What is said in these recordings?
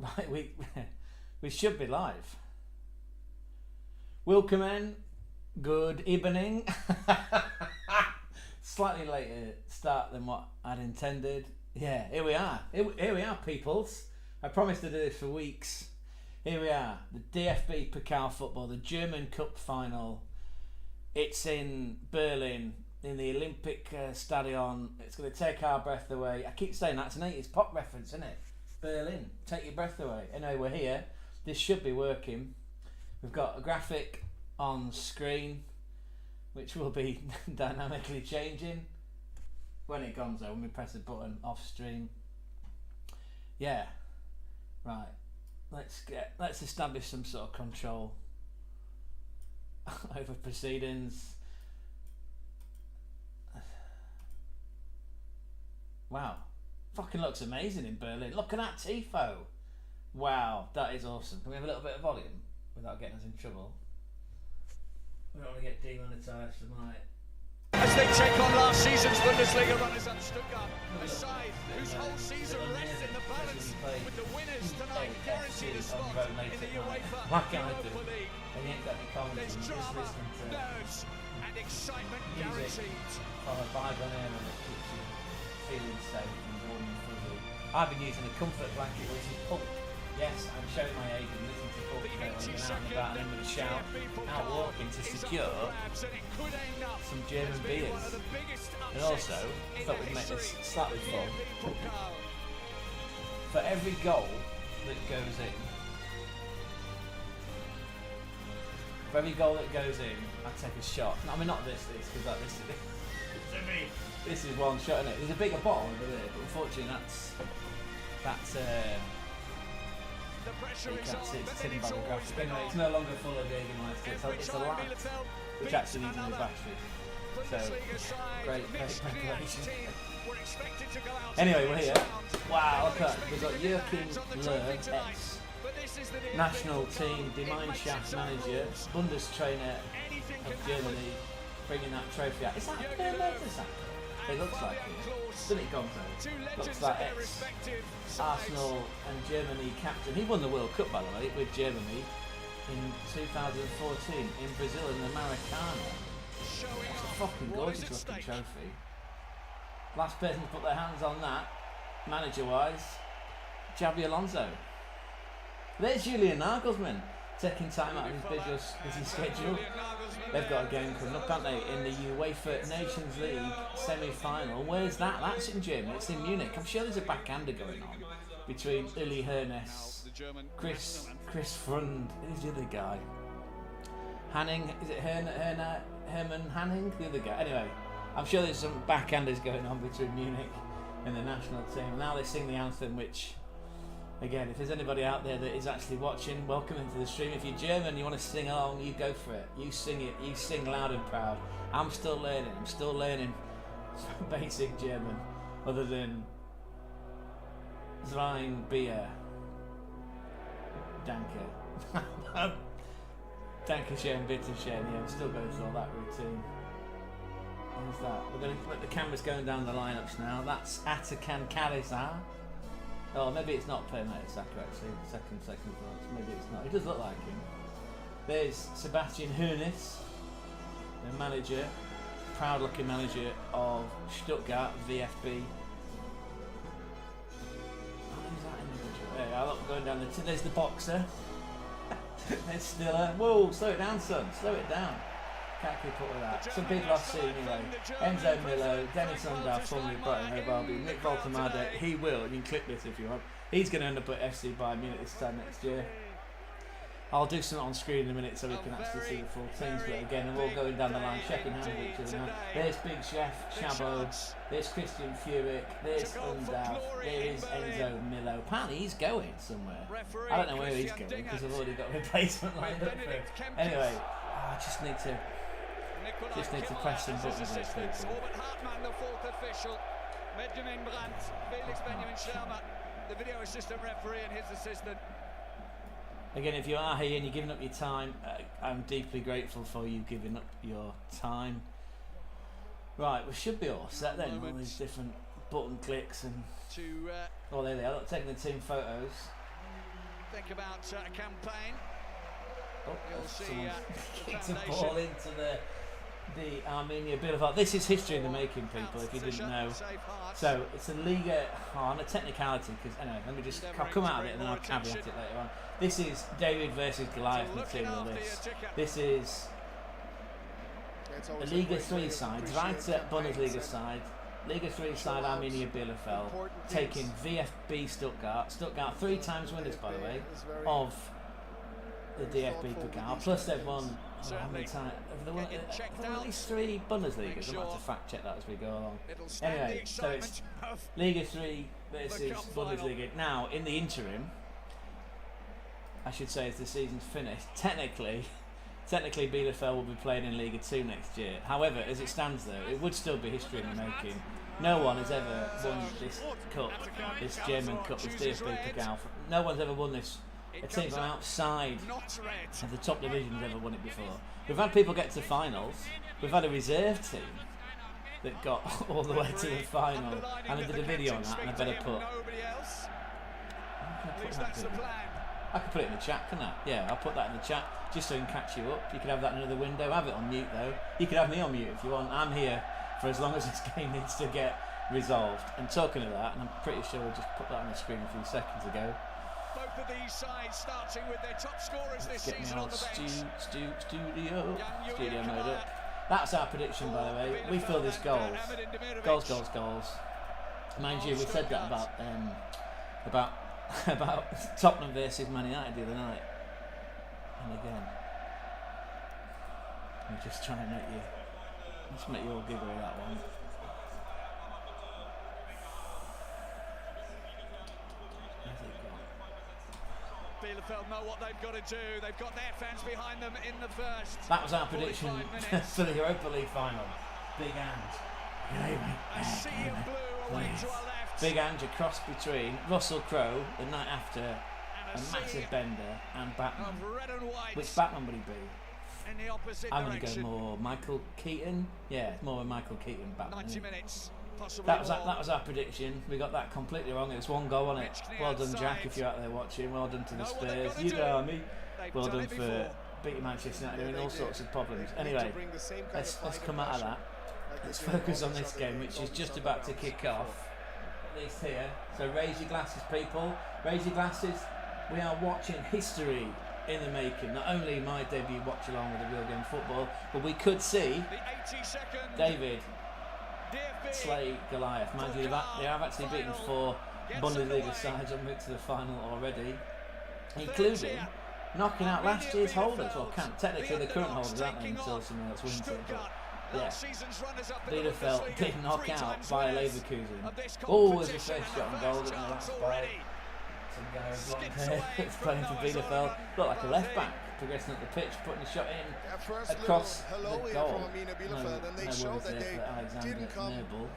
Right, we should be live. Welcome in. Good evening. Slightly later start than what I'd intended. Yeah, here we are. Here we are, peoples. I promised to do this for weeks. Here we are. The DFB POKAL football, the German Cup final. It's in Berlin, in the Olympic Stadion. It's going to take our breath away. I keep saying that's an 80s pop reference, isn't it? Berlin, take your breath away. Anyway, we're here. This should be working. We've got a graphic on screen, which will be dynamically changing when it comes out, when we press the button off stream. Yeah, right. Let's establish some sort of control over proceedings. Wow, fucking looks amazing in Berlin. Look at that tifo. Wow, that is awesome. Can we have a little bit of volume without getting us in trouble? We don't want to get demonetised for my... As they take on last season's Bundesliga runners at Stuttgart, a side whose whole season rests in the balance, with the winners tonight guaranteed a spot in the UEFA Europa League. There's drama, nerves and excitement guaranteed. Followed by an air and it keeps you feeling safe and warm and fuzzy. I've been using a comfort blanket, which is pulp. Yes, I'm showing my age and listening to pulp going out and about and then with a shout, out walking to secure some German beers. And also, I thought we'd make this slightly fun. For every goal that goes in, I take a shot. No, I mean not this, because like this is one shot in it. There's a bigger bottle over there, but unfortunately that's you can't see, it's hidden by the graphic. Anyway, it's no longer full of Jägermeister, it's a lamp which actually needs a new battery. So, great preparation. Anyway, we're here. Wow, look at that. We've got Joachim Löw, ex national team, Gemeinschaft manager, Bundestrainer of Germany, bringing that trophy out. Is that a Per Mertesacker? It looks like it. Doesn't it, Gonzo? Looks like ex-Arsenal and Germany captain. He won the World Cup, by the way, with Germany in 2014 in Brazil in the Maracana. That's a fucking gorgeous looking trophy. Last person to put their hands on that, manager-wise, Xabi Alonso. There's Julian Nagelsmann, taking time out of his busy schedule. They've got a game coming up, haven't they, in the UEFA Nations League semi-final. Where's that? That's in Germany. It's in Munich. I'm sure there's a backhander going on between Uli Hoeneß, Chris Frund, who's the other guy? Hanning, is it Hermann Hanning? The other guy. Anyway, I'm sure there's some backhanders going on between Munich and the national team. And now they sing the anthem, which... Again, if there's anybody out there that is actually watching, welcome into the stream. If you're German, you want to sing along, you go for it. You sing it. You sing loud and proud. I'm still learning basic German, other than Zwein Bier. Danke. Danke schön, bitte schön. Yeah, I'm still going through all that routine. Who's that? We're going to let the cameras going down the lineups now. That's Atakan Karaza. Oh, maybe it's not Per Mertesacker actually. Second thoughts. Maybe it's not. It does look like him. There's Sebastian Hoeneß, the manager, proud-looking manager of Stuttgart VfB. Oh, who's that individual? There, I look going down the. There's the boxer. There's Stiller. Whoa, slow it down, son. Slow it down. Can't keep up with that. Some big loss scene anyway. Enzo Milo, Dennis Undav, formerly Brighton Hove Albion, Nick Voltemade, he will, you can click this if you want. He's going to end up at FC Bayern Munich this time next year. I'll do something on screen in a minute so we can actually see the full teams, but again, they're all going down the line, shaking hands with each other now. There's Big Chef, Chabot, there's Christian Furyk, there's Undav, there is Enzo Milo. Apparently he's going somewhere. I don't know where he's going because I've already got a replacement lined up for him. Anyway, I just need to press some buttons there, people. The video assistant referee and his assistant. Again, if you are here and you're giving up your time, I'm deeply grateful for you giving up your time. Right, we should be all set then. All these different button clicks and... oh, there they are. Look, taking the team photos. think about a campaign. Oh, You'll see the kicked a foundation. ball into the ARMINIA BIELEFELD. This is history in the making, people, if you didn't know. So it's a Liga on a technicality, because anyway, let me just, I'll come out of it and then I'll caveat it later on. This is David versus Goliath material. This is a Liga 3 side, right at Bundesliga side. Liga 3 side ARMINIA BIELEFELD taking VfB Stuttgart. Stuttgart 3 times winners, by the way, of the DFB POKAL. Plus they've won, how many times? Have they won at least 3 Bundesligas? I'm going to have to fact check that as we go along. Anyway, so it's Liga 3 versus Bundesliga. Now, in the interim, I should say as the season's finished, technically Bielefeld will be playing in Liga 2 next year. However, as it stands though, it would still be history in the making. No one has ever won this cup, this German cup, this DFB POKAL. No one's ever won this. A team from outside of the top division has ever won it before. We've had people get to finals. We've had a reserve team that got all the way to the final. And I did a video on that, and I better put. I could put it in the chat, couldn't I? Yeah, I'll put that in the chat just so I can catch you up. You could have that in another window. Have it on mute though. You could have me on mute if you want. I'm here for as long as this game needs to get resolved. And talking of that, and I'm pretty sure I just put that on the screen a few seconds ago. Both of these sides starting with their top scorers this season on the bench. Studio mode up. That's our prediction, by the way. We feel this goals. Goals. Mind you, we said that about Tottenham versus Man United the other night. And again, I'm just trying to make you all giggle with that one. Bielefeld know what they've got to do. They've got their fans behind them in the first. That was our prediction for the Europa League final. Big Ange. A sea of blue away to our left. Big Ange, a cross between Russell Crowe the night after, a massive bender, and Batman. Red and white. Which Batman would he be? In the opposite I'm going to direction. go more Michael Keaton. Yeah, more of Michael Keaton Batman. 90 minutes. That was our prediction. We got that completely wrong. It was 1 goal on it. Well done, Jack, if you're out there watching. Well done to the Spurs. You know me. Well done for beating Manchester United and all sorts of problems. Anyway, let's come out of that. Let's focus on this game, which is just about to kick off. At least here. So raise your glasses, people. Raise your glasses. We are watching history in the making. Not only my debut watch along with a real game of football, but we could see David slay Goliath. Mind you, they have actually beaten 4 Bundesliga sides on route to the final already, including knocking out last year's holders. Well, technically the current holders, aren't they, until someone else wins it. But yeah, Bielefeld did knock out by Leverkusen. Oh, there's a first shot on goal in the last ball. Some guy with blonde hair that's playing for Bielefeld. Looked like a left back, progressing up the pitch, putting a shot in across the goal. No worries there for Alexander Noble.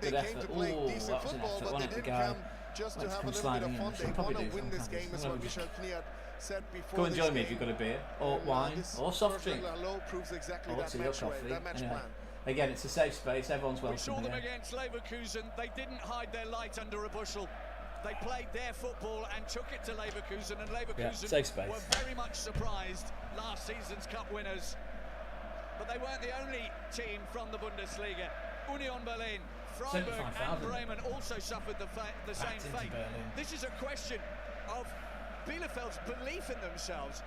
Good effort. Oh, that was an effort. One at the guy. Let's come sliding in. I should probably do something. Go and join me if you've got a beer, or wine, or soft drink, or tea or coffee. Anyway, again, it's a safe space. Everyone's welcome here. We saw them against Leverkusen. They didn't hide their light under a bushel. They played their football and took it to Leverkusen, and Leverkusen were very much surprised, last season's cup winners. But they weren't the only team from the Bundesliga. Union Berlin, Freiburg and Bremen also suffered the same fate. This is a question of Bielefeld's belief in themselves.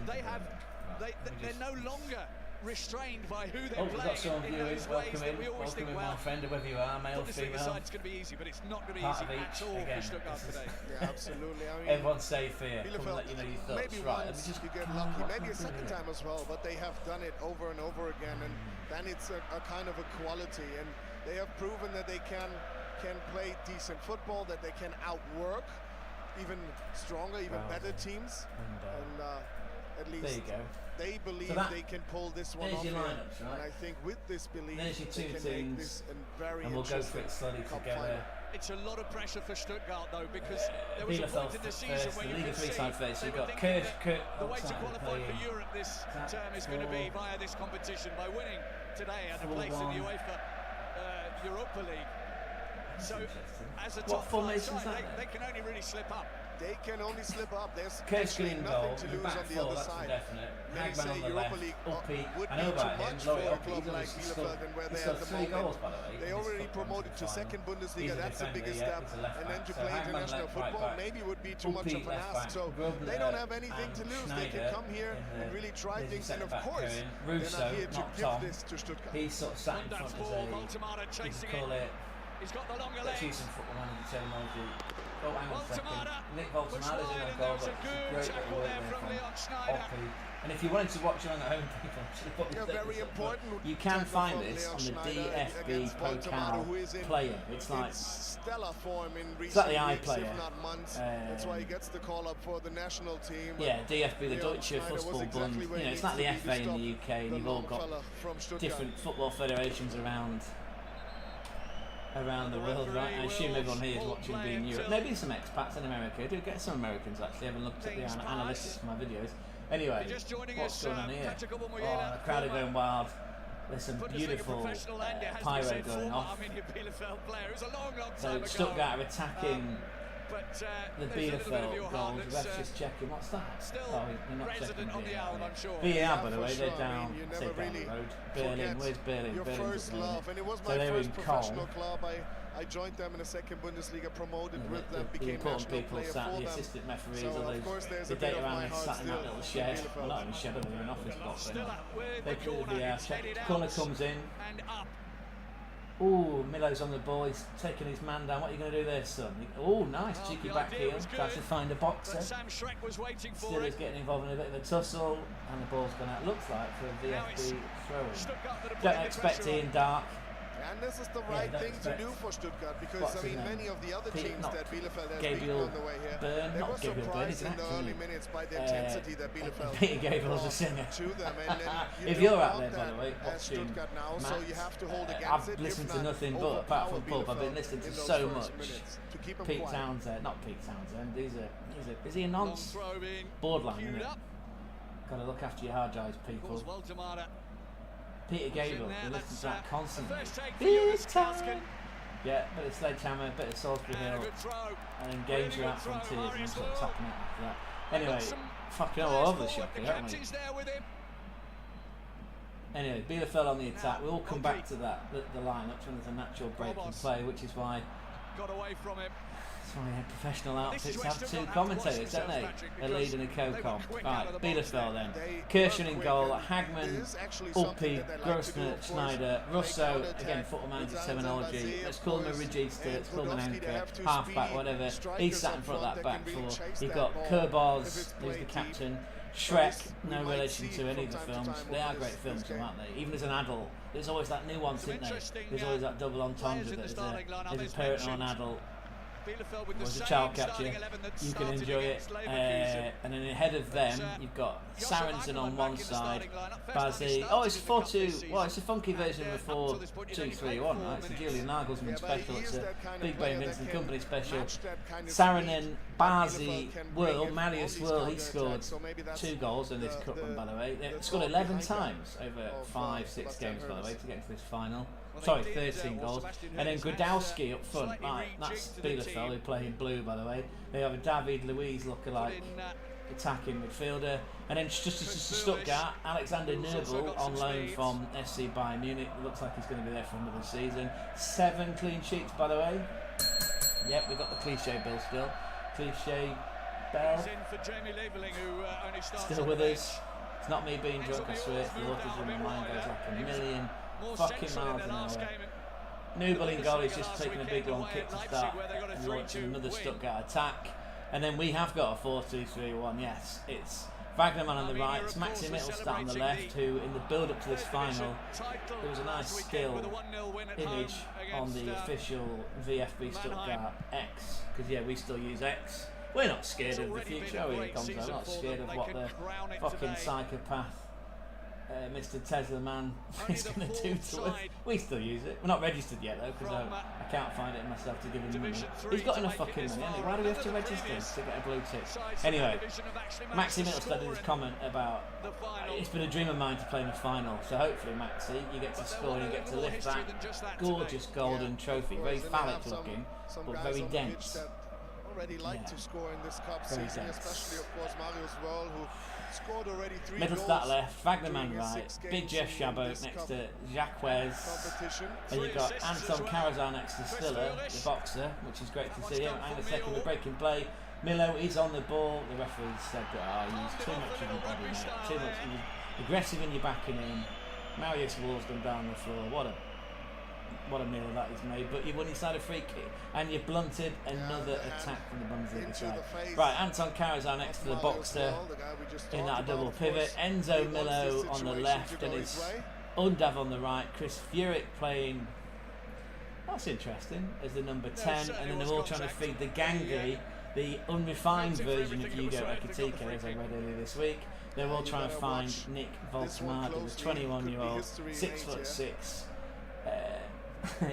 They're no longer restrained by who they're playing. We've got some viewers. Welcome in, my friend, whoever you are, male, female. It's going to be easy, but it's not going to be easy at all for Stuttgart today. Yeah, absolutely. I mean, everyone's safe here. Come and let you know your thoughts. Maybe right, once you get lucky, maybe a second time as well, but they have done it over and over again, and then it's a kind of a quality, and they have proven that they can play decent football, that they can outwork even stronger, even better teams, and at least there you go. They believe they can pull this one off. There's your lineups, right? And I think with this belief, there's your two they can teams, make this a very and we'll go for it slowly together. It's a lot of pressure for Stuttgart though, because there was a Bielefeld point in the season first, when the you Liga could 3 see side first. You've got the way to qualify for Europe this term is going to be via this competition, by winning today and a place in the UEFA Europa League. So as a top flight side, they can only really slip up. they can only slip up. There's Kirsten in goal, nothing to the lose back on the four, other that's for side. definite. Many Hagman say on the Europa left, League Uppy. would I be know too about him, much Laurie for a Uppy. club like He's Bielefeld and where he's they got at the 3 moment. goals, by the way. They in his already foot promoted runs to in the second final. Bundesliga. He's a That's a defender, biggest yeah, step. he's a left And back. then to So play Hagman international left, right football back. maybe would be too much Uppy of an left ask. back. So Grubner they don't have anything and to lose. They Schneider can come here and really try there's things. your And of centre-back course, Cohen. they're Russo, not here to not give Tom. this to Stuttgart. He's sort of sat in front as a, you could call it, He's got the longer let's use legs. some football manager terminology. Oh, hang on a second. Voltemada Nick was Voltemada's in wide, that and goal, there was but a it's good a great tackle little work there there from from Leon Schneider. Uppy. And if you wanted to watch along at home, people, should have put Yeah, this very up, important. but you can tackle find from this Leon on the Schneider DFB against Voltemada, who is POKAL in player. It's like stellar form in it's like recent the weeks, iPlayer. if not months. That's why he gets the call up for the national team. Yeah, DFB, the Leon Deutsche Schneider was Fußballbund. exactly where You know, he it's like the needs to be FA in to the UK, stop and the you've all long got fella from Stuttgart. different football federations around the world, right? I assume everyone here is watching being Europe. Maybe some expats in America. I do get some Americans actually. I haven't looked at the analytics of my videos. Anyway, what's going on here? Oh, the crowd are going wild. There's some beautiful pyro going off. So Stuttgart are attacking the Bielefeld goals. The ref's just checking. What's that? Oh, you're not checking VAR, by the way. They're down, you say never down really the road. Berlin, where's Berlin? Your Berlin's first at the moment. love, and it was So my they're first in professional Cologne. club. I joined them in the second Bundesliga, promoted with The them, became important national people player sat, for the them. assistant referees, So, all of course, there's the a bit data of my analysts heart sat in that still little for shed. Bielefeld. Well, not in a shed, but in an office block. They could corner. the It's check. headed out Corner comes in. and up. Ooh, Milo's on the ball. He's taking his man down. What are you going to do there, son? Oh, nice. Well, Cheeky the back idea heel. was Tries to good, find a boxer. But Sam Schreck was waiting for Still it. is getting involved in a bit of a tussle. And the ball's gone out. Looks like for a Now it's VFB throw-in. Stuttgart that are Don't putting the expect pressure on. Ian Dark. And this is the right don't thing to expect- do for Stuttgart because, What's I his mean, name? many of the other Pete- teams not that Bielefeld has Gabriel beaten on the way here, Byrne, they not were Gabriel Byrne, he's surprised an in the actor, early isn't he? minutes by the intensity that Bielefeld Peter Gabriel's a brought singer. to them. And you If don't you're out want there, by that the way, as watching Stuttgart now, so Matt, you have to hold against I've it. listened if to not nothing but, apart from overpower pub, I've been Bielefeld listening to in those so first much. minutes to keep them Pete quiet. Townsend, not Pete Townsend, is he a Long nonce? throw in. Borderline, Queued isn't it? up. Got to look after your hard drives, people. Of course, Voltemada. Peter Gabriel, there, we listen that's, to that constantly. first take for Jonas Big time. Klausken. Yeah, bit of Sledgehammer, bit of Salisbury And a Hill, good throw. and then games Really are out good from throw, tears and Marius sort of Lul. tapping out after that. They've got Anyway, some fucking all players over the forward. shop The here, haven't we? captain's there with him. Anyway, Bielefeld on the attack. We'll come Uppy. back to that, the lineups when there's a natural break in Robos. play, which is why Got away from him. professional This is outfits where have two Stuttgart have to watch commentators, don't they? themselves, Patrick, A lead and a because they were co-com. quick out of Right, the box Bielefeld then. They Kirsten were in quick, goal, and Hagman, it is actually something Uppy, that they like to do, Grossner, of course. Schneider, They Russo, counter-attack again football manager with terminology, Zanzan, let's of call him a course, regista, and let's call him an Budowski, they anchor, have two half-back, speed whatever. He's strikers sat in up front of that front back that can really four. chase You've that got ball if Kurboz, it's who's the played deep. captain. But Shrek, this no we might relation see to any from of the time to films. time They over are this- great films, this game. aren't they? Even as an adult, there's always that nuance, Some isn't there? interesting, There's always that double entendre players in that the there's starting lineup, a as parent or an mentioned. adult Bielefeld with the was a same child catcher, starting 11 that you can started enjoy it. against Leverkusen. And then ahead of them, But, you've got Joshua Sarensen on Ackermann one back in the side, starting lineup. First time he Bazzi. started Oh, it's in the cup 4-2. this Well, it's a season. funky version of a And, up to this point, he's only 4-2-3-1, played right? It's a 4 Julian Nagelsmann Yeah, but special. he It's is a that kind of Big player Brain that Vincent can Company special. match that kind of Saarinen, speed Bazzi, Bielefeld can bring Whirl, if Marius on these Whirl, he counterattacks. scored So maybe that's 2 goals in this the- cup run, by the way. the They've scored thought 11 behind that times over of, 5-6 Bastian games, by the way, Hoeneß. to get into this final. Well, Sorry, they did, 13 well, goals. Sebastian And then Hoeneß Grodowski has, up front. slightly Right, that's rejigged the Bielefeld, who team. play in blue, by the way. They have a David Luiz Put lookalike in, attacking midfielder. And then just to Chris Stuttgart, Alexander who's also Nübel got on some loan speed. from SC Bayern Munich. Looks like he's going to be there for another season. 7 clean sheets, by the way. Yep, we've got the cliche bill still. Cliche bell. He's in for Jamie Leveling, who only starts Still on with the us. It's not me being drunk, I swear. It's the autism in my mind goes like a million More fucking central miles in an their last hour. game. Newell in goal, he's just Last taken a weekend big long away kick at to Leipzig, start where they got a and launching 3-2 another win. Stuttgart attack. And then we have got a 4-2-3-1, yes. It's Wagnerman on the right, it's Maxi Mittelstadt on the left, who in the build-up to this final, there was a nice still image on the official VFB Stuttgart X, because yeah, we still use X. We're not scared of the future, are we, Gonzo? We're not scared of what the fucking psychopath Mr. Tesla man is going to do to us. We still use it. We're not registered yet though, because I can't find it myself to give him money. He's got enough fucking money, hasn't he? Why do we have to register to get a blue tick? Anyway, Maxi Mittelstadt did his comment about it's been a dream of mine to play in a final. So hopefully, Maxi, you get to score and you get to lift that gorgeous golden trophy. Very phallic looking, but very dense. already like to score in this cup Very season, dense. especially of course Marius Wörl, who scored already 3 Middle goals stat left, Wagnerman during his right, 6 Big games Jeff in Chabot this next cup to Jacques, and competition. you've got Anton Karazar next to Stiller, the boxer, which is great to see him. And the second, the breaking play. Milo is on the ball. The referee said that he used too much of your body, mate. Too much. He was aggressive in your backing in. Marius Wall's gone down the floor. What a meal that is made. But you won inside a free kick and you blunted another attack from the Bundesliga side. Right, Anton Karazar next to the boxer in that double pivot. Enzo Milo on the left and it's Undav on the right. Chris Furyk playing. That's interesting as the number 10, and then they're all trying to feed the gangly, the unrefined version of Hugo Ekitike, as I read earlier this week. They're all trying to find Nick Volkswagen, the 21-year-old, 6'6",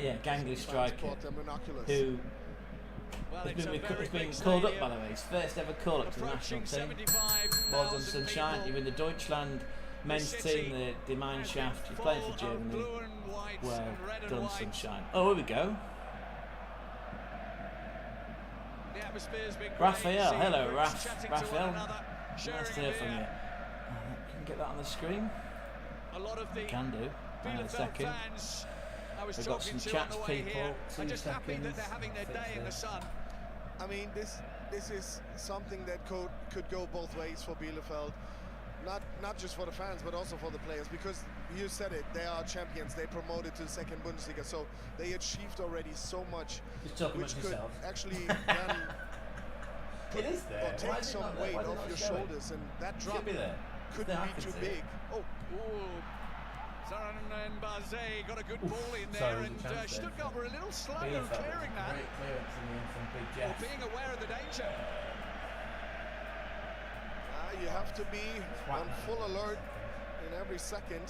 yeah, gangly striker, who has been called up, by the way. His first ever call up to the national team. Well done, Sunshine. You're in the Deutschland men's team, the Gemeinschaft. You're playing for Germany. Well done, Sunshine. Oh, here we go. Raphael, hello, Raphael. Nice to hear from you. Can you get that on the screen? Can do. Hang on a second. We've got some chats, people. 2 seconds. I mean, this is something that could go both ways for Bielefeld. Not just for the fans, but also for the players, because you said it, they are champions. They promoted to the 2nd Bundesliga, so they achieved already so much, which could actually then It is there. or take some weight off your shoulders, and that drop could be too big. Oh, Zaran and Bazet got a good ball in there, and Stuttgart were a little slow clearing that. Great clearance in the end from Big Jeff. Being aware of the danger. you have to be on full alert in every second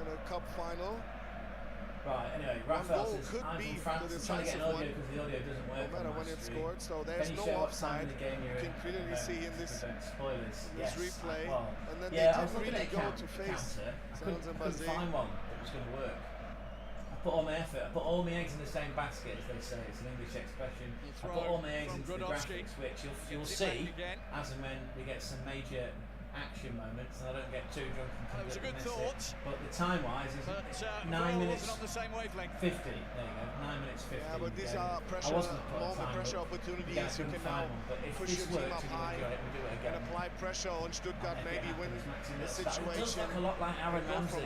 in a cup final. Right, anyway, Raphael says, I'm from France, I'm trying to get an audio because the audio doesn't work. No matter when it's scored, so there's no offside. You can clearly see in this replay. And then they didn't really go to face Sounds and Bazet. Find one that was going to work. I put all my effort, I put all my eggs in the same basket, as they say. It's an English expression. I put all my eggs into the graphics, which you'll see as and when we get some major action moments, and I don't get too drunk and completely miss it. But the time-wise is 9 minutes 50. There you go, 9 minutes 50. Yeah, but these are pressure opportunities. You can now push your team up high and apply pressure on Stuttgart, maybe win the situation. It does look a lot like Aaron Ramsey,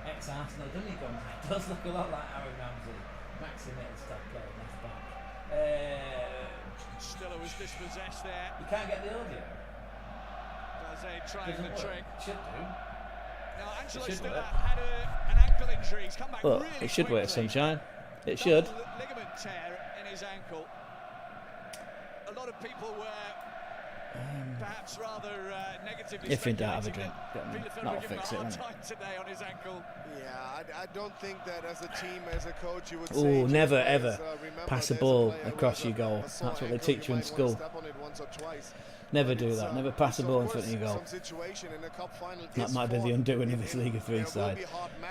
ex-Arsenal, doesn't he? It does look a lot like Aaron Ramsey. Maxi Mittel's top player, left back. Stiller was dispossessed there. You can't get the audio. Trying the trick. Should do. Now, Angelo Stiller had an ankle injury. He's come back really it should quickly. work, Sunshine. It should. Ligament tear in his ankle. A lot of people were perhaps rather negatively. If in doubt, have a drink. That'll fix it, won't it? Today on his ankle. Yeah, I don't think that as a team, as a coach, you would say. Never ever pass a ball a across your goal. That's what they teach you in school. Never do that. Never pass a ball in front of your goal. That might be the undoing of this Liga 3 side.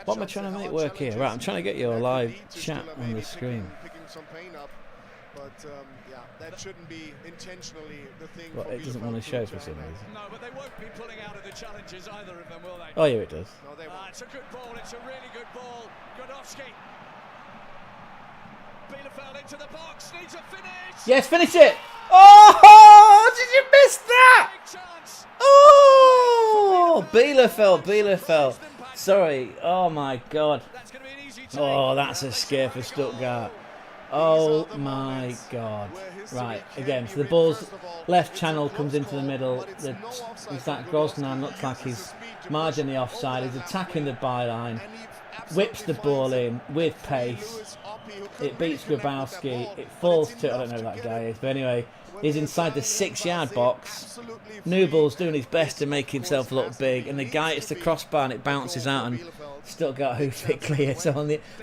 What am I trying to make work here? Right, I'm trying to get your live chat on the screen. But yeah, that shouldn't be intentionally the thing. Well, it doesn't want to show for some reason. No, but they won't be pulling out of the challenges, either of them, will they? Oh, yeah, it does. No, they won't. It's a good ball. It's a really good ball. Godowski. Bielefeld into the box. Needs a finish. Yes, finish it. Oh, did you miss that? Oh, Bielefeld. Sorry. Oh, my God. Oh, that's a scare for Stuttgart. Oh my God. Right, again, so the ball's left channel comes into the middle. Is that Groznan? Looks like he's marginally offside. He's attacking the byline. Whips the ball in with pace. It beats Grabowski. It falls to, I don't know who that guy is, but anyway, he's inside the 6-yard box. Newball's doing his best to make himself look big, and the guy hits the crossbar and it bounces out, and Stuttgart hoof it clear. So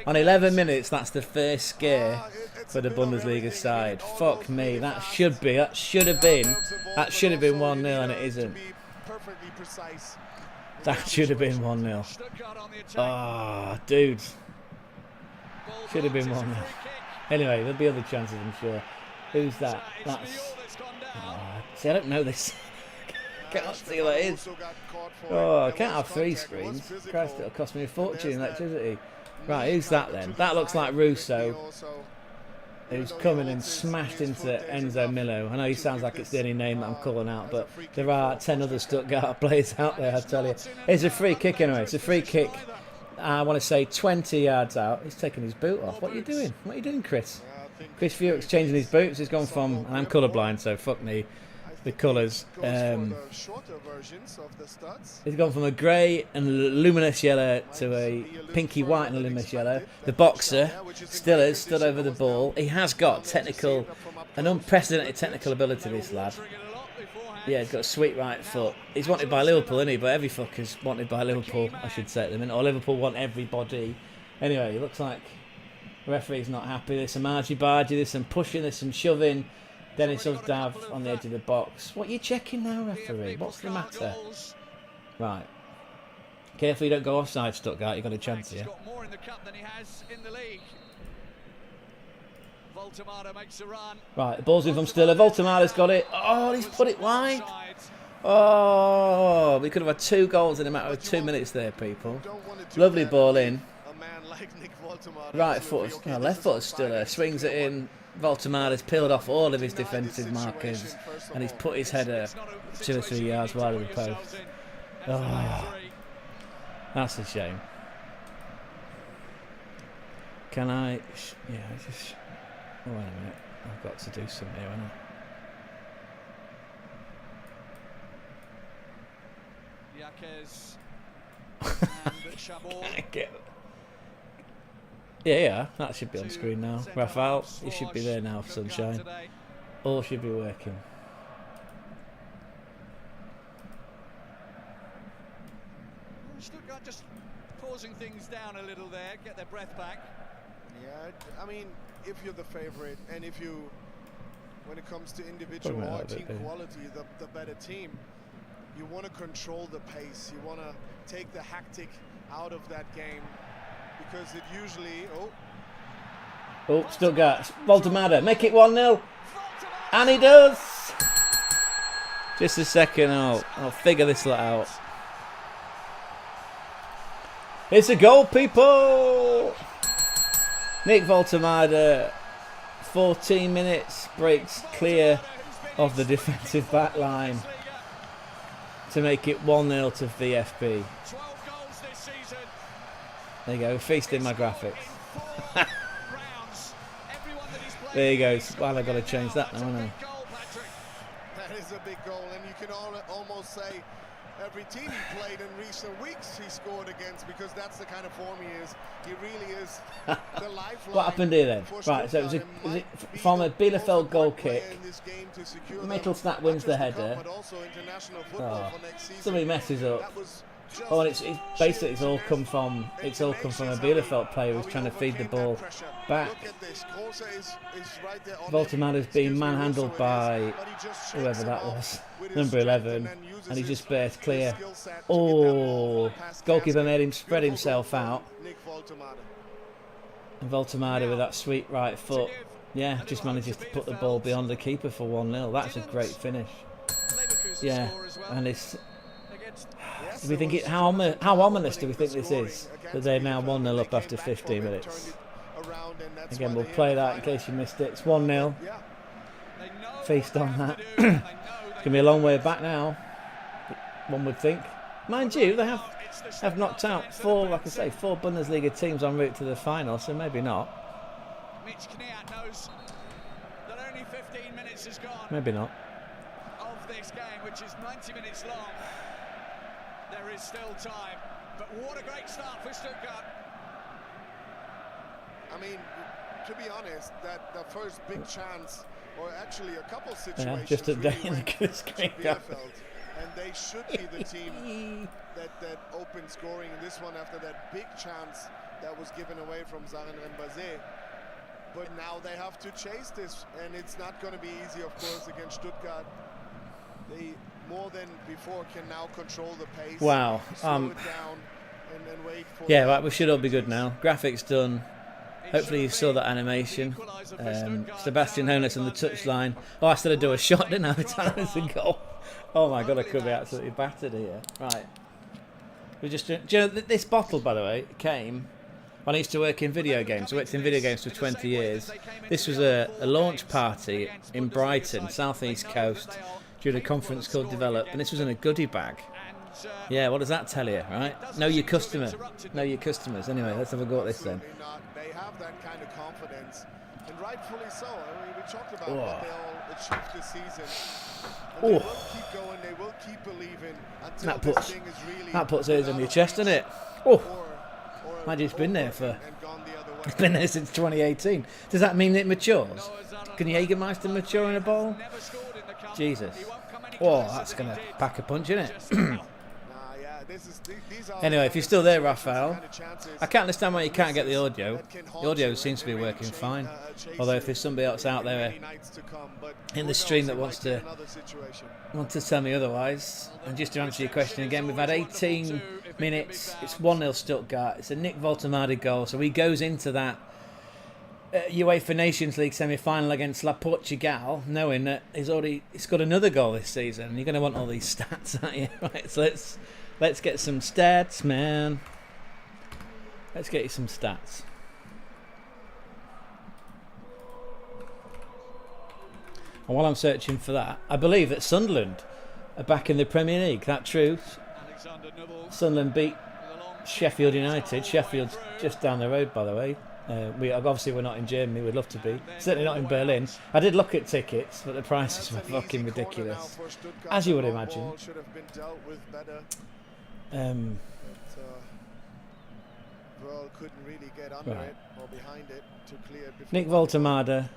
on 11 minutes, that's the first scare for the Bundesliga side. Fuck me, that should have been 1-0, and it isn't. That should have been 1-0. Ah, dude. Should have been 1-0. Anyway, there'll be other chances, I'm sure. Who's that? That's... see, I don't know this. Can't see what it is. Oh, I can't have 3 screens. Christ, it'll cost me a fortune in electricity. Right, who's that then? That looks like Russo, who's come in and smashed into Enzo Milo. I know he sounds like it's the only name that I'm calling out, but there are 10 other Stuttgart players out there, I tell you. It's a free kick anyway. It's a free kick, I want to say 20 yards out. He's taking his boot off. What are you doing? What are you doing, Chris? Chris Fury's changing his boots. He's gone from, and I'm colourblind, so fuck me, the colours. He's gone from a grey and luminous yellow to a pinky white and luminous yellow. The boxer still is stood over the ball. He has got an unprecedented technical ability, this lad. Yeah, he's got a sweet right foot. He's wanted by Liverpool, isn't he? But every fucker's wanted by Liverpool, I should say at the minute. Or Liverpool want everybody. Anyway, it looks like the referee's not happy. There's some argy-bargy, there's some pushing, there's some shoving. Dennis Uzdav on the edge of the box. What are you checking now, referee? What's the matter? Right. Careful you don't go offside, Stuttgart. You've got a chance here. Right, the ball's in from Stiller. Voltemada's got it. Oh, he's put it wide. Oh, we could have had 2 goals in a matter of 2 minutes there, people. Lovely ball in. Right foot, left foot Stiller. Swings it in. Voltemada's peeled off all of his defensive markers and he's put his header 2 or 3 yards wide of the post. Oh, that's a shame. Can I... yeah, just... oh, wait a minute. I've got to do something here, haven't I? Yeah, that should be on screen now. Rafael, you should be there now, sunshine. All should be working. Stuttgart just pausing things down a little there, get their breath back. Yeah, I mean, if you're the favourite and if you, when it comes to individual or team quality, the better team, you want to control the pace. You want to take the hectic out of that game. Because it usually... oh, Stuttgart. Voltemada. Make it 1-0. And he does. Just a second. I'll figure this lot out. It's a goal, people. Nick Voltemada. 14 minutes. Breaks clear of the defensive back line to make it 1-0 to VFB. There you go, feasting my graphics. There you go. Well, I've got to change that now, haven't I? That is a big goal, and you can almost say every team he played in recent weeks he scored against, because that's the kind of form he is. He really is the lifeline. What happened here then? Right, so it was from a Bielefeld goal kick. Mittelstadt wins the header. Oh, somebody messes up. Oh, and it's all come from a Bielefeld player who's trying to feed the ball back. Voltemada's being manhandled by whoever that was, number 11, and he just burst clear. Oh, goalkeeper made him spread himself out. And Voltemada with that sweet right foot, yeah, just manages to put the ball beyond the keeper for 1-0. That's a great finish. Yeah, and it's... do we think it, how ominous do we think this is, that they're now 1-0 up after 15 minutes? Again, we'll play that in case you missed it. It's 1-0. Feast on that. It's going to be a long way back now, one would think. Mind you, they have knocked out 4 Bundesliga teams en route to the final, so maybe not. Maybe not. Of this game, which is 90 minutes long. There is still time, but what a great start for Stuttgart. I mean, to be honest, that the first big chance, or actually a couple situations, just a day in the screen. And they should be the team that opened scoring in this one after that big chance that was given away from Zaren Rembazé. But now they have to chase this, and it's not going to be easy, of course, against Stuttgart. They, more than before, can now control the pace. Wow. Slow it down and wait for yeah, right, we should all be good now. Graphics done. Hopefully you saw that animation. Sebastian Hoeneß on the touchline. Oh, I said I'd do a shot, didn't I? The time it's a goal. Oh my god, I could be absolutely battered here. Right. We just do you know this bottle, by the way, came when I used to work in video games. I worked in video games for 20 years. This was a launch party in Brighton, southeast coast, during a conference called Develop, and this was in a goodie bag. Yeah, what does that tell you, right? Know your customer. Know your customers. Anyway, let's have a go at this then. They have that kind of confidence, and rightfully so. I mean, we talked about what they all achieved this season. And they will keep going. They will keep believing until this thing is really. That puts hairs on your chest, doesn't it? Oh, imagine it's been there for. It's been there since 2018. Does that mean it matures? Can Jägermeister mature in a bowl? Jesus. Oh, that's gonna pack a punch, isn't it? Anyway, if you're still there, Raphael, I can't understand why you can't get the audio. The audio seems to be working fine. Although if there's somebody else out there in the stream that wants to tell me otherwise. And just to answer your question again, we've had 18 minutes. It's 1-0 Stuttgart. It's a Nick Voltemade goal, so he goes into that UEFA Nations League semi-final against La Portugal, knowing that he's got another goal this season. You're going to want all these stats, aren't you? Right, so let's get some stats, man. Let's get you some stats. And while I'm searching for that, I believe that Sunderland are back in the Premier League. That true? Sunderland beat Sheffield United. Sheffield's just down the road, by the way. We're not in Germany. We'd love to be. Certainly not in Berlin. I did look at tickets, but the prices were fucking ridiculous, as you would imagine. Right. Nick Voltemade.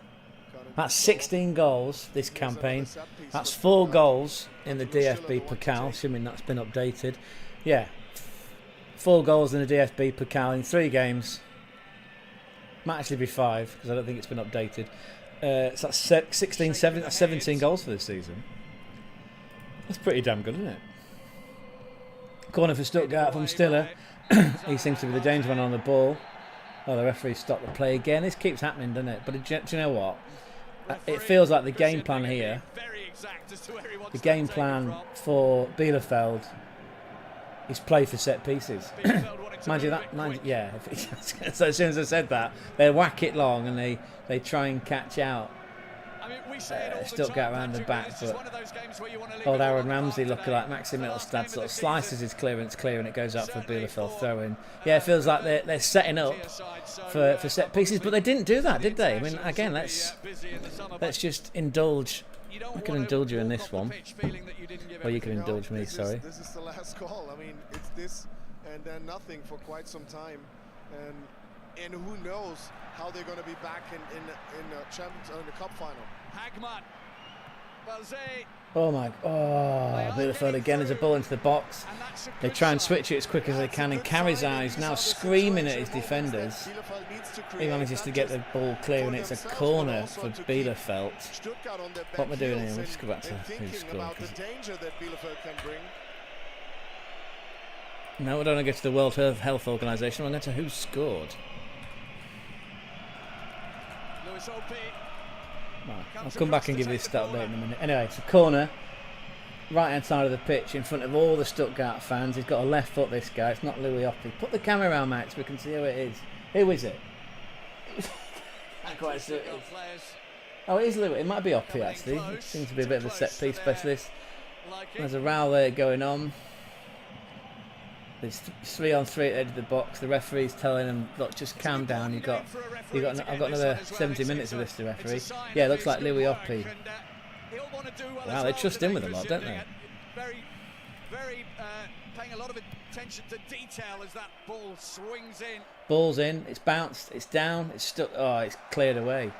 That's 16 goals this campaign. That's 4 goals in the DFB Pokal, assuming that's been updated. Yeah, 4 goals in the DFB Pokal in 3 games. Might actually be 5 because I don't think it's been updated. So that's 17 goals for this season. That's pretty damn good, isn't it? Corner for Stuttgart from Stiller. He seems to be the danger man on the ball. Oh, the referee stopped the play again. This keeps happening, doesn't it? But do you know what? It feels like the game plan here, the game plan for Bielefeld is play for set pieces. Mind you, yeah. So as soon as I said that, they whack it long and they try and catch out Stuttgart around the back, but old Aaron Ramsey looking like Maxi Mittelstadt sort of slices his clearance clear and it goes up for Bielefeld throw-in. Yeah, it feels like they're setting up for set pieces, but they didn't do that, did they? I mean, again, let's just indulge. I can indulge you in this one. Or you can indulge me, sorry. This is the last call. I mean, it's this and then nothing for quite some time. And who knows how they're going to be back in the Champions in the Cup final. Hagman. Oh my! Oh, Bielefeld again. There's a ball into the box. They try and switch it as quick as they can, and Carrizal is now screaming at his defenders. He manages to get the ball clear, and it's a corner for Bielefeld. What am I doing here? Let's go back to who scored. No, we don't want to go to the World Health Organization. We'll go to who scored. Right, I'll come back and give you this stat update in a minute. Anyway, it's a corner, right hand side of the pitch, in front of all the Stuttgart fans. He's got a left foot, this guy. It's not Louis Oppi. Put the camera around, Max, we can see who it is. Who is it? Can't quite see it. Oh, it is Louis. It might be Oppi, actually. He seems to be a bit of a set piece specialist. There's a row there going on. There's 3-on-3 at the edge of the box. The referee's telling him, look, just calm down. I've got another 70 minutes of this, the referee. Yeah, it looks like Louis Oppi. Wow, they trust him with a lot, don't they? Very paying a lot of attention to detail as that ball swings in. Ball's in, it's bounced, it's down, it's stuck. Oh, it's cleared away.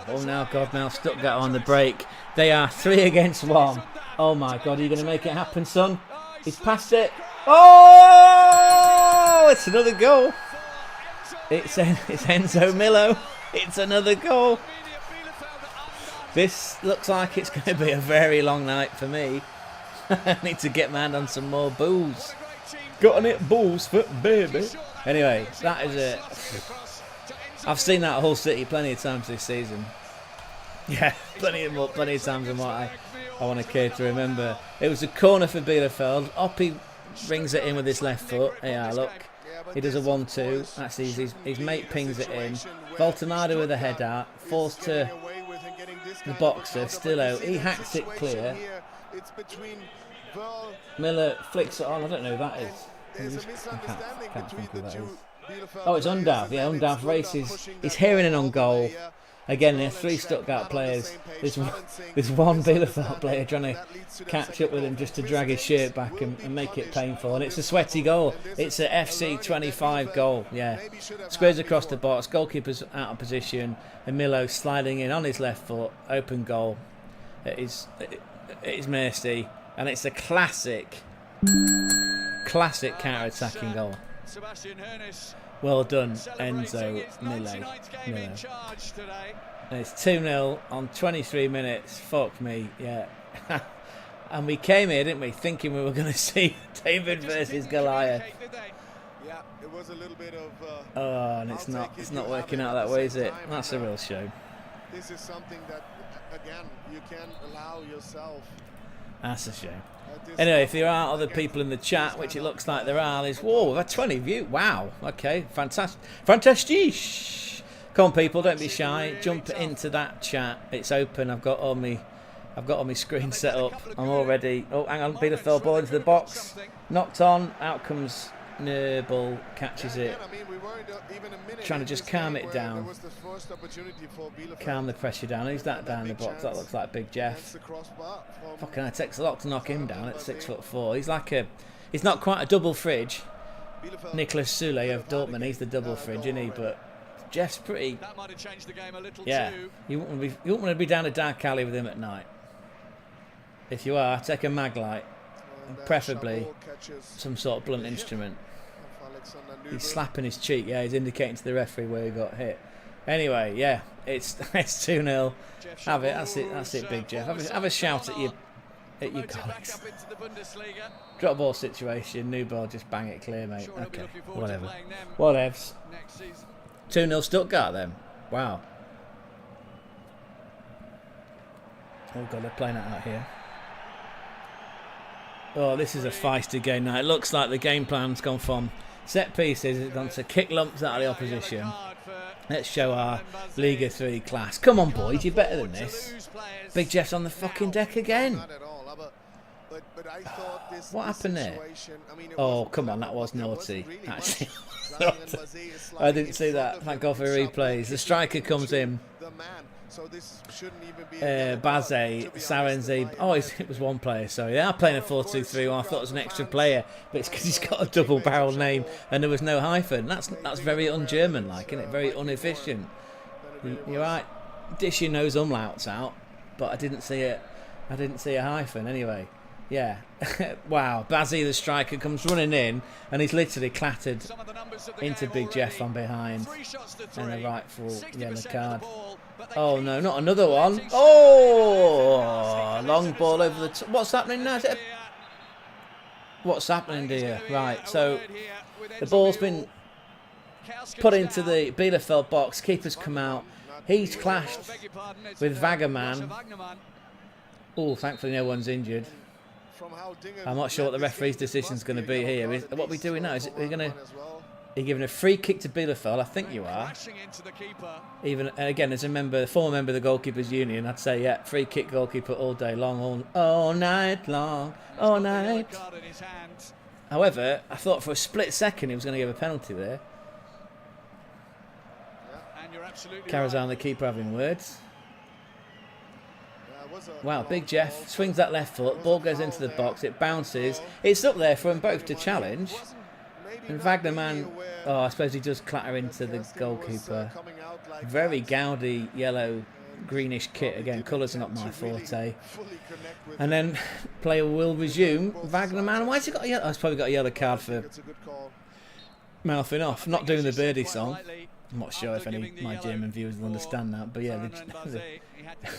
Oh, now, God, now Stuttgart on the break. They are 3 against 1. Oh my God, are you going to make it happen, son? He's passed it. Oh! It's another goal. It's Enzo Milo. It's another goal. This looks like it's going to be a very long night for me. I need to get my hand on some more booze. Got on it, booze for baby. Anyway, that is it. I've seen that Hull City plenty of times this season. Yeah, plenty of times than what I want to care to remember. It was a corner for Bielefeld. Oppie rings it in with his left foot. Yeah, look. He does a 1-2. That's easy. His mate pings it in. Voltemada with a head out. Falls to the boxer. Still out. He hacks it clear. Miller flicks it on. I don't know who that is. I can't think who that is. Oh, it's Undav. Yeah, Undav races. He's hearing in on goal. Again, there are 3 Stuttgart players. There's one Bielefeld player trying to catch up with him just to drag his shirt back and make it painful. And it's a sweaty goal. It's a FC 25 goal. Yeah. Squares across the box. Goalkeeper's out of position. And Milo sliding in on his left foot. Open goal. It is Mercy. And it's a classic counter-attacking goal. Well done, Enzo Milo. And it's 2-0 on 23 minutes. Fuck me, yeah. And we came here, didn't we, thinking we were going to see David versus Goliath. Yeah, it was a little bit of. Oh, and it's not working out that way, is it? That's a real shame. This is something that, again, you can allow yourself. That's a shame. Anyway, if there are other people in the chat, which it looks like there are, there's, whoa, we've had 20 views. Wow, okay, fantastic. Fantastic. Come on, people, don't be shy. Jump into that chat. It's open. I've got all my screen set up. I'm all ready. Oh, hang on, Bielefeld ball into the box. Knocked on. Out comes Nurble, catches it. Trying to just calm it down. Calm the pressure down. Who's that down the box? That looks like Big Jeff. Fucking hell, it takes a lot to knock him down at 6'4". He's like he's not quite a double fridge. Nicholas Sule of Dortmund, he's the double fridge, isn't he? But Jeff's pretty. Yeah, you wouldn't want to be down a dark alley with him at night. If you are, take a mag light, and preferably some sort of blunt instrument. He's slapping his cheek. Yeah, he's indicating to the referee where he got hit. Anyway, yeah, it's 2-0. Have it. That's it, Big Jeff. Have a shout at your colleagues. Drop ball situation. New ball. Just bang it clear, mate. Okay, whatever. Whatevs. 2-0 Stuttgart then. Wow. Oh god, they're playing it out here. Oh, this is a feisty game now. It looks like the game plan's gone from set pieces, it's gone to kick lumps out of the opposition. Let's show our Liga 3 class. Come on, boys, you're better than this. Big Jeff's on the fucking deck again. What happened there? Oh, come on, that was naughty. Actually, I didn't see that. Thank God for replays. The striker comes in. Baze, Sarenzi. Oh, it was one player, sorry. They are playing a 4-2-3-1. I thought it was an extra player, but it's because he's got a double barrel name and there was no hyphen. That's very un-German like, isn't it? Very inefficient. You're right, dishing those umlauts out, but I didn't see a hyphen anyway. Yeah. Wow, Bazzi the striker comes running in and he's literally clattered into Big Jeff from behind and a rightful yellow card. Oh no, not another one. Oh, long ball over the top. What's happening now? What's happening here? Right, so the ball's been put into the Bielefeld box. Keeper's come out. He's clashed with Vagaman. Oh, thankfully no one's injured. I'm not sure what the referee's decision is going to be here. What are we doing now? Are you giving a free kick to Bielefeld? I think you are. Even again, as a former member of the goalkeepers union, I'd say yeah, free kick goalkeeper all day long, all night long, all night. However, I thought for a split second he was going to give a penalty there. Carries on the keeper having words. Wow, Big Jeff swings that left foot, ball goes into the box, it bounces. It's up there for them both to challenge. And Wagnerman, oh, I suppose he does clatter into the goalkeeper. Very gaudy yellow greenish kit again. Colours are not my forte. And then play will resume. Wagnerman, why's he got a yellow? Oh, he's probably got a yellow card for mouthing off, not doing the birdie song. I'm not sure if any of my German viewers will understand that, but yeah,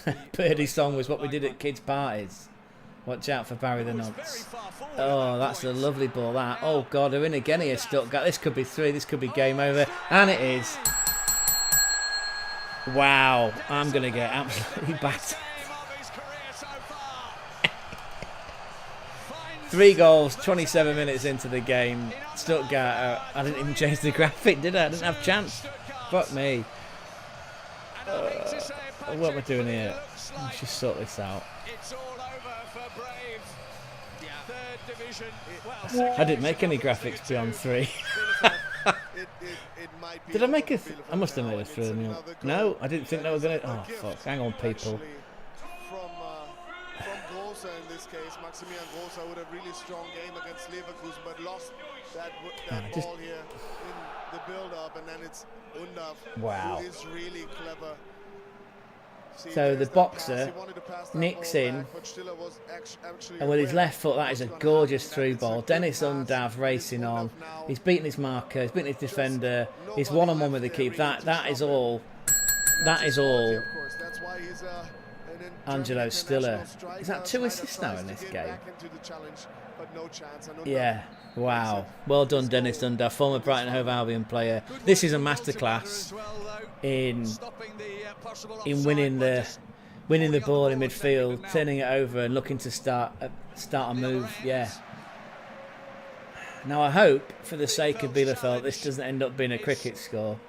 the birdie song was what we did at kids' parties. Watch out for Barry the Nonce. Oh, that's a lovely ball, that. Oh, God, they're in again here, Stuttgart. This could be 3. This could be game over. And it is. Wow. I'm going to get absolutely battered. 3 goals, 27 minutes into the game. Stuttgart, I didn't even change the graphic, did I? I didn't have a chance. Fuck me. What am I doing here? Let's just sort this out. I didn't make any graphics beyond 3. Did I make a... I must have made a 3. No, I didn't think they were going to... Oh, fuck. Hang on, people. In this case, Maximilian Großer with a really strong game against Leverkusen, but lost that ball here in the build-up, and then it's Undav, who is really clever. So the boxer nicks in, and with his left foot, that is a gorgeous through ball. Dennis Undav racing on. He's beaten his marker, he's beaten his defender. He's one-on-one with the keeper. That is all. That is all. Angelo Stiller. Is that 2 assists now in this game? Yeah. Wow. Well done, Dennis Undav, former Brighton Hove Albion player. This is a masterclass in winning the ball in midfield, turning it over and looking to start a move. Yeah. Now I hope, for the sake of Bielefeld, this doesn't end up being a cricket score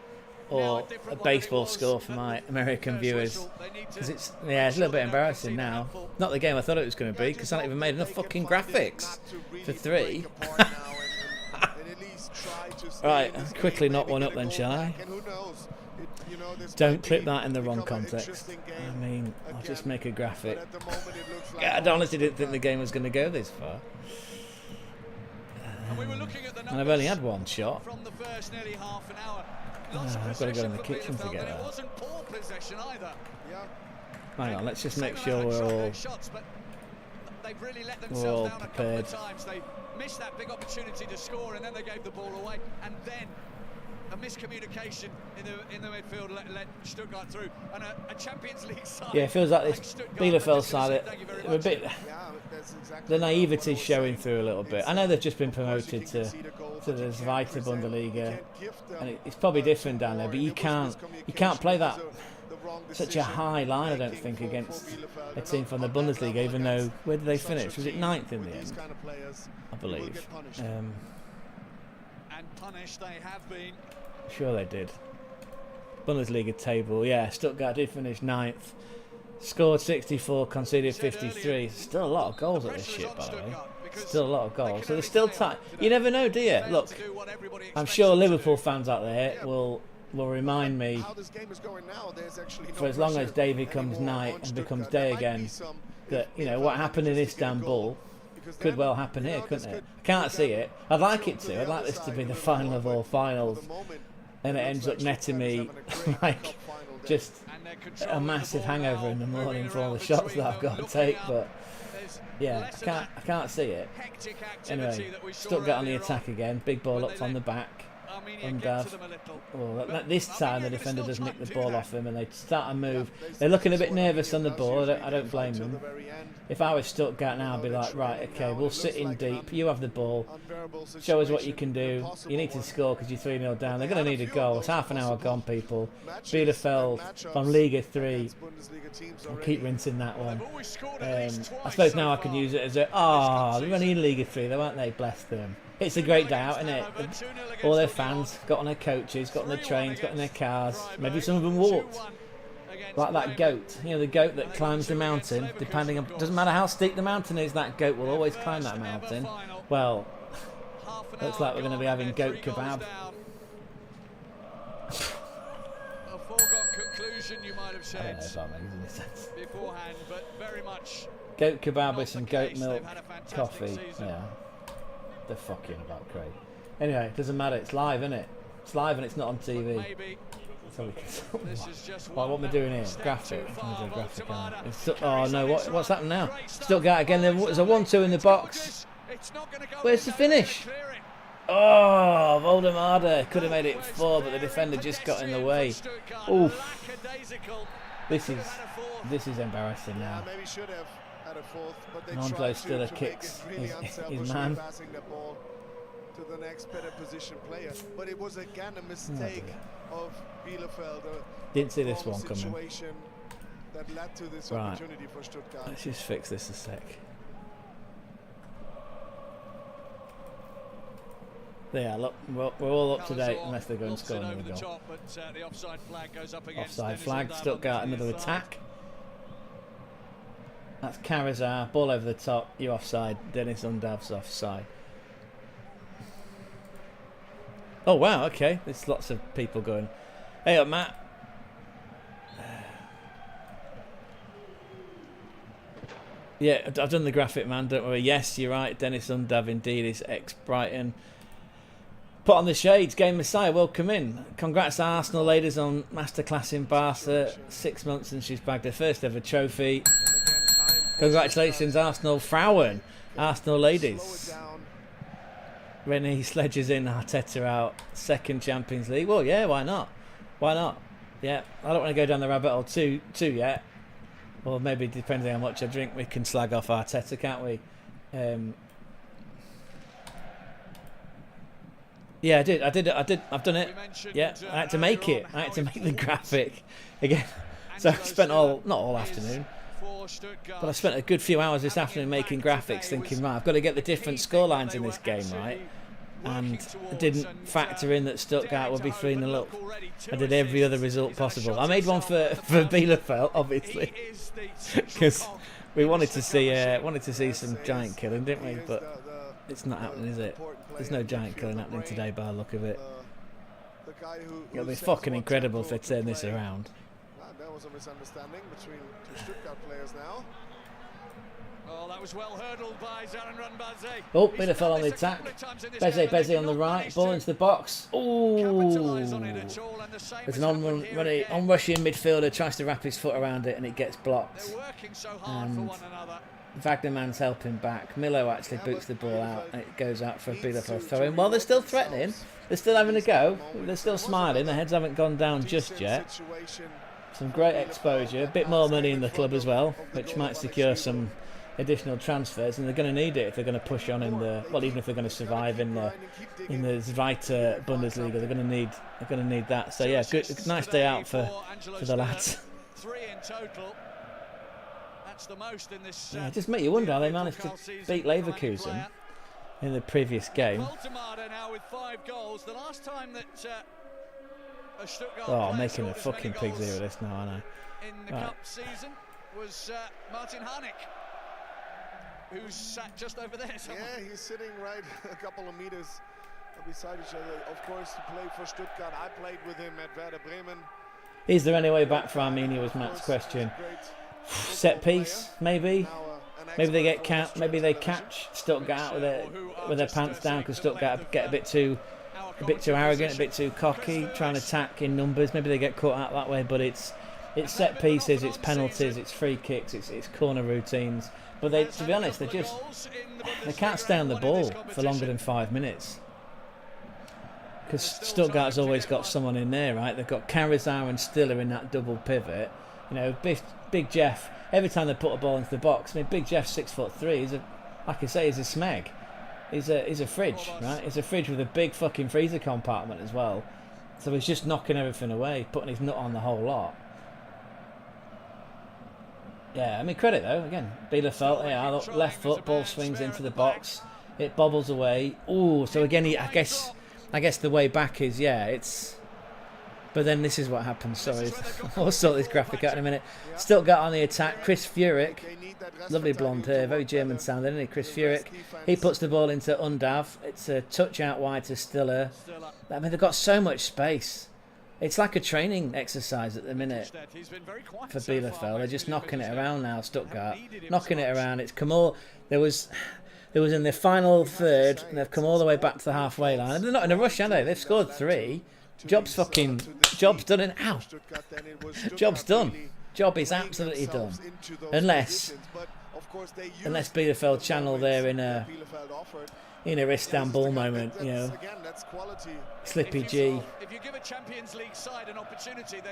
or a baseball score for my American viewers, because it's a little bit embarrassing now. Not the game I thought it was going to be, because I haven't even made enough fucking graphics for 3. Right, quickly knock one up then, shall I? Don't clip that in the wrong context. I mean, I'll just make a graphic. I honestly didn't think the game was going to go this far. And I've only had 1 shot. I've got to go in the kitchen to get that. Hang on, let's just make sure we're all prepared. They missed that big opportunity to score, and then they gave the ball away, and then a miscommunication in the midfield let Stuttgart through, and a Champions League side. Yeah, it feels like this Bielefeld side, a bit. The naivety's showing through a little bit. I know they've just been promoted to the Zweite Bundesliga, and it's probably different down there, but you can't play that such a high line, I don't think, against a team from the Bundesliga, even though, where did they finish? Was it 9th in the end? I believe. And punished they have been. Sure they did. Bundesliga table, yeah, Stuttgart did finish 9th. Scored 64, conceded 53. Still a lot of goals at this shit, by the way. Still a lot of goals. So they're still tight. You never know, do you? Look, I'm sure Liverpool fans out there will remind me, for as long as day becomes night and becomes day again, that, you know, what happened in Istanbul could well happen here, couldn't it? I can't see it. I'd like it to. I'd like this to be the final of all finals, and it ends up netting me like just a massive hangover in the morning for all the shots that I've got to take. But yeah, I can't see it. Anyway, Stuttgart on the attack again. Big ball up from the back. Undav. Well, this time the defender does nick the ball off him, and they start a move. They're looking a bit nervous on the ball. I don't blame them. If I was Stuttgart now, I'd be like, right, okay, we'll sit in deep. You have the ball. Show us what you can do. You need to score because you're 3-0 down. They're going to need a goal. It's half an hour gone, people. Bielefeld from Liga 3. I'll keep rinsing that one. I suppose now I can use it as a... Oh, they're only in Liga 3, though, aren't they? Bless them. It's a great day out, isn't it? All their fans got on their coaches, got on their trains, got in their cars. Maybe some of them walked. Like that goat. You know, the goat that climbs the mountain. Depending on... Doesn't matter how steep the mountain is, that goat will always climb that mountain. Well, looks like we're going to be having goat kebab. A foregone conclusion, you might have said. I don't know if that makes any sense. Beforehand, but very much... Goat kebab with some goat milk, coffee. Yeah. They're fucking about Craig. Anyway, it doesn't matter. It's live, isn't it? It's live and it's not on TV. So what am I doing here? Graphic. I'm gonna do a graphic. Oh no! What's happened now? Stuttgart again. There's a 1-2 in the box. Where's the finish? Oh, Voldemade could have made it 4, but the defender just got in the way. Oof. This is embarrassing now. Maybe should have had a fourth, but they Nondlo tried still to kicks make it really his unselfish man. passing the ball to the next better position player. But it was again a mistake of Bielefeld. Didn't see this one coming. Situation that led to this Right. opportunity for Stuttgart. Let's just fix this a sec. Yeah, look, we're all up to date unless they're going to score another goal. Offside flag, Stuttgart, another attack. That's Karazar, ball over the top, you offside, Dennis Undav's offside. Oh wow, okay, there's lots of people going, hey up Matt. Yeah, I've done the graphic, man, don't worry. Yes, you're right, Dennis Undav indeed is ex-Brighton. Put on the shades, Game Messiah, welcome in. Congrats to Arsenal ladies on masterclass in Barca. 6 months since she's bagged her first ever trophy. Congratulations, Arsenal Frauen, Arsenal ladies. Rennie sledges in, Arteta out. Second Champions League. Well, yeah, why not? Why not? Yeah, I don't want to go down the rabbit hole too yet. Or maybe depending on how much I drink, we can slag off Arteta, can't we? Yeah, I did. I've done it. Yeah, I had to make it. I had to make the graphic again. So I spent not all afternoon, but I spent a good few hours this afternoon making graphics, thinking, right, I've got to get the different scorelines in this game right. And I didn't factor in that Stuttgart would be 3-0 up. I did every other result possible. I made one for Bielefeld, obviously, because we wanted to see some giant killing, didn't we? But it's not happening, is it? There's no giant killing happening today by the look of it. It'll be fucking incredible if they turn this around. There was a misunderstanding between two Stuttgart players now. Oh, that was well hurdled by Zaran Runbaze. Oh, Bielefeld on the attack. Beze on the right. Ball into the box. Ooh. There's an onrushing midfielder, tries to wrap his foot around it and it gets blocked. And Wagnerman's helping back. Milo actually boots the ball out and it goes out for a Bielefeld throw in. Well, they're still threatening. They're still having a go. They're still smiling. Their heads haven't gone down just yet. Some great exposure. A bit more money in the club as well, which might secure some additional transfers, and they're going to need it if they're going to push on in the, well, even if they're going to survive in the Zweite Bundesliga, they're going to need that. So yeah, good, nice day out for the lads. Yeah, just make you wonder how they managed to beat Leverkusen in the previous game. Oh, I'm making a fucking pig zero of this now, aren't I? In the cup season was Martin Harnik, who's sat just over there. Yeah, he's sitting right a couple of meters beside each other. Of course, to play for Stuttgart, I played with him at Werder Bremen. Is there any way back for Arminia? Was Matt's question. Set piece, maybe. Maybe they get maybe they catch Stuttgart with their pants down because Stuttgart get a bit too arrogant, a bit too cocky, trying to attack in numbers. Maybe they get caught out that way, but it's set pieces, it's penalties, it's free kicks, it's corner routines. But they, to be honest, they can't stay on the ball for longer than 5 minutes. Because Stuttgart's always got someone in there, right? They've got Karazar and Stiller in that double pivot. You know, Big Jeff, every time they put a ball into the box, I mean, Big Jeff's 6'3", he's like I say, he's a smeg. He's a fridge, right? He's a fridge with a big fucking freezer compartment as well. So he's just knocking everything away, putting his nut on the whole lot. Yeah, I mean, credit though. Again, Bielefeld, yeah, look, left foot, ball swings into the box. It bobbles away. Ooh, so again, I guess the way back is, yeah, it's... But then this is what happens. Sorry, I'll sort this graphic out in a minute. Stuttgart on the attack. Chris Furyk, lovely blonde hair, very German sounding, isn't he? Chris Furyk. He puts the ball into Undav. It's a touch out wide to Stiller. I mean, they've got so much space. It's like a training exercise at the minute for Bielefeld. They're just knocking it around now, Stuttgart. Knocking it around. It's come all... There was in the final third, and they've come all the way back to the halfway line. And they're not in a rush, are they? They've scored 3. Job's done and ow. Job's done. Job is absolutely done. Unless Bielefeld channel their in a Istanbul moment, you know. Slippy G.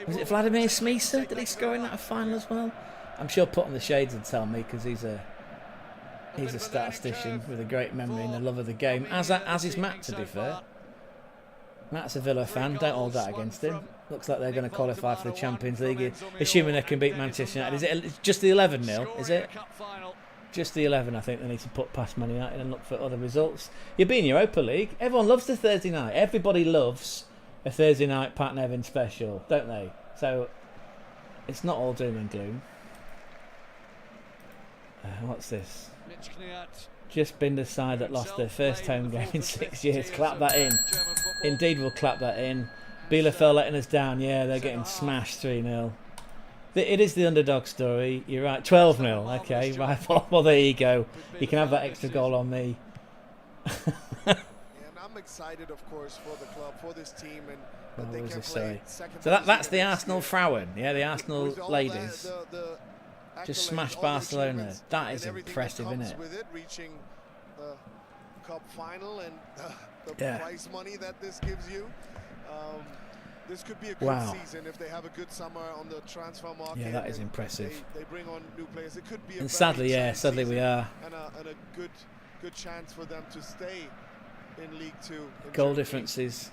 Was it Vladimir Smisa? Did he score in that final as well? I'm sure Put on the Shades would tell me, because he's a statistician with a great memory and a love of the game. As is Matt, to be fair. Matt's a Villa fan. Don't hold that against him. Looks like they're going to qualify for the Champions League, assuming they can beat Manchester United. Is it just the 11-0? Is it? Just the 11, I think they need to put past Man United and look for other results. You'll be in Europa League. Everyone loves the Thursday night. Everybody loves a Thursday night Pat Nevin special, don't they? So it's not all doom and gloom. What's this? Just been the side that lost their first home game in 6 years. Clap that in. Indeed, we'll clap that in. Bielefeld letting us down. Yeah, they're getting smashed 3-0. It is the underdog story. You're right. 12-0. Okay, right. Well, there you go. You can have that extra goal on me. And I'm excited, of course, for the club, for this team, and that they can play second. So that's the Arsenal Frauen. Yeah, the Arsenal ladies. Just smashed Barcelona. That is impressive, isn't it? With it reaching the cup final and the prize money that this gives you. This could be a good season if they have a good summer on the transfer market. Yeah, that is impressive. They bring on new players. It could be a and sadly we are. And a good chance for them to stay in League 2. Goal difference is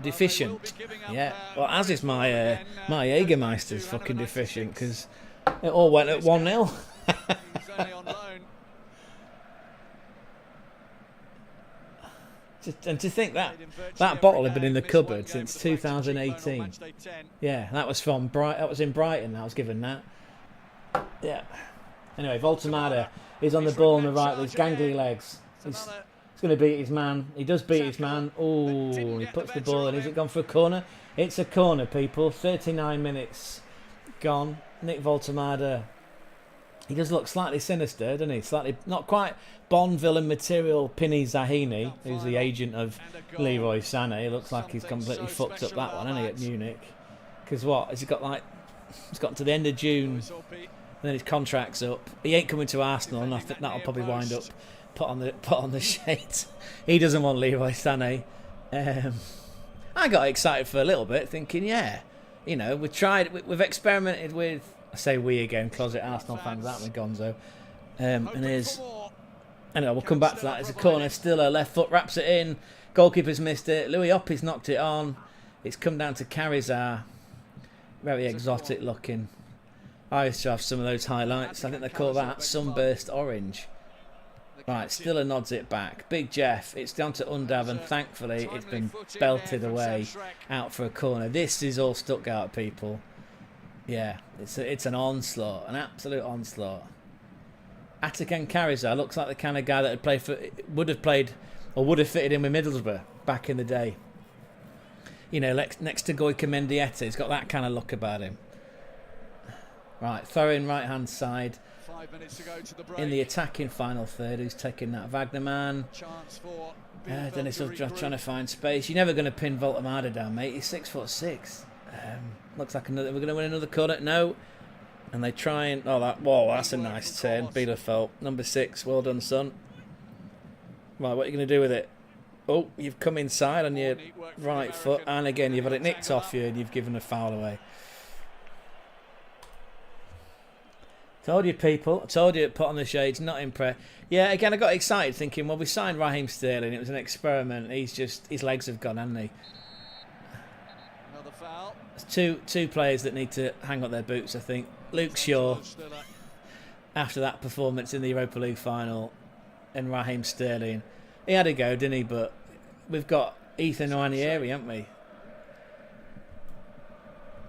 deficient. Yeah, well, as is my Jägermeister's fucking deficient, because it all went at 1-0. And to think that bottle had been in the cupboard since 2018. Yeah, that was from that was in Brighton. I was given that. Yeah. Anyway, Voltemade is on the ball on the right with gangly legs. He's going to beat his man. He does beat his man. Oh, he puts the ball in. Is it gone for a corner? It's a corner, people. 39 minutes gone. Nick Voltemade. He does look slightly sinister, doesn't he? Slightly, not quite Bond villain material. Pini Zahini, who's the agent of Leroy Sané. He looks like he's completely fucked up that one, hasn't he, at Munich? Because what? Has he got like? He's got to the end of June, and then his contract's up. He ain't coming to Arsenal, and I think that'll probably wind up put on the shades. He doesn't want Leroy Sané. I got excited for a little bit, thinking, yeah, you know, we've experimented with. I say we again, closet Arsenal fans, aren't we, Gonzo? And here's... Anyway, we'll come back to that. It's a corner, still a left foot, wraps it in. Goalkeeper's missed it. Louis Oppi's knocked it on. It's come down to Carizar. Very exotic looking. I used to have some of those highlights. I think they call that Sunburst Orange. Right, Stiller nods it back. Big Jeff, it's down to Undav, and thankfully it's been belted away out for a corner. This is all Stuttgart, people. Yeah, it's an onslaught, an absolute onslaught. Atakan Carizar looks like the kind of guy that would have fitted in with Middlesbrough back in the day. You know, next to Goico Mendieta, he's got that kind of look about him. Right, throw in right hand side. 5 minutes to go to the break. In the attacking final third, who's taking that? Wagnerman. Dennis trying to find space. You're never going to pin Voltemade down, mate. He's 6'6". Looks like we're going to win another corner. No. And they try and... Whoa, that's a nice turn. Bielefeld, number 6. Well done, son. Right, what are you going to do with it? Oh, you've come inside on your right foot. And again, you've had it nicked off you and you've given a foul away. Told you, people. I told you, put on the shades. Not impressed. Yeah, again, I got excited thinking, well, we signed Raheem Sterling. It was an experiment. His legs have gone, haven't they? There's two players that need to hang up their boots, I think. Luke Shaw, after that performance in the Europa League final, and Raheem Sterling. He had a go, didn't he? But we've got Ethan Nwaneri, haven't we?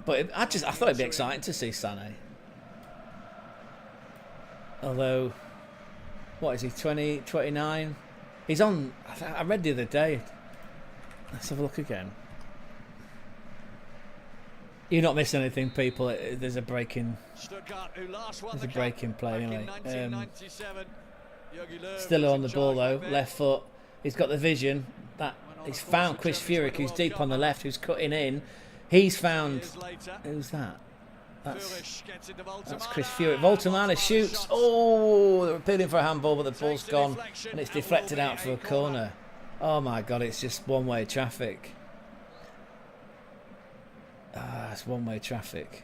But I thought it'd be exciting to see Sané. Although, what is he, 20, 29? He's on, I read the other day. Let's have a look again. You're not missing anything, people. There's a break in. There's a break in play anyway. Still on the ball though, left foot. He's got the vision. He's found Chris Furyk, who's deep on the left, who's cutting in. He's found. Who's that? That's Chris Furyk. Voltemade shoots. Oh, they're appealing for a handball, but the ball's gone and it's deflected out for a corner. Oh my God, it's just one-way traffic. It's one-way traffic.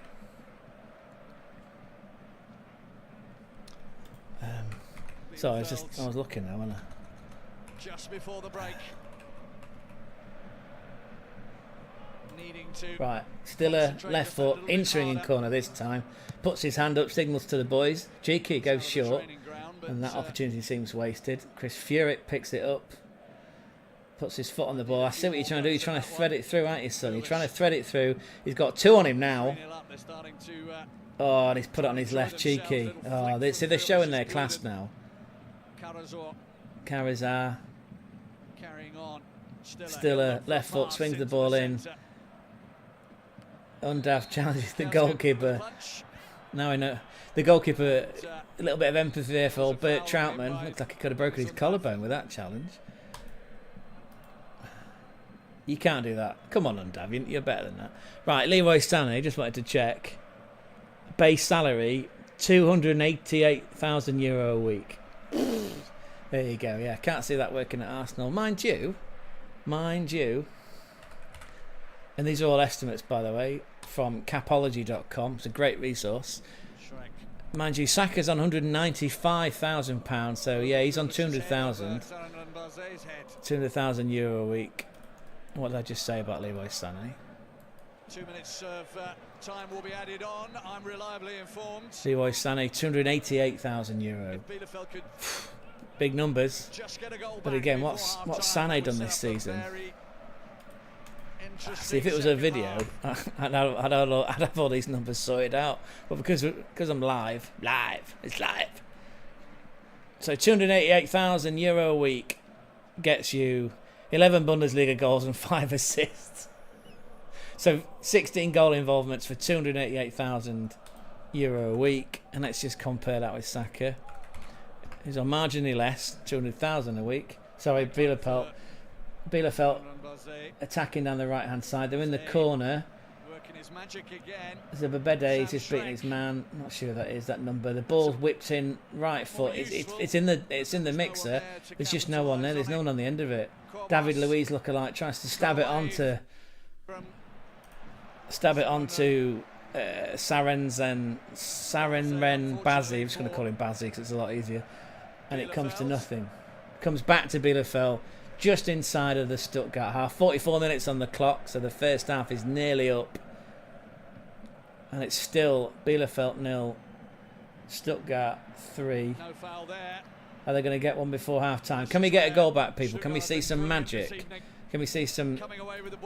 Sorry, I was looking now, wasn't I? Just before the break. Right, still a left foot, in swinging corner this time. Puts his hand up, signals to the boys. Cheeky goes short, and that opportunity seems wasted. Chris Furyk picks it up, puts his foot on the ball. I see what you're trying to do. You're trying to thread it through, aren't you, son? You're trying to thread it through. He's got 2 on him now. Oh, and he's put it on his left cheeky. Oh, see, they're showing their class now. Karazar. Still a left foot, swings the ball in. Undav challenges the goalkeeper. Now I know the goalkeeper. A little bit of empathy there for old Bert Troutman. Looks like he could have broken his collarbone with that challenge. You can't do that. Come on, Undav, you're better than that. Right, Leroy Sané. Just wanted to check. Base salary €288,000 a week. There you go. Yeah, can't see that working at Arsenal, mind you. And these are all estimates, by the way, from capology.com. It's a great resource. Mind you, Saka's on £195,000, so yeah, he's on 200,000. €200,000 a week. What did I just say about Leroy Sané? 2 minutes of time will be added on. I'm reliably informed. Leroy Sané, €288,000. Big numbers. But again, what's Sané done this season? See, if it was a video, I'd have all these numbers sorted out. But because I'm live, it's live. So €288,000 a week gets you 11 Bundesliga goals and 5 assists. So 16 goal involvements for €288,000 a week, and let's just compare that with Saka. He's on marginally less, 200,000 a week. Sorry, Bielefeld attacking down the right hand side. They're in the corner. Zababede, he's just beating his man. Not sure who that is, that number. The ball's whipped in right foot. It's in the mixer. There's just no one there. There's no one on the end of it. David Luiz lookalike tries to stab it onto Sarenren Bazzi. I'm just going to call him Bazzi because it's a lot easier. And it comes to nothing. Comes back to Bielefeld just inside of the Stuttgart half. 44 minutes on the clock, so the first half is nearly up. And it's still Bielefeld 0, Stuttgart 3. No foul there. Are they going to get one before half-time? Can we get a goal back, people? Can we see some magic? Can we see some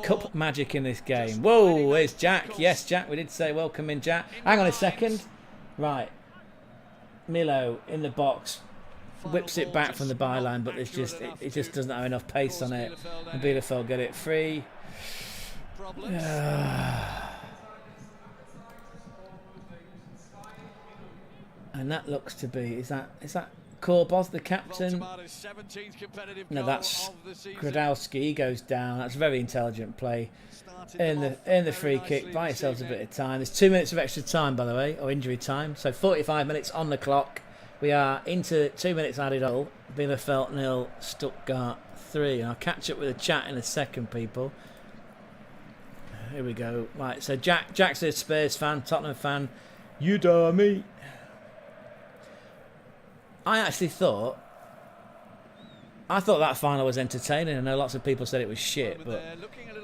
cup magic in this game? Whoa, there's Jack. Yes, Jack, we did say welcome in, Jack. Hang on a second. Right. Milo in the box. Whips it back from the byline, but it just doesn't have enough pace on it. And Bielefeld get it free. And that looks to be, is that Korbos, the captain? No, that's Gradowski. He goes down. That's a very intelligent play. In the free kick, buy yourselves a bit of time. There's 2 minutes of extra time, by the way, or injury time. So 45 minutes on the clock. We are into 2 minutes added on. Bielefeld 0, Stuttgart 3. I'll catch up with the chat in a second, people. Here we go. Right, so Jack's a Spurs fan, Tottenham fan. You dare me. I thought that final was entertaining. I know lots of people said it was shit, but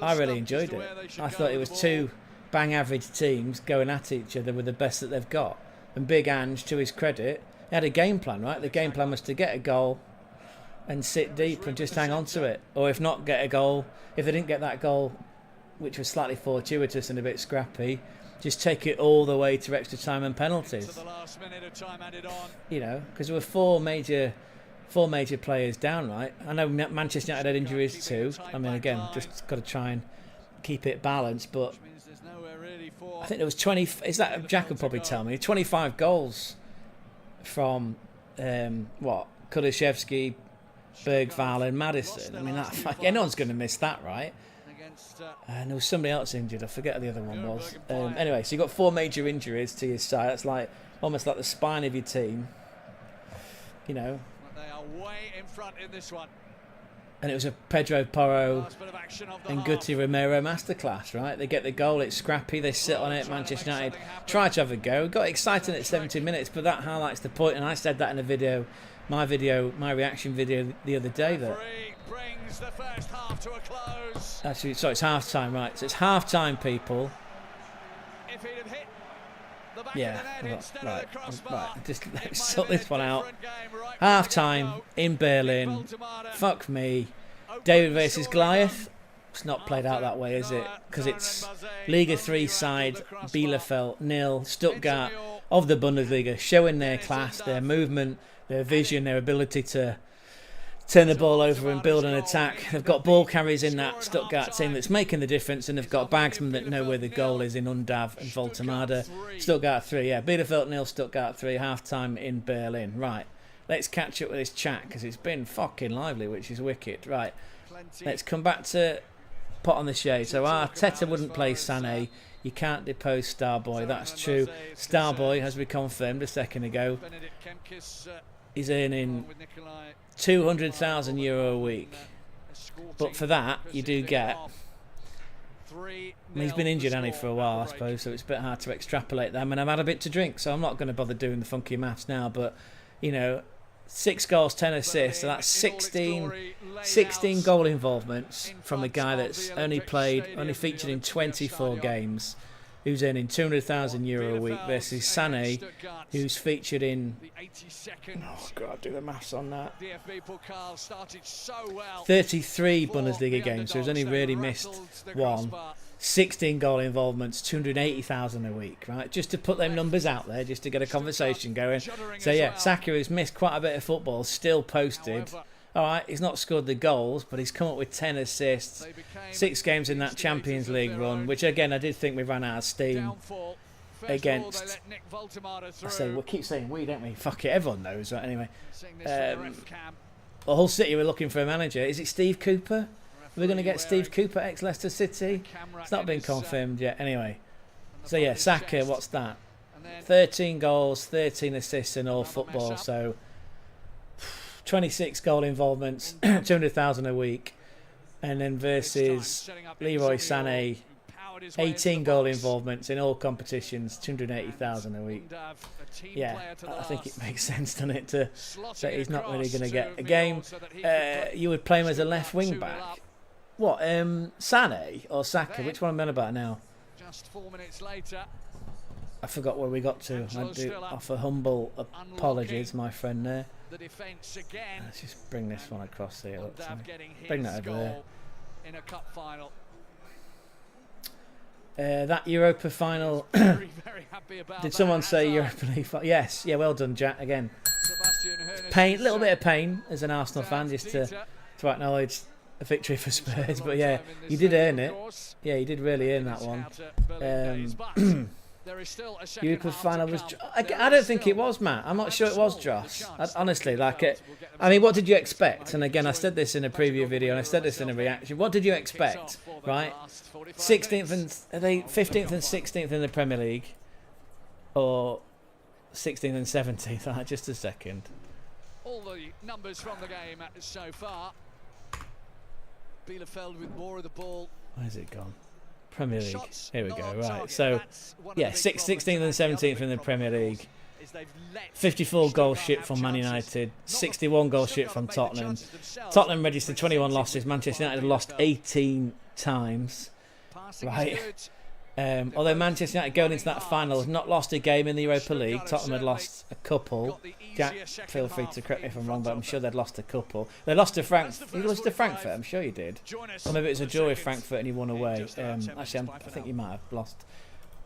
I really enjoyed it. I thought it was 2 bang average teams going at each other with the best that they've got. And Big Ange, to his credit, he had a game plan, right? The game plan was to get a goal and sit deep and just hang on to it. Or if not, get a goal. If they didn't get that goal, which was slightly fortuitous and a bit scrappy, just take it all the way to extra time and penalties. You know, because there were four major players down, right? I know Manchester United had injuries too. I mean, again, just got to try and keep it balanced. But I think there was 20. Is that Jack will probably tell me 25 goals from Kulusevski, Bergvall, and Maddison. I mean, no one's going to miss that, right? And there was somebody else injured. I forget who the other one was. Anyway, so you've got 4 major injuries to your side. That's like almost like the spine of your team. You know. They are way in front in this one. And it was a Pedro Porro and Guti Romero masterclass, right? They get the goal, it's scrappy, they sit on it. Manchester United try to have a go. Got exciting at 17 minutes, but that highlights the point, and I said that in a video my reaction video the other day that brings the first half to a close. actually, sorry, it's half time, right? So it's half time, people. If he'd have hit the back Yeah, of the net instead of the crossbar, right. Just it let's might sort have this been one a out. different game right from Half the time get-go. in Berlin. Baltimore Fuck me. opened David the versus scoring Goliath. run. It's not played out that way, is it? Because it's Liga 3 side, Bielefeld 0, Stuttgart of the Bundesliga, showing their class, their movement, their vision, their ability to turn the ball over and build an attack. They've got ball carriers in that Stuttgart team that's making the difference, and they've got bagsmen that know where the goal is in Undav and Voltemada. Stuttgart 3, yeah. Bielefeld 0, Stuttgart 3, half-time in Berlin. Right, let's catch up with this chat, because it's been fucking lively, which is wicked. Right, let's come back to pot on the shade. So Arteta wouldn't play Sané. You can't depose Starboy. That's true. Starboy, as we confirmed a second ago, is earning €200,000 a week. But for that, you do get... he's been injured, hasn't he, for a while, I suppose, so it's a bit hard to extrapolate them. And I've had a bit to drink, so I'm not going to bother doing the funky maths now. But, you know, 6 goals, 10 assists, so that's 16 goal involvements from a guy that's only featured in 24 games, who's earning €200,000 a week, versus Sané, who's featured in... oh, God, do the maths on that. 33 Bundesliga games, so he's only really missed one. 16 goal involvements, 280,000 a week, right? Just to put them numbers out there, just to get a conversation going. So yeah, Saka, who's missed quite a bit of football, still posted. All right, he's not scored the goals, but he's come up with 10 assists, 6 games in that Champions League run, which again, I did think we ran out of steam against... I say, we keep saying we, don't we? Fuck it, everyone knows, right? Anyway. Hull City were looking for a manager. Is it Steve Cooper? We're going to get Steve Cooper, ex-Leicester City. It's not been confirmed yet. Anyway, so yeah, Saka, what's that? 13 goals, 13 assists in all football. So 26 goal involvements, 200,000 a week. And then versus Leroy Sané, 18 goal involvements in all competitions, 280,000 a week. Yeah, I think it makes sense, doesn't it, to say he's not really going to get a game. You would play him as a left wing back. What, Sané or Saka? Which one am I on about now? Just 4 minutes later, I forgot where we got to. I do offer humble apologies, my friend there. Let's just bring this one across here. Bring that over there. In a cup final. That Europa final. Very happy about Did someone say Europa League final? Yes. Yeah, well done, Jack. Again. Pain, little bit of pain as an Arsenal fan, just to acknowledge a victory for Spurs, but yeah, you did earn it. Yeah, you did really earn that one. Europa final was... I don't think it was, Matt. I'm not sure it was Josh. Honestly, like... I mean, what did you expect? And again, I said this in a preview video, and I said this in a reaction. What did you expect, right? 16th and... Are they 15th and 16th in the Premier League? Or 16th and 17th? Right, just a second. All the numbers from the game so far. Bielefeld with more of the ball. Where's it gone? Premier League. Here we go. Right. So, yeah, 16th and 17th in the Premier League. 54 goal shit from Man United. 61 goal shit from Tottenham. Tottenham registered 21 losses. Manchester United lost 18 times. Right. Although Manchester United going into that final has not lost a game in the Europa League. Tottenham had lost a couple. Jack, feel free to correct me if I'm wrong, but I'm sure they'd lost a couple. They lost to Frankfurt. You lost to Frankfurt, I'm sure you did. Or maybe it was a draw with Frankfurt and you won away. Actually, I think you might have lost.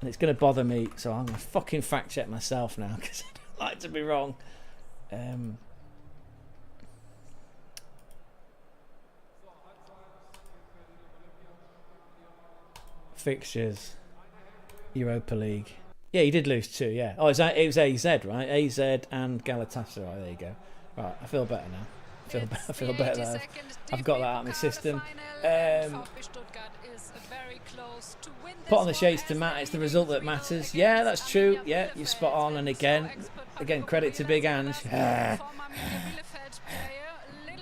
And it's going to bother me, so I'm going to fucking fact check myself now, because I don't like to be wrong. Fixtures. Europa League. Yeah, he did lose 2, yeah. Oh, it was AZ, right? AZ and Galatasaray. There you go. Right, I feel better now. I feel better now. I've got that out of my system. Put on the shades to Matt. It's the result that matters. Yeah, that's true. Yeah, you're spot on. And again, credit to Big Ange.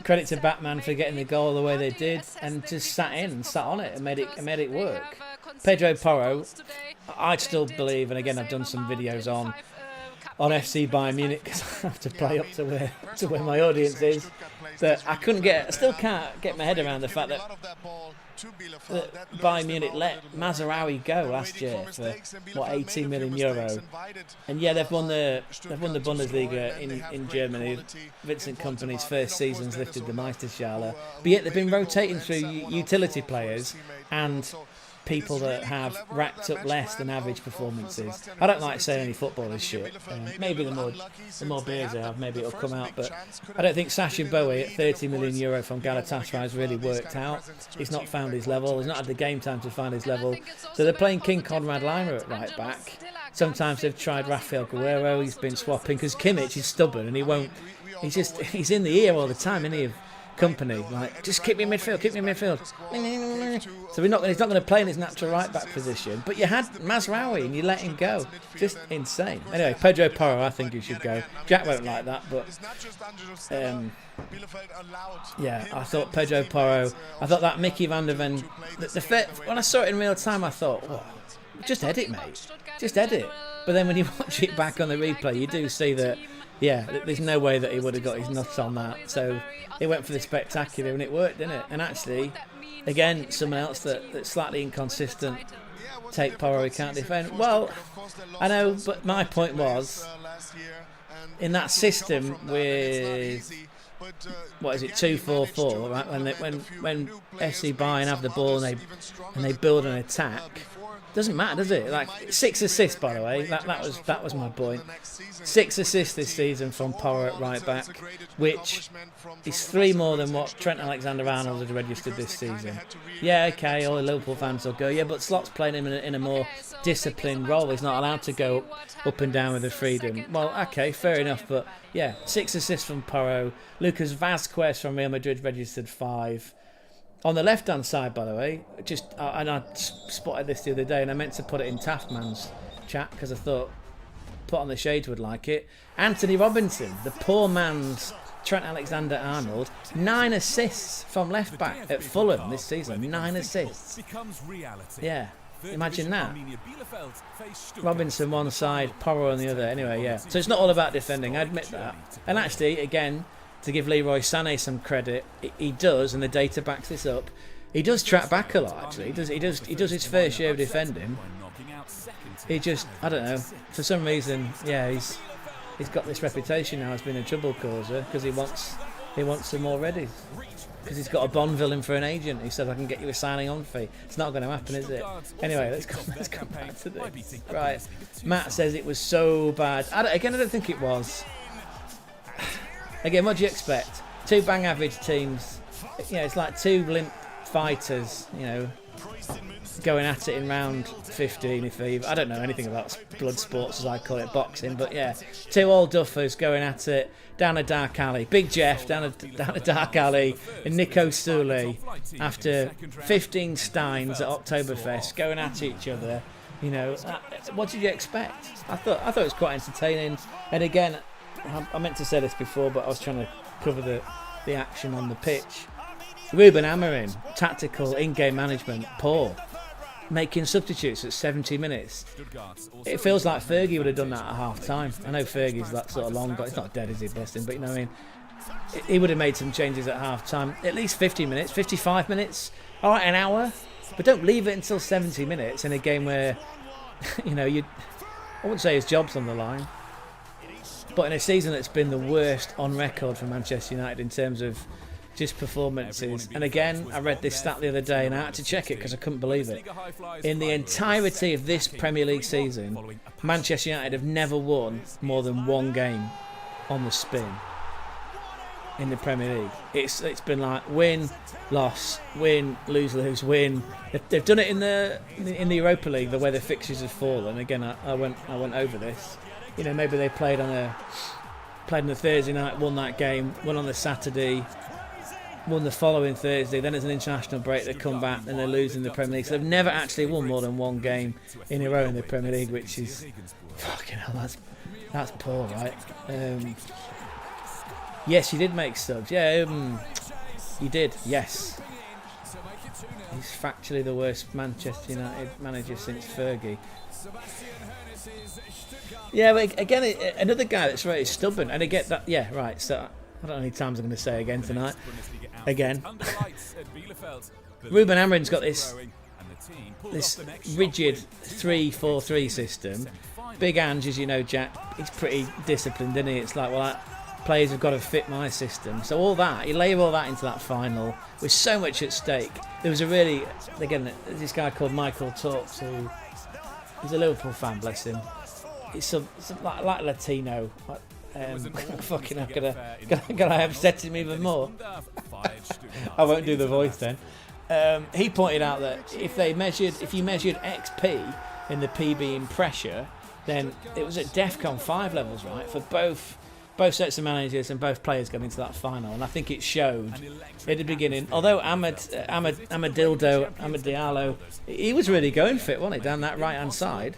Credit to Batman for getting the goal the way they did, and just sat on it and made it work. Pedro Porro, I still believe, and again I've done some videos on on FC Bayern Munich because I have to play up to where my audience is. That I still can't get my head around the fact that Bayern Munich let Mazraoui go last year for what, 18 million euro, and yeah, they've won the Bundesliga in Germany. Vincent Kompany's first season's lifted the Meisterschale, but yet they've been rotating through utility players and people that have racked up less than average performances. I don't like saying any football is shit. Maybe the more beers I have, maybe it'll come out. But I don't think Sacha Boey at 30 million euro from Galatasaray has really worked out. He's not found his level. He's not had the game time to find his level. So they're playing King Conrad Laimer at right back. Sometimes they've tried Rafael Guerrero. He's been swapping because Kimmich is stubborn and he won't. He's in the ear all the time, isn't he? Kompany, like, just keep me in midfield. So he's not going to play in his natural right back position. But you had Mazraoui and you let him go. Just insane. Anyway, Pedro Porro, I think you should go. Jack won't like that, but yeah, I thought Pedro Porro. I thought that Mickey van der Ven. When I saw it in real time, I thought, oh, just edit, mate. Just edit. But then when you watch it back on the replay, you do see that. Yeah, there's no way that he would have got his nuts on that. So he went for the spectacular and it worked, didn't it? And actually, again, someone else that's slightly inconsistent. Take Porro, he can't defend. Well, I know, but my point was, in that system with, what is it, 2-4-4, right? When FC Bayern have the ball and they build an attack, doesn't matter, does it? Like 6 assists, by the way. That was my point. 6 assists this season from Porro at right back, which is 3 more than what Trent Alexander-Arnold had registered this season. Yeah, okay, all the Liverpool fans will go, yeah, but Slot's playing him in a more disciplined role. He's not allowed to go up and down with the freedom. Well, okay, fair enough, but yeah, 6 assists from Porro. Lucas Vazquez from Real Madrid registered 5. On the left-hand side, by the way, and I spotted this the other day, and I meant to put it in Taftman's chat because I thought Put on the Shades would like it. Anthony Robinson, the poor man's Trent Alexander-Arnold, 9 assists from left-back at Fulham this season. 9 assists. Yeah, imagine that. Robinson one side, Porro on the other. Anyway, yeah. So it's not all about defending, I admit that. And actually, again, to give Leroy Sané some credit, he does, and the data backs this up. He does track back a lot. Actually, he does his fair share of defending. He just, I don't know, for some reason, yeah, he's got this reputation now as being a trouble causer because he wants some more readies. Because he's got a Bond villain for an agent. He said, I can get you a signing on fee. It's not going to happen, is it? Anyway, let's come back to this. Right, Matt says it was so bad. I don't think it was. Again, what do you expect? 2 bang average teams. You know, it's like 2 limp fighters, you know, going at it in round 15 if even. I don't know anything about blood sports as I call it, boxing, but yeah, 2 old duffers going at it down a dark alley. Big Jeff down a dark alley, and Nico Sule after 15 steins at Oktoberfest going at each other. You know, what did you expect? I thought it was quite entertaining. And again, I meant to say this before, but I was trying to cover the action on the pitch. Ruben Amorim, tactical in-game management, poor. Making substitutes at 70 minutes. It feels like Fergie would have done that at half-time. I know Fergie's that sort of long, but he's not dead, is he, bless him? But you know what I mean? He would have made some changes at half-time. At least 50 minutes, 55 minutes, all right, an hour. But don't leave it until 70 minutes in a game where, you know, I wouldn't say his job's on the line. But in a season that's been the worst on record for Manchester United in terms of just performances. And again, I read this stat the other day and I had to check it because I couldn't believe it. In the entirety of this Premier League season, Manchester United have never won more than 1 game on the spin in the Premier League. It's been like win, loss, win, lose, win. They've done it in the Europa League, the way the fixtures have fallen. Again, I went over this. You know, maybe they played on a Thursday night, won that game, won on the Saturday, won the following Thursday, then it's an international break, they come back and they lose in the Premier League. So they've never actually won more than 1 game in a row in the Premier League, which is fucking hell, that's poor, right? Yes, you did make subs. Yeah, you did, yes. He's factually the worst Manchester United manager since Fergie. Yeah, but again, another guy that's very stubborn. And again, that, yeah, right. So I don't know how many times I'm going to say again tonight. Again. Ruben Amorim's got this rigid 3-4-3 system. Big Ange, as you know, Jack, he's pretty disciplined, isn't he? It's like, well, players have got to fit my system. So all that, you layer all that into that final with so much at stake. There was a really, again, this guy called Michael Talks, who is a Liverpool fan, bless him. It's like Latino. Fucking hell, can I upset him even more? I won't do the voice then. He pointed out that if you measured XP in the P being pressure, then it was at DEFCON 5 levels, right, for both sets of managers and both players going into that final. And I think it showed at the beginning. Although Diallo, he was really going for it, wasn't he, down that right hand side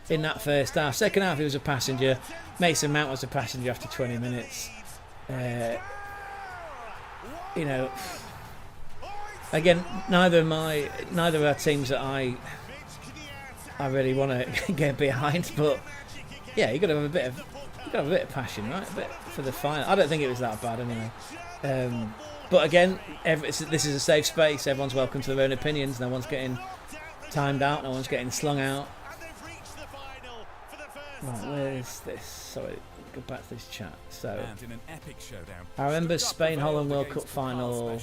in that first half. Second half, he was a passenger. Mason Mount was a passenger after 20 minutes. You know, again, neither of our teams that I really want to get behind, but yeah, you got to have a bit of passion, right? A bit for the final. I don't think it was that bad anyway. But again, this is a safe space. Everyone's welcome to their own opinions. No one's getting timed out. No one's getting slung out. Right, where's this? Sorry, go back to this chat. So, I remember Spain-Holland World Cup final.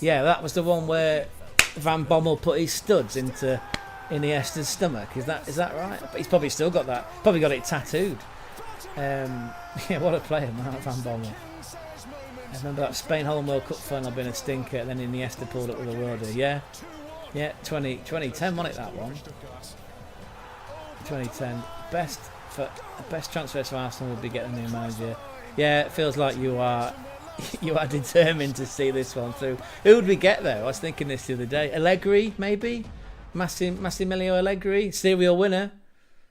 Yeah, that was the one where Van Bommel put his studs into Iniesta's stomach. Is that right? But he's probably still got that. Probably got it tattooed. Yeah, what a player, man, Van Bommel. I remember that Spain-Holland World Cup final being a stinker, and then Iniesta pulled up with a worldie. Yeah, 2010, wasn't it, that one? 2010. Best transfers for Arsenal would be getting a new manager. Yeah, it feels like you are determined to see this one through. Who would we get though? I was thinking this the other day. Allegri, maybe? Massimiliano Allegri, serial winner.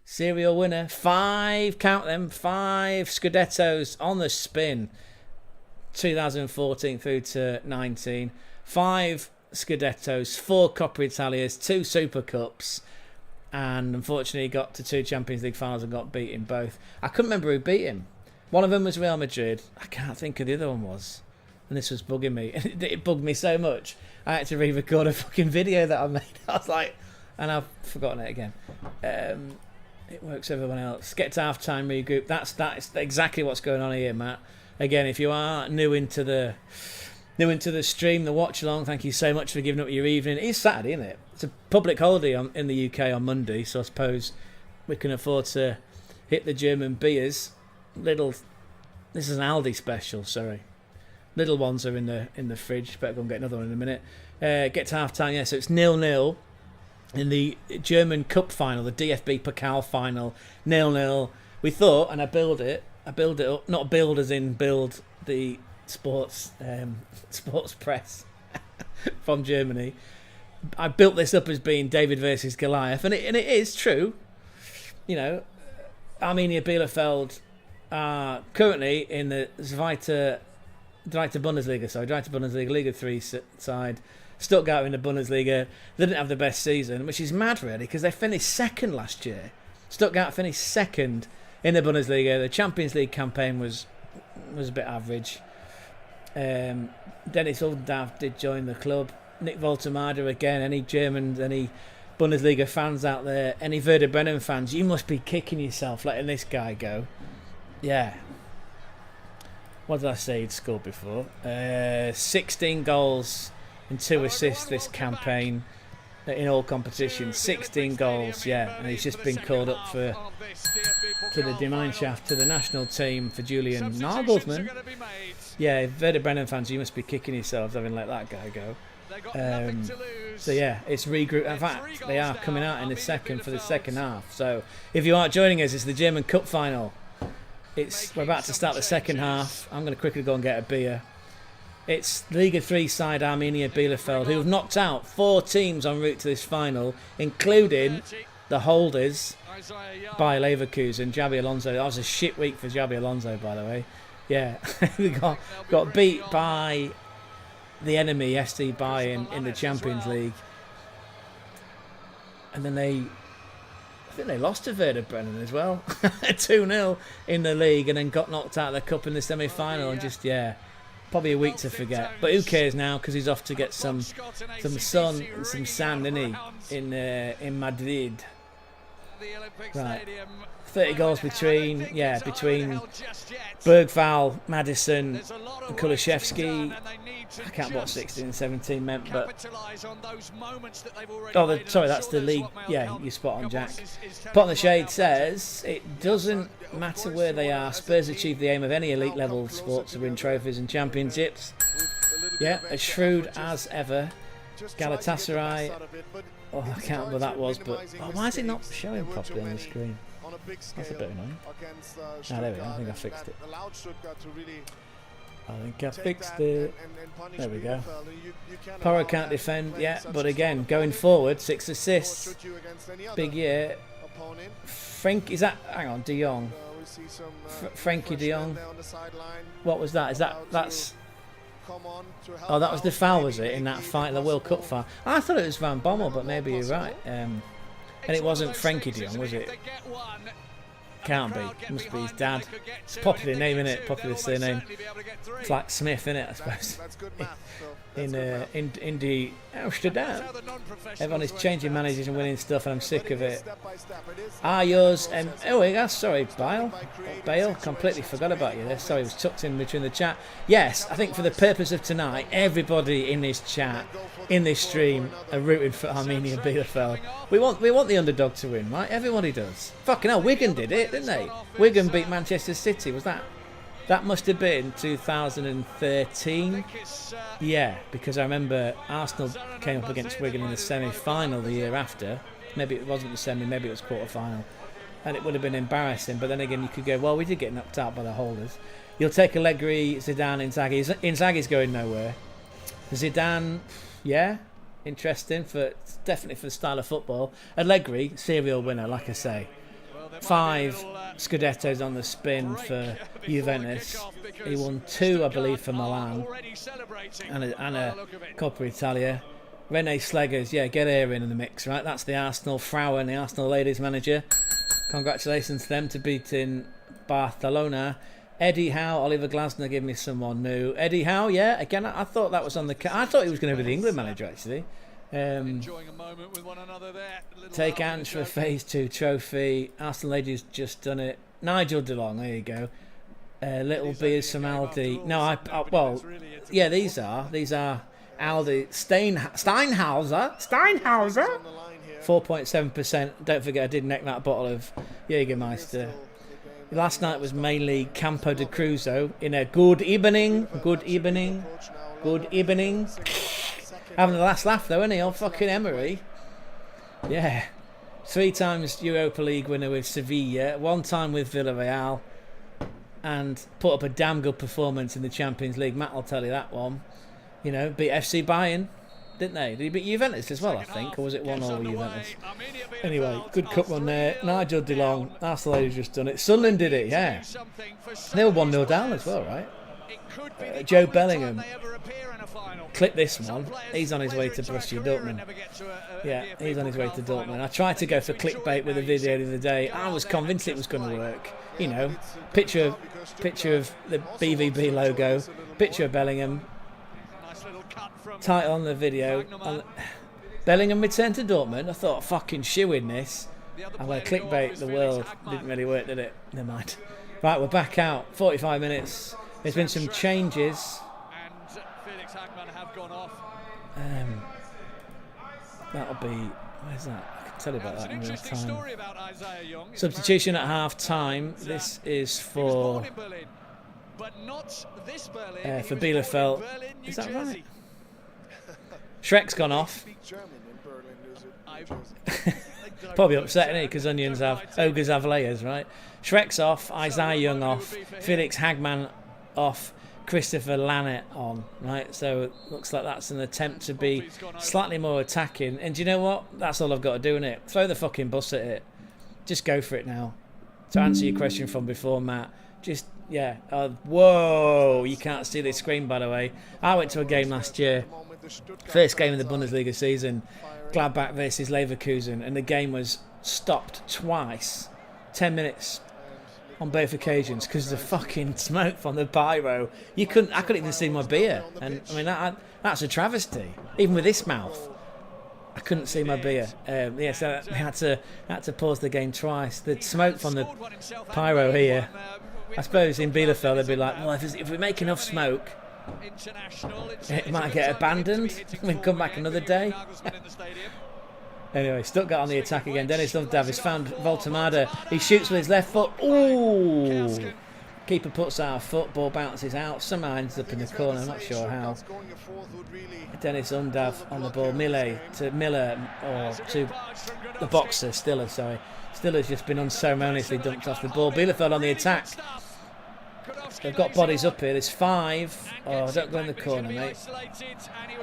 5, count them, 5 Scudettos on the spin. 2014 through to 19. 5 Scudettos, 4 Coppa Italias, 2 Super Cups. And unfortunately, he got to 2 Champions League finals and got beat in both. I couldn't remember who beat him. One of them was Real Madrid. I can't think who the other one was. And this was bugging me. It bugged me so much. I had to re-record a fucking video that I made. I was like, and I've forgotten it again. It works for everyone else. Get to half-time, regroup. That's exactly what's going on here, Matt. Again, if you are new into the stream, the watch-along, thank you so much for giving up your evening. It is Saturday, isn't it? It's a public holiday in the UK on Monday, so I suppose we can afford to hit the German beers. This is an Aldi special, sorry. Little ones are in the fridge. Better go and get another one in a minute. Get to half-time, yeah, so it's 0-0 in the German Cup final, the DFB Pokal final, 0-0. We thought, and I build it up, not build as in build the sports press from Germany. I built this up as being David versus Goliath, and it is true. You know, Arminia Bielefeld are currently in the Zweite Bundesliga, Liga 3 side. Stuttgart in the Bundesliga. They didn't have the best season, which is mad really, because they finished second last year. Stuttgart finished second in the Bundesliga. The Champions League campaign was a bit average. Dennis Uldav did join the club. Nick Voltemada again. Any Germans, any Bundesliga fans out there, any Werder Bremen fans, you must be kicking yourself letting this guy go. Yeah. What did I say he'd scored before? 16 goals and 2 assists this campaign in all competitions. 16 goals, yeah. And he's just been called up to the Gemeinschaft, to the national team for Julian Nagelsmann. Yeah, Werder Bremen fans, you must be kicking yourselves having let that guy go. So yeah, it's regroup. In fact, they are coming out in the second for the second half. So if you aren't joining us, it's the German Cup final. We're about to start the second half. I'm going to quickly go and get a beer. It's Liga 3 side Arminia Bielefeld, who have knocked out 4 teams en route to this final, including the holders by Leverkusen, Xabi Alonso. That was a shit week for Xabi Alonso, by the way. Yeah, we got beat by the enemy, SC Bayern, in the Champions League. And then I think they lost to Werder Bremen as well. 2-0 in the league, and then got knocked out of the cup in the semi-final, and just, yeah, probably a week to forget. But who cares now, because he's off to get some sun and some sand, isn't he, in Madrid. Right. 30 goals between Bergval, Madison, and Kulusevski. I can't know what 16 and 17 meant, but sorry, that's the league. Yeah, you're spot on, Jack. Pot in the Shade says it doesn't matter where they are. Spurs achieve the aim of any elite level sport to win trophies and championships. Yeah, as shrewd as ever. Galatasaray. Oh, I can't remember what that was, but why is it not showing properly on the screen? That's a bit annoying. There we go. I think I fixed it. There we go. Porro can't defend, yeah, but again, going forward, 6 assists. Big year. Frank, is that? Hang on, De Jong. Frankie De Jong. What was that? That's. Oh, that was the foul, was it, in that fight, the World Cup fight? I thought it was Van Bommel, but maybe you're right. And it wasn't Frankie De Jong, was it? Can't be. Must be his dad. It's a popular name, isn't it? Popular surname. It's like Smith, isn't it, I suppose? in the Amsterdam. Everyone is changing managers and winning stuff, and I'm sick of it. Yours. Sorry, Bale. Completely forgot about you there. Sorry, it was tucked in between the chat. Yes, I think for the purpose of tonight, everybody in this chat, in this stream, are rooting for Arminia Bielefeld. We want the underdog to win, right? Everybody does. Fucking hell, Wigan did it, didn't they? Wigan beat Manchester City. Was that? That must have been 2013. Yeah, because I remember Arsenal came up against Wigan in the semi-final the year after. Maybe it wasn't the semi, maybe it was quarter-final. And it would have been embarrassing. But then again, you could go, well, we did get knocked out by the holders. You'll take Allegri, Zidane, Inzaghi. Inzaghi's going nowhere. Zidane, yeah, interesting, definitely for the style of football. Allegri, serial winner, like I say. 5 Scudettos on the spin for Juventus. He won 2, I believe, for Milan, and a Coppa Italia. Rene Slegers, yeah, get her in the mix, right? That's the Arsenal Frauen, the Arsenal ladies manager. Congratulations to them to beating Barcelona. Eddie Howe, Oliver Glasner, give me someone new. Eddie Howe, yeah, again, I thought that was on the. I thought he was going to be the England manager, actually. Enjoying a moment with one another there. Take Ange for a Phase 2 trophy. Arsenal ladies just done it. Nigel DeLong, there you go. Little B is from Aldi. No, well, yeah, these are Aldi. Steinhauser. 4.7%. Don't forget, I did neck that bottle of Jägermeister. Last night was mainly Campo de Cruzo in a good evening. Having the last laugh though, isn't he, on fucking Emery? Yeah. 3 times Europa League winner with Sevilla, 1 time with Villarreal, and put up a damn good performance in the Champions League. Matt will tell you that one. You know, beat FC Bayern, didn't they? Did he beat Juventus as well, I think? Or was it 1-0 with Juventus? Anyway, good cup run there. Nigel DeLong, Arsenal ladies just done it. Sunderland did it, yeah. They were 1-0 down as well, right? Joe Bellingham. Clip this one. He's on his way to Borussia Dortmund. Yeah, he's on his way to Dortmund. I tried to go for clickbait with a video the other day. I was convinced it was going to work. You know, picture of the BVB logo, picture of Bellingham. Title on the video. Bellingham returned to Dortmund. I thought, fucking shoe in this. I'm going to clickbait the world. Didn't really work, did it? Never mind. Right, we're back out. 45 minutes. There's been some changes. That'll be. Where's that? I can tell you about that in real time. Substitution at half time. This is for Bielefeld. Is that right? Shrek's gone off. Probably upset, isn't he? Because ogres have layers, right? Shrek's off. Isaiah Young off. Felix Hagman off. Christopher Lannet on, right? So it looks like that's an attempt to be slightly more attacking. And do you know what? That's all I've got to do, innit? Throw the fucking bus at it. Just go for it now. To answer your question from before, Matt, Just, yeah. Whoa, you can't see this screen, by the way. I went to a game last year, first game of the Bundesliga season, Gladbach versus Leverkusen, and the game was stopped twice, 10 minutes on both occasions because of the fucking smoke from the pyro. I couldn't even see my beer, and I mean that's a travesty. Even with this mouth, I couldn't see my beer. Yeah, so I had to pause the game twice. The smoke from the pyro here. I suppose in Bielefeld they'd be like, well, if we make enough smoke, it might get abandoned. We can come back another day. Anyway, Stuttgart on the attack again. Dennis Undav has found Voltemada. He shoots with his left foot. Ooh! Keeper puts out a foot, ball bounces out. Somehow ends up in the corner, I'm not sure how. Dennis Undav on the ball. Miller to the boxer, Stiller, sorry. Stiller's just been unceremoniously dumped off the ball. Bielefeld on the attack. They've got bodies up here. There's 5. Oh, don't go in the corner, mate.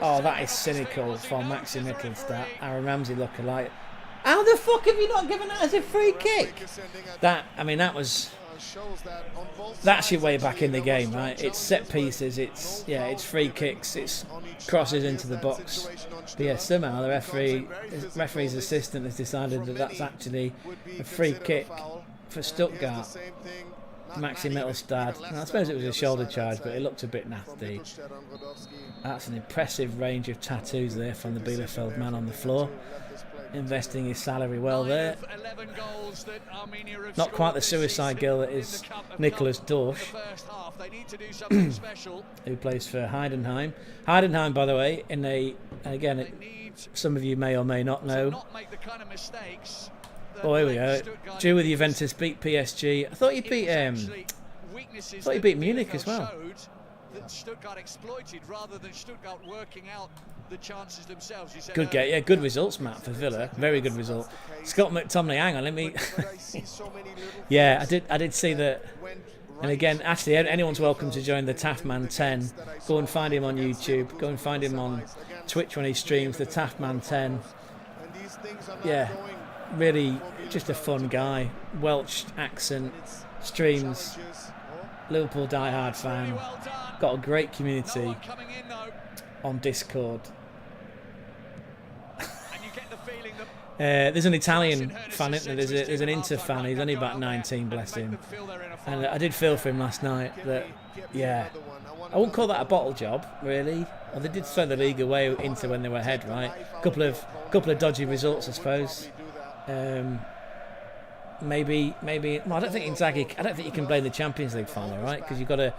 Oh, that is cynical for Maxi Mittelstadt. Aaron Ramsey lookalike. How the fuck have you not given that as a free kick? That's your way back in the game, right? It's set pieces, it's free kicks, it's crosses into the box. But yeah, somehow the referee's assistant has decided that that's actually a free kick for Stuttgart. Maxi Mittelstadt. I suppose it was a shoulder charge, but it looked a bit nasty. That's an impressive range of tattoos there from the Bielefeld man on the floor. Investing his salary well there. Not quite the suicide girl that is Nicholas Dorsch, who plays for Heidenheim. Heidenheim, by the way, some of you may or may not know. Oh, here we go. Drew with Juventus, beat PSG. I thought you beat Munich as well. Stuttgart exploited rather than Stuttgart working out the chances themselves. Good game, yeah, good results, Matt, for Villa. Very good result. Scott McTominay, hang on, let me. Yeah, I did see that. And again, actually, anyone's welcome to join the Taftman 10. Go and find him on YouTube. Go and find him on Twitch when he streams the Taftman 10. Yeah, really, just a fun guy. Welsh accent, streams. Liverpool diehard fan. Got a great community on Discord. There's an Italian fan, isn't there? There's an Inter fan. He's only about 19, bless him. And I did feel for him last night that, yeah, I wouldn't call that a bottle job, really. Well, they did throw the league away Inter when they were ahead, right? Couple of dodgy results, I suppose. Maybe. Well, I don't think Inzaghi. I don't think you can blame the Champions League final, right? Because you got to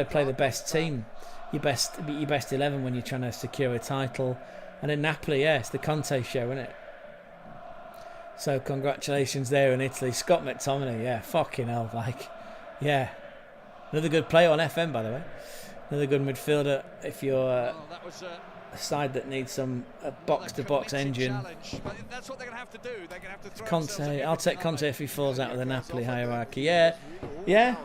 play the best team, your best 11 when you're trying to secure a title. And in Napoli, yeah, it's the Conte show, isn't it? So congratulations there in Italy, Scott McTominay. Yeah, fucking hell, yeah, another good player on FM, by the way. Another good midfielder if you're a side that needs some box-to-box engine. That's what they're going to have to do. They're going to have to throw Conte. I'll take Conte if he falls out of the Napoli hierarchy. Yeah,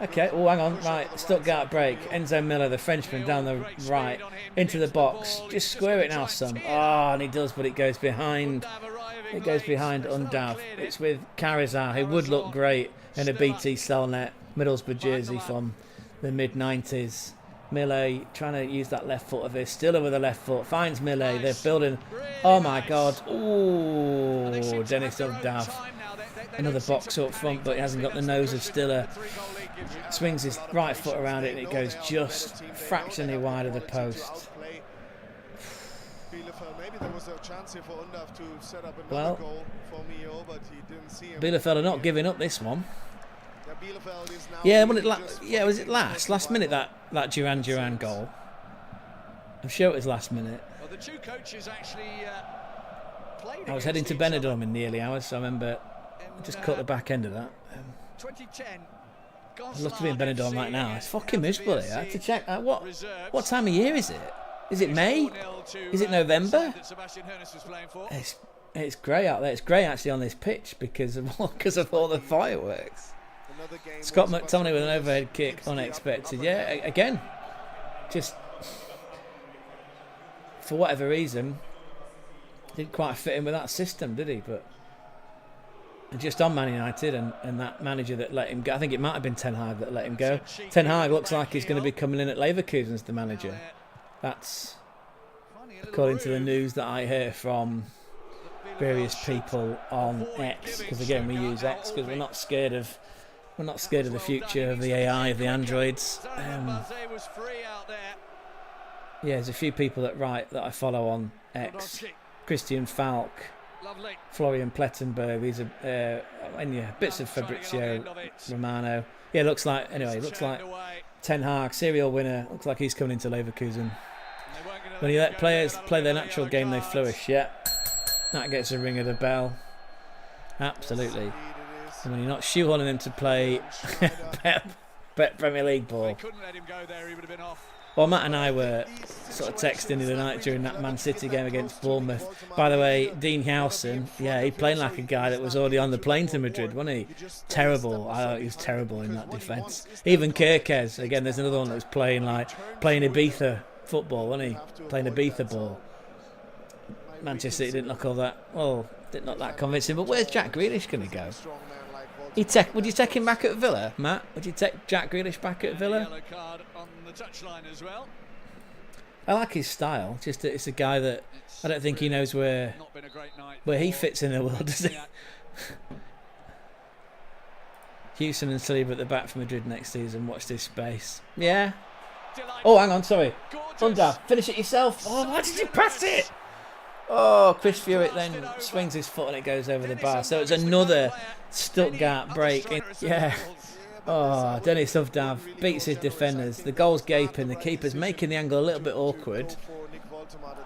okay. Oh, hang on. Right, Stuttgart break. Enzo Miller, the Frenchman, down the right into the box. Just square it now, son. Oh, and he does, but it goes behind. It goes behind Undav. It's with Karazar, who would look great in a BT Cellnet Middlesbrough jersey from the mid-90s. Miller trying to use that left foot of his. Stiller with the left foot. Finds Miller. They're building. Oh my God. Ooh, Dennis Undav. Another box up front, but he hasn't got the nose of Stiller. Swings his right foot around it and it goes just fractionally wide of the post. Well, Bielefeld are not giving up this one. Yeah, was it last minute that Duran goal? I'm sure it was last minute. Well, the two coaches actually played. I was heading to Benidorm in the early hours, so I remember I just caught the back end of that. 2010. I'd love to be in Benidorm right now. It's fucking miserable here. I have to check. What time of year is it? Is it May? Is it November? It's grey out there. It's grey actually on this pitch because of all the fireworks. Scott McTominay with an overhead kick, unexpected. Yeah, again, just for whatever reason, didn't quite fit in with that system, did he? But just on Man United and that manager that let him go. I think it might have been Ten Hag that let him go. Ten Hag looks like he's going to be coming in at Leverkusen as the manager. That's according to the news that I hear from various people on X. Because again, we use X because we're not scared of the future of the AI, of the androids. Yeah, there's a few people that I follow on X. Christian Falk, Florian Plettenberg, these are and yeah, bits of Fabrizio Romano. Yeah, looks like Ten Hag, serial winner. Looks like he's coming into Leverkusen. When you let players play their natural game, they flourish. Yeah, that gets a ring of the bell. Absolutely. And when you're not shoehorning them to play bet Premier League ball. Well, Matt and I were sort of texting the other night during that Man City game against Bournemouth. By the way, Dean Howson, yeah, he played like a guy that was already on the plane to Madrid, wasn't he? Terrible. I thought he was terrible in that defence. Even Kirkes, again, there's another one that was playing Ibiza football, wasn't he? Playing Ibiza ball. Manchester City didn't look all that, well, didn't look that convincing. But where's Jack Grealish going to go? Would you take him back at Villa, Matt? Would you take Jack Grealish back at Villa? I like his style. Just it's a guy that I don't think he knows where he fits in the world, does he? Houston and Saliba at the back for Madrid next season. Watch this space. Yeah. Oh, hang on. Sorry. Under. Finish it yourself. Oh, why did you pass it? Oh, Chris Furyk then swings his foot and it goes over the bar. So it's another Stuttgart break. Yeah. Oh, Dennis Uvdav beats his defenders. The goal's gaping. The keeper's making the angle a little bit awkward.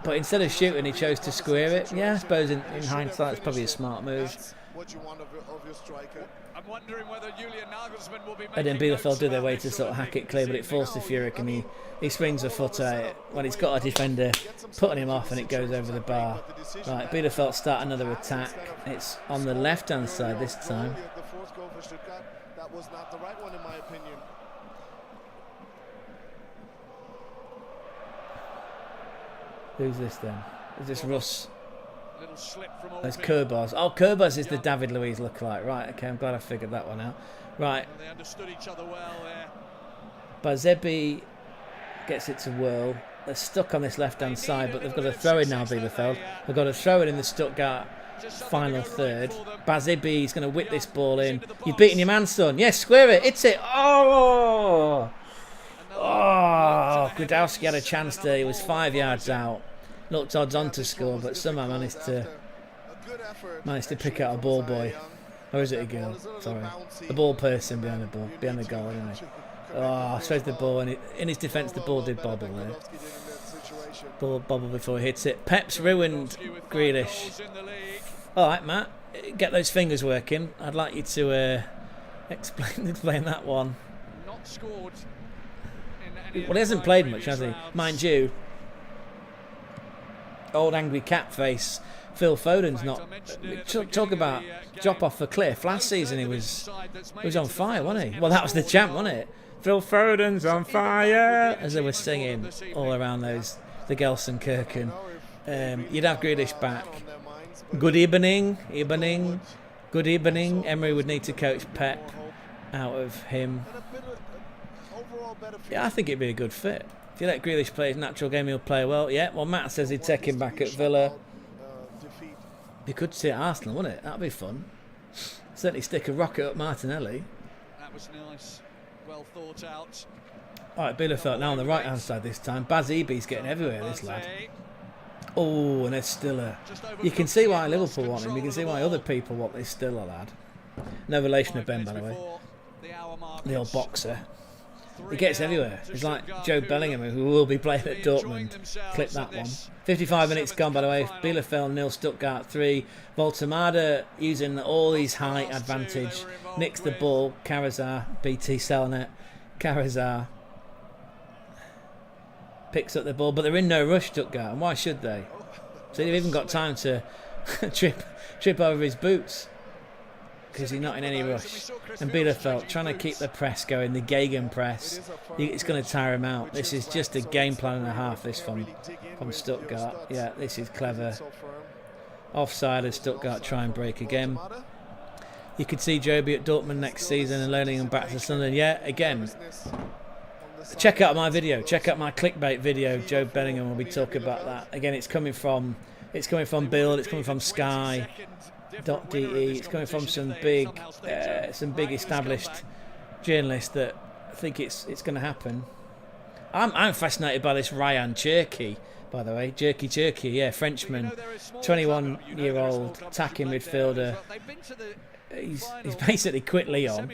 But instead of shooting, he chose to square it. Yeah, I suppose in hindsight, it's probably a smart move. And then Bielefeld do their way to sort of hack it clear, but it falls to Furyk and he swings a foot at it when he's got a defender putting him off and it goes over the bar. Right, Bielefeld start another attack. It's on the left-hand side this time. That was not the right one in my opinion. Who's this then? Is this Russ? There's Kurbas. Oh, Kurbas is the David Luiz lookalike. Right, okay, I'm glad I figured that one out. Right. They understood each other well there. Bazebi gets it to whirl. They're stuck on this left-hand side, but they've got to throw it now, Bielefeld. They've got to throw it in the Stuttgart final third. Bazebi's going to whip this ball in. You've beaten your man, son. Yes, square it. It's it. Oh! Oh! Gradowski had a chance there. He was 5 yards out. Looked odds on to score, but somehow managed to pick out a ball boy. Or is it a girl? Sorry. A ball person behind the goal, anyway. Oh, I suppose the ball, and in his defence, the ball did bobble there. Ball bobble before he hits it. Pep's ruined Grealish. Alright, Matt, get those fingers working. I'd like you to explain that one. Well, he hasn't played much, has he? Mind you, old angry cat face Phil Foden's not. Talk about drop off a cliff. Last season he was on fire, wasn't he? Well, that was the champ, wasn't it? Phil Foden's on fire, as they were singing all around the Gelsenkirchen. You'd have Grealish back. Good evening. Good evening. Emery would need to coach Pep out of him. Yeah, I think it'd be a good fit. If you let Grealish play his natural game, he'll play well. Yeah, well, Matt says he'd take him back at Villa. You could see at Arsenal, wouldn't it? That'd be fun. Certainly stick a rocket up Martinelli. That was nice. Well thought out. Alright, Bielefeld now on the right hand side this time. Bazebi's getting everywhere, this lad. Oh, and there's Stiller. You can see why Liverpool want him. You can see why other people want this Stiller lad. No relation of Ben, by the way. The old boxer. He gets everywhere. He's like Joe Bellingham, who will be playing at Dortmund. Clip that one. 55 minutes gone, by the way. Bielefeld 0, Stuttgart 3. Voltemada using all his height advantage. Nicks the ball. Karazar, BT Selnet. Karazar picks up the ball, but they're in no rush, Stuttgart. And why should they? So they've even got time to trip over his boots, because he's not in any rush. And Bielefeld trying to keep the press going, the Gegen press. It's going to tire him out. This is just a game plan and a half, this from Stuttgart. Yeah, this is clever. Offside as Stuttgart try and break again. You could see Joby at Dortmund next season and loaning him back to Sunderland. Yeah, again, check out my video. Check out my clickbait video. Joe Bellingham will be talking about that. Again, it's coming from Bill. It's coming from Sky. .de. It's coming from some big established journalists that think it's going to happen. I'm fascinated by this Ryan Cherky, by the way. Cherky, yeah, Frenchman, 21-year-old attacking midfielder. He's basically quit Lyon.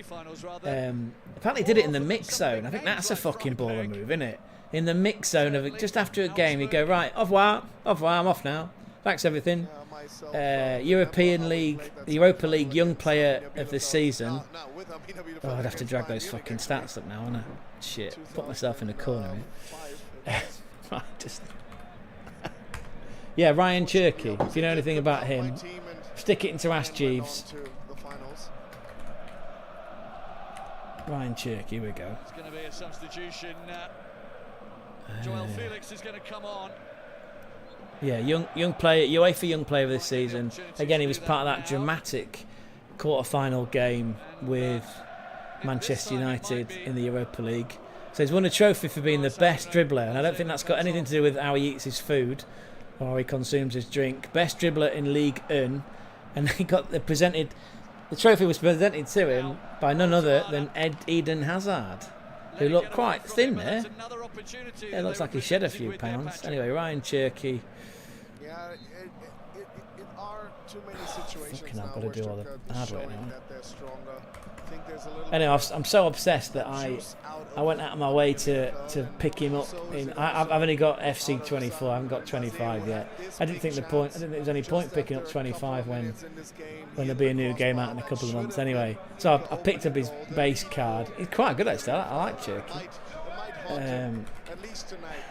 Apparently did it in the mix zone. I think that's a fucking baller move, isn't it? In the mix zone of it, just after a game, you go, right, au revoir, I'm off now. Thanks everything. European League, the Europa League Young Player of the Season. Oh, I'd have to drag those fucking stats up now, wouldn't I? Shit, put myself in a corner here. Right, just yeah, Ryan Cherky. If you know anything about him, stick it into Ask Jeeves. Ryan Cherky, here we go. It's going to be a substitution. Joel Felix is going to come on. Yeah, young player, UEFA Young Player of this season. Again, he was part of that dramatic quarter-final game with Manchester United in the Europa League. So he's won a trophy for being the best dribbler, and I don't think that's got anything to do with how he eats his food or how he consumes his drink. Best dribbler in Ligue 1, and he got the trophy was presented to him by none other than Eden Hazard, who looked quite thin there. Yeah, it looks like he shed a few pounds. Anyway, Ryan Cherky. Yeah, it are too many situations Fucking now I've got to where do all the Stuttgart hard is work showing now. that they're stronger. I think there's a little Anyway, bit I'm so obsessed that I juice out of went out of my way to pick him up. I've only got FC 24. I haven't got 25 yet. I didn't think there was any point picking up 25 when there'll be a new game out in a couple of months. Anyway, so I picked up his base card. He's quite good actually. I like Cherky. at least tonight.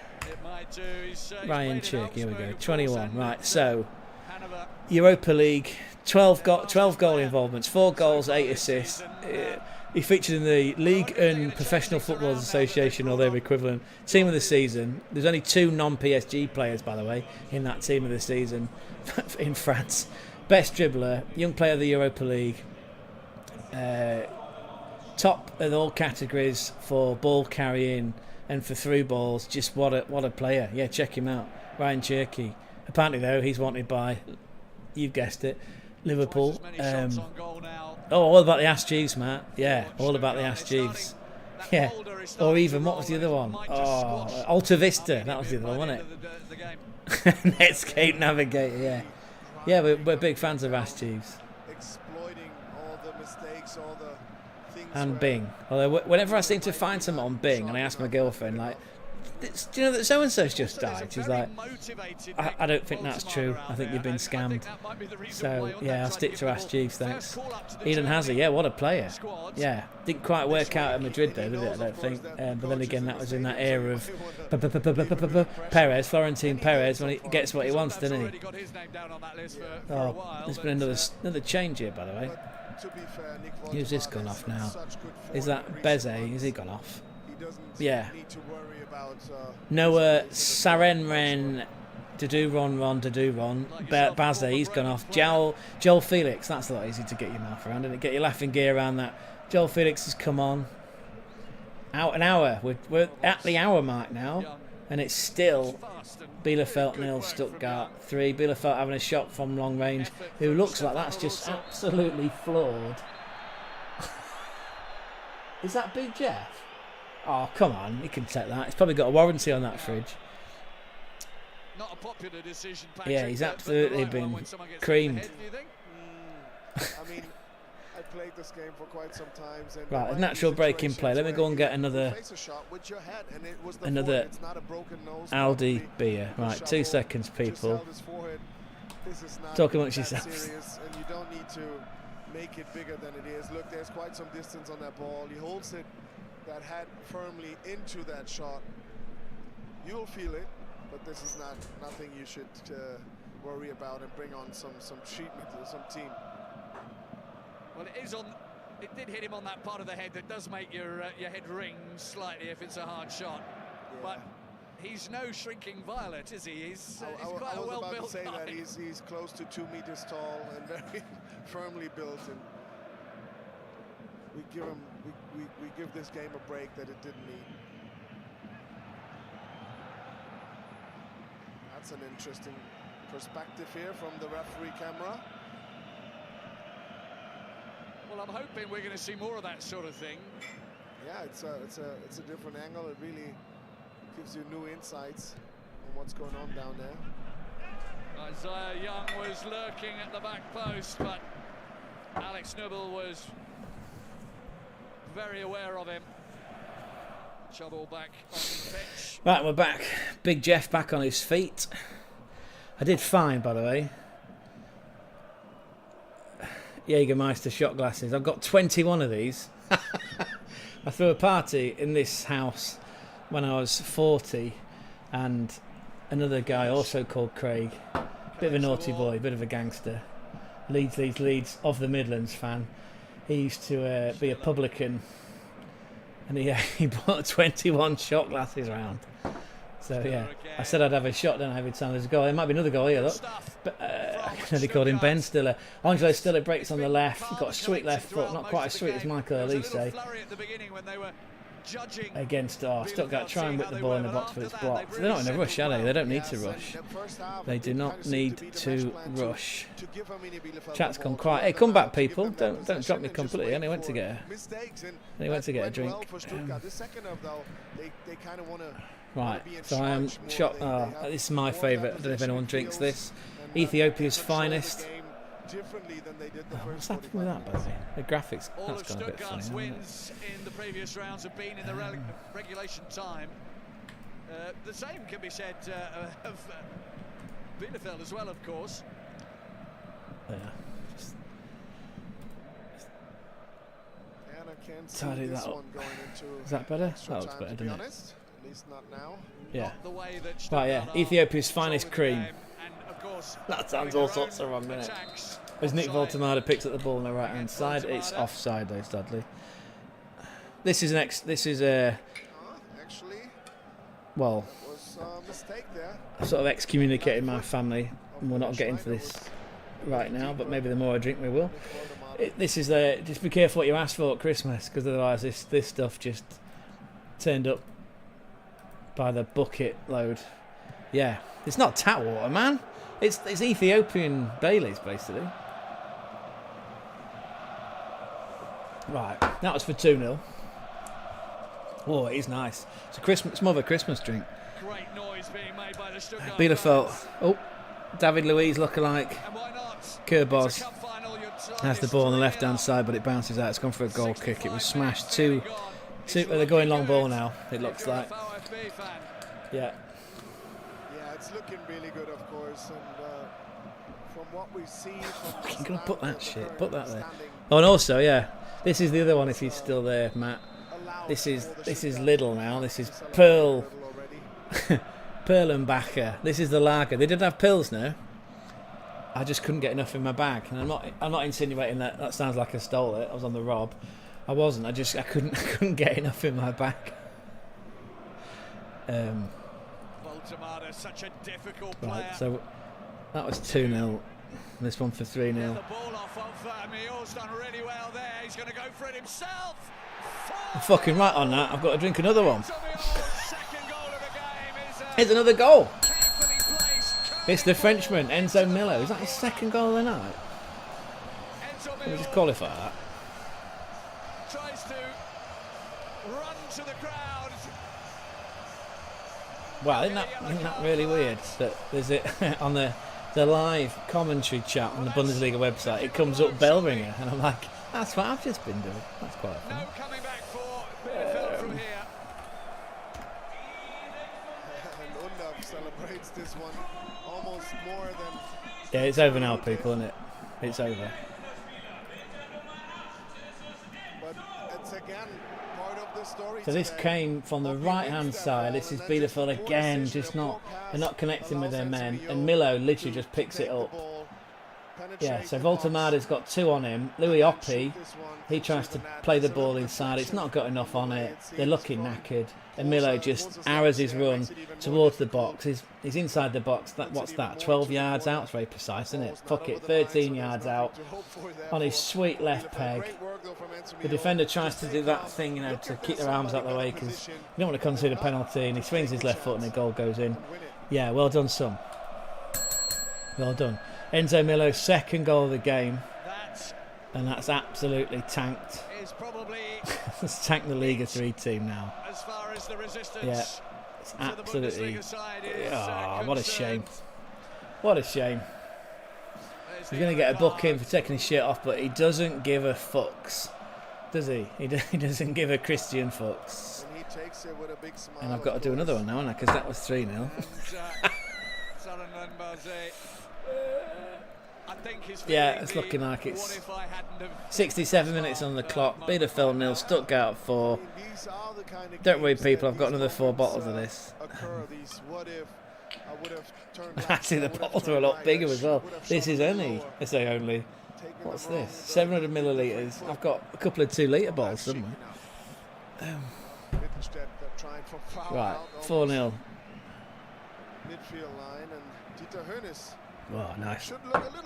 Ryan Cherky, here we go. 21. Right, so Europa League, 12 goal involvements, 4 goals, 8 assists. He featured in the League and Professional Football Association or their equivalent team of the season. There's only 2 non-PSG players, by the way, in that team of the season in France. Best dribbler, young player of the Europa League. Top of all categories for ball carrying and for through balls. Just what a player. Yeah, check him out. Ryan Cherky. Apparently, though, he's wanted by, you've guessed it, Liverpool. All about the Ask Jeeves, Matt. Yeah, all about the Ask Jeeves. Yeah, or even, what was the other one? Oh, Alta Vista. That was the other one, wasn't it? Netscape Navigator, yeah. Yeah, we're big fans of Ask Jeeves. Exploiting all the mistakes, all the things. And Bing. Although whenever I seem to find someone on Bing and I ask my girlfriend, like, do you know that so-and-so's just died? She's like, I don't think that's true. I think you've been scammed. So, yeah, I'll stick to Ask Jeeves, thanks. Eden Hazard, yeah, what a player. Yeah, didn't quite work out at Madrid, though, did it? I don't think. But then again, that was in that era of Perez, Florentine Perez, when he gets what he wants, doesn't he? Oh, there's been another change here, by the way. Who's this gone off now? Is that Beze? Is he gone off? Yeah. Noah Sarenren, Ron, Baze, he's gone off. Joel Felix, that's a lot easy to get your mouth around, isn't it? Get your laughing gear around that. Joel Felix has come on. Out an hour. We're at the hour mark now, and it's still Bielefeld 0, Stuttgart 3. Bielefeld having a shot from long range, who looks like that's just absolutely flawed. Is that Big Jeff? Oh, come on, you can take that. He's probably got a warranty on that fridge. Not a popular decision, Patrick, yeah, he's absolutely been creamed. I mean, I played this game for quite some time. Right, a natural break in play. Let me go and get another Aldi beer. Right, 2 seconds, people. Talk amongst yourselves. And you don't need to make it bigger than it is. Look, there's quite some distance on that ball. He holds it that head firmly into that shot. You'll feel it, but this is nothing you should worry about and bring on some treatment to some team. Well, it did hit him on that part of the head that does make your head ring slightly if it's a hard shot. Yeah. But he's no shrinking violet, is he? He's quite a well-built guy. That he's close to 2 meters tall and very firmly built. And we give this game a break that it didn't need. That's an interesting perspective here from the referee camera. Well, I'm hoping we're going to see more of that sort of thing. Yeah, it's a different angle. It really gives you new insights on what's going on down there. Isaiah Young was lurking at the back post, but Alex Nubel was very aware of him. Shovel back on the pitch. Right, we're back. Big Jeff back on his feet. I did fine, by the way. Jägermeister shot glasses. I've got 21 of these. I threw a party in this house when I was 40, and another guy also called Craig, bit of a naughty boy, bit of a gangster, Leeds of the Midlands fan. He used to be a publican, and he brought 21 shot glasses round. So yeah, I said I'd have a shot then every time there's a goal. There might be another goal here, look. But they called him Ben Stiller. Angelo Stiller breaks on the left. He's got a sweet left foot, not quite as sweet as Michael Elise. Against Stuttgart, try and whip the ball in the box, but it's blocked. They're not in a rush, are they? They don't need to rush. They do not need to rush. Chat's gone quiet. Hey, come back, people! Don't drop me completely. And he went to get a drink. Right, so I am shot. This is my favourite. I don't know if anyone drinks this. Ethiopia's finest. What's happened with that, by the way? The graphics, that's gone a bit funny. Wins in the previous rounds have been in the regulation time. The same can be said of Bielefeld as well, of course. And I can't see tidy this that up. one going into Is that better? extra That looks time, better, to be doesn't it? honest. At least not now. Yeah. Not the way that Right, yeah. Stuttgart Ethiopia's are finest with the cream. game, and of course, That sounds with all their sorts of own wrong, doesn't it? attacks As Nick offside. Voltemada picks up the ball on the right hand side, it's offside though, Studley. This is Actually, well, was a mistake there. I've sort of excommunicated my family, and we're not getting to this right now, but maybe the more I drink we will. This is just be careful what you ask for at Christmas, because otherwise this stuff just turned up by the bucket load. Yeah, it's not tap water, man. It's Ethiopian Baileys, basically. Right, that was for 2-0. Oh, it is nice. It's more of a Christmas drink. Great noise being made by the Stuttgart Bielefeld. fans. Oh, David Luiz looking-alike. And why not? Kerbos It's a cup final, your has the ball on the left-hand side, but it bounces out. It's gone for a goal kick. It was smashed. They're going long ball now, it looks like. Yeah. Yeah, it's looking really good, of course, and from what we see, Fucking gonna put that shit. Put that there. Oh, and also, yeah, this is the other one. If he's still there, Matt. This is Lidl now. This is Pearl. Perlenbacher. This is the lager. They didn't have Pilsner. I just couldn't get enough in my bag, and I'm not insinuating that. That sounds like I stole it. I was on the rob. I wasn't. I couldn't get enough in my bag. Voltemada, such a difficult player. Right, so that was 2-0. This one for 3-0. The ball off of Mior's done really well there. He's going to go for it himself. I'm fucking right on that. I've got to drink another one. Second goal of the game is Here's another goal. carefully placed. It's the Frenchman, Enzo Milo. Is that his second goal of the night? Enzo Let me just Mior qualify that. tries to run to the crowd. Wow, isn't that really weird? That there's it on the live commentary chat on the Bundesliga website. It comes up bell ringer, and I'm like, that's what I've just been doing. That's quite fun. No coming back for Bielefeld from here. And Undav celebrates this one almost more than. Yeah, it's over now, people, isn't it? It's over. But it's again part of the story. So this today. came from the right-hand side. This is Bielefeld again, they're not connecting with their men, and Milo literally just picks it up. Yeah, so Voltemada's got 2 on him. Louis Oppi, he tries to play the ball inside. It's not got enough on it. They're looking knackered. And Milo just arrows his run towards the box. He's inside the box. What's that? 12 yards out? It's very precise, isn't it? Fuck it. 13 yards out on his sweet left peg. the defender tries to do that thing, you know, to keep their arms out of the way because you don't want to concede a penalty, and he swings his left foot and the goal goes in. Yeah, well done, son. Well done. Enzo Milo's second goal of the game, and that's absolutely tanked. It's tanked the Liga 3 team now. Yeah, it's absolutely. Oh, what a shame. What a shame. He's going to get a booking for taking his shirt off, but he doesn't give a fucks, does he? He doesn't give a Christian fucks. And I've got to do another one now, haven't I? Because that was 3-0. Yeah, it's looking like it's 67 minutes on the clock. Bielefeld 0, Stuttgart 4. Don't worry, people, I've got another 4 bottles of this. Actually, the bottles are a lot bigger as well. This is only, I say only, what's this? 700 millilitres. I've got a couple of 2-litre bottles somewhere. Right, 4-0. Oh, nice. And I don't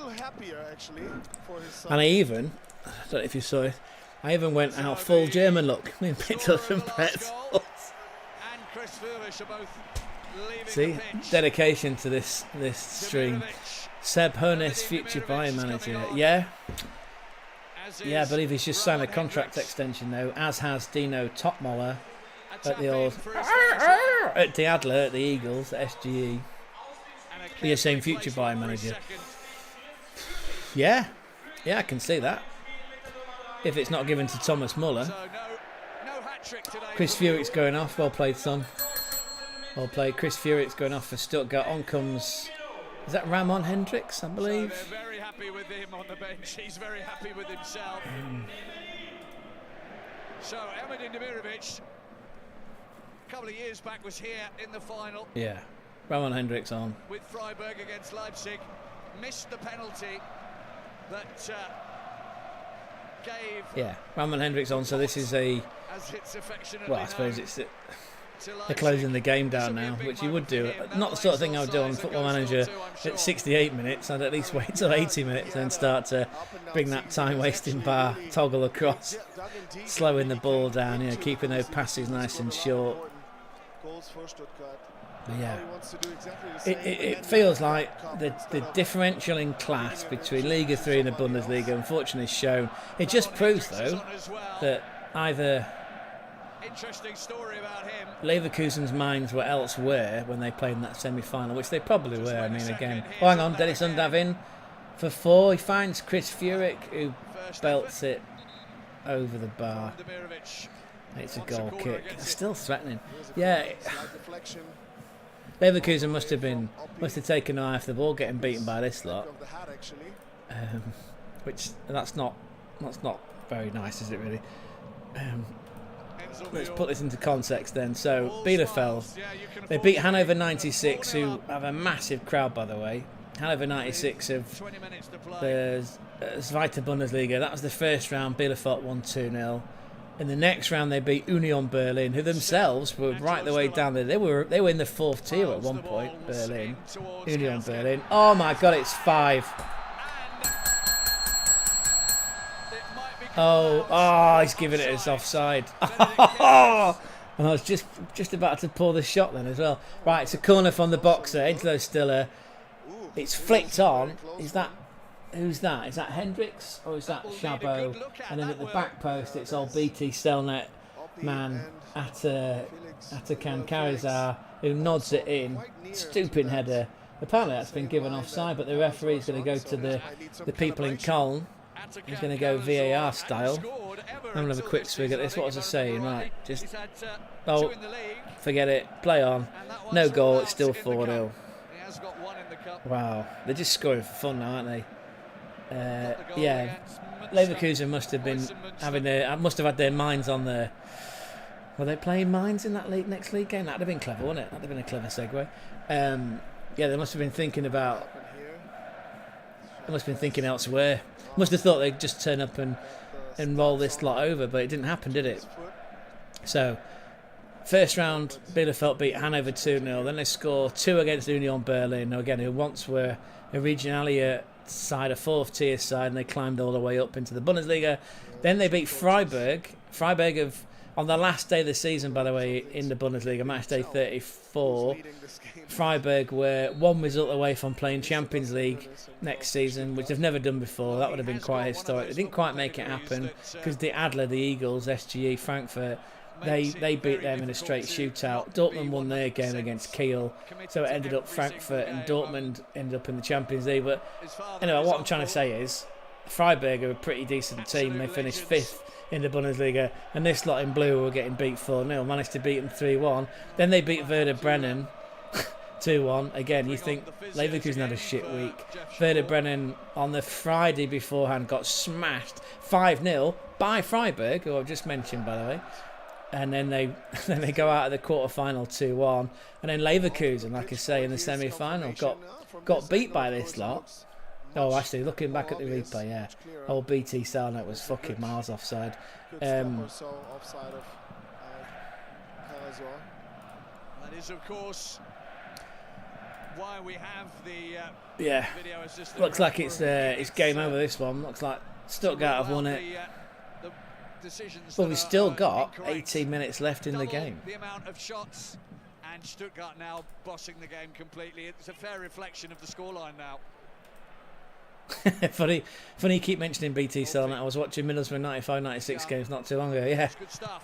know if you saw it, I even went out full German look and picked up some pretzels. See, dedication to this stream. Seb Hoeneß, future Bayern manager. Yeah, I believe he's just signed a contract extension though, as has Dino Topmoller at the old at the Adler at the Eagles at SGE. Be the same future Bayern manager. Yeah, I can see that. If it's not given to Thomas Muller. Chris Furyk's going off. Well played, son. Well played. Chris Furyk's going off for Stuttgart. On comes, is that Ramon Hendricks, I believe? So they're very happy with him on the bench. He's very happy with himself. So Elmedin Demirovic, a couple of years back, was here in the final. Yeah, Ramon Hendricks on. With Freiburg against Leipzig. Missed the penalty that gave... Yeah, Ramon Hendricks on, so this is a... Well, I suppose it's... They're closing the game down now, which you would do. Not the sort of thing I would do on Football Manager at 68 minutes. I'd at least wait till 80 minutes and then start to bring that time-wasting bar toggle across, slowing the ball down, you know, keeping those passes nice and short. But yeah, it feels like the differential in class between Liga 3 and the Bundesliga, unfortunately, is shown. It just proves, though, that either... Interesting story about him. Leverkusen's minds were elsewhere when they played in that semi-final, which they probably were. I mean, again, oh, hang on, Dennis Undavin for 4. He finds Chris Furyk, who belts it over the bar. It's a goal kick. Still threatening. Yeah. Leverkusen must have taken an eye off the ball, getting beaten by this lot. Which that's not very nice, is it really? Let's put this into context then. So Bielefeld, they beat Hannover 96, who have a massive crowd, by the way. Hannover 96 of the Zweite Bundesliga. That was the first round. Bielefeld won 2-0. In the next round, they beat Union Berlin, who themselves were right the way down there. They were in the 4th tier at one point. Berlin, Union Berlin. Oh my God, it's 5. Oh, he's giving it as offside. And I was just about to pull the shot then as well. Right, it's a corner from the boxer, Edlo Stiller. It's flicked on. Who's that? Is that Hendricks or is that Chabot? And then at the back post, it's old BT Selnet man Atakan Karizar, who nods it in. Stupid header. Apparently that's been given offside, but the referee's going to go to the people in Cologne. He's going to go VAR style. I'm going to have a quick swig at this. What was I saying? Right, just... Oh, forget it. Play on. No goal. It's still 4-0. Wow. They're just scoring for fun now, aren't they? Yeah. Leverkusen must have been must have had their minds on the... Were they playing Mainz in that next league game? That'd have been clever, wouldn't it? That'd have been a clever segue. Yeah, they must have been thinking about... They must have been thinking elsewhere. Must have thought they'd just turn up and roll this lot over, but it didn't happen, did it? So, first round, Bielefeld beat Hannover 2-0. Then they score 2 against Union Berlin, again, who once were a Regionalliga side, a fourth-tier side, and they climbed all the way up into the Bundesliga. Then they beat Freiburg. Freiburg on the last day of the season, by the way, in the Bundesliga, match day 34. Freiburg were one result away from playing Champions League next season, which they've never done before. That would have been quite historic. They didn't quite make it happen because the Adler, the Eagles, SGE, Frankfurt, they beat them in a straight shootout. Dortmund won their game against Kiel, so it ended up Frankfurt and Dortmund ended up in the Champions League. But anyway, what I'm trying to say is Freiburg are a pretty decent team. They finished 5th in the Bundesliga, and this lot in blue were getting beat 4-0, managed to beat them 3-1. Then they beat Werder Bremen 2-1. Again, you think Leverkusen had a shit week. Werder Bremen on the Friday beforehand got smashed 5-0 by Freiburg, who I've just mentioned, by the way. And then they go out of the quarter-final 2-1. And then Leverkusen, like I say, in the semi-final, got beat by this lot. Oh, actually, looking back at the replay, yeah. Old BT Salnet was fucking miles offside. That is, of course, why we have the yeah. video assistant. Looks like it's game over, this one. Looks like Stuttgart have won it. Well, we've still got 18 minutes left in the game. The amount of shots, and Stuttgart now bossing the game completely. It's a fair reflection of the scoreline now. funny you keep mentioning BT Salnet. I was watching Middlesbrough 95-96 games not too long ago, yeah.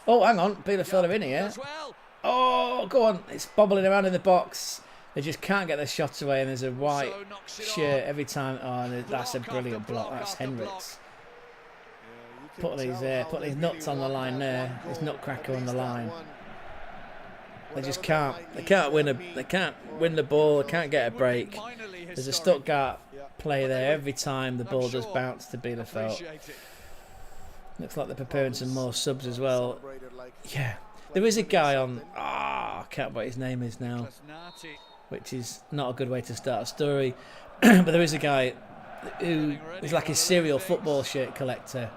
Oh, hang on, Bielefeld are in here. Oh, go on, it's bobbling around in the box. They just can't get their shots away, and there's a white shirt every time. Oh, that's a brilliant block. That's Hendricks. Put these nuts on the line there. This nutcracker on the line. They just can't. They can't win the ball. They can't get a break. There's a Stuttgart play there every time the ball does bounce to Bielefeld. Looks like they're preparing some more subs as well. Yeah, there is a guy on. I can't remember what his name is now, which is not a good way to start a story. But there is a guy who is like a serial football shirt collector.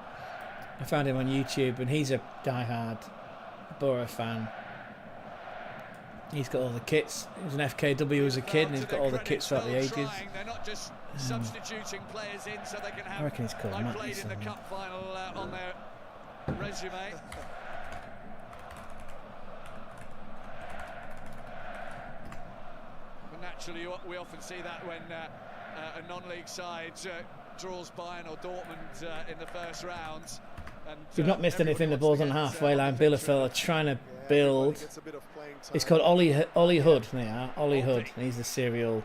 I found him on YouTube, and he's a die-hard Borough fan. He's got all the kits. He was an FKW as a kid, and he's got all the kits throughout the ages. Substituting players in so they can have I reckon he's called Matt. played in the cup final on their resume. But naturally, we often see that when a non-league side draws Bayern or Dortmund in the first round. And, we've not missed anything. The ball's on the halfway line. Bielefeld are trying to build. It's called Ollie Hood. They are Ollie Hood. He's the serial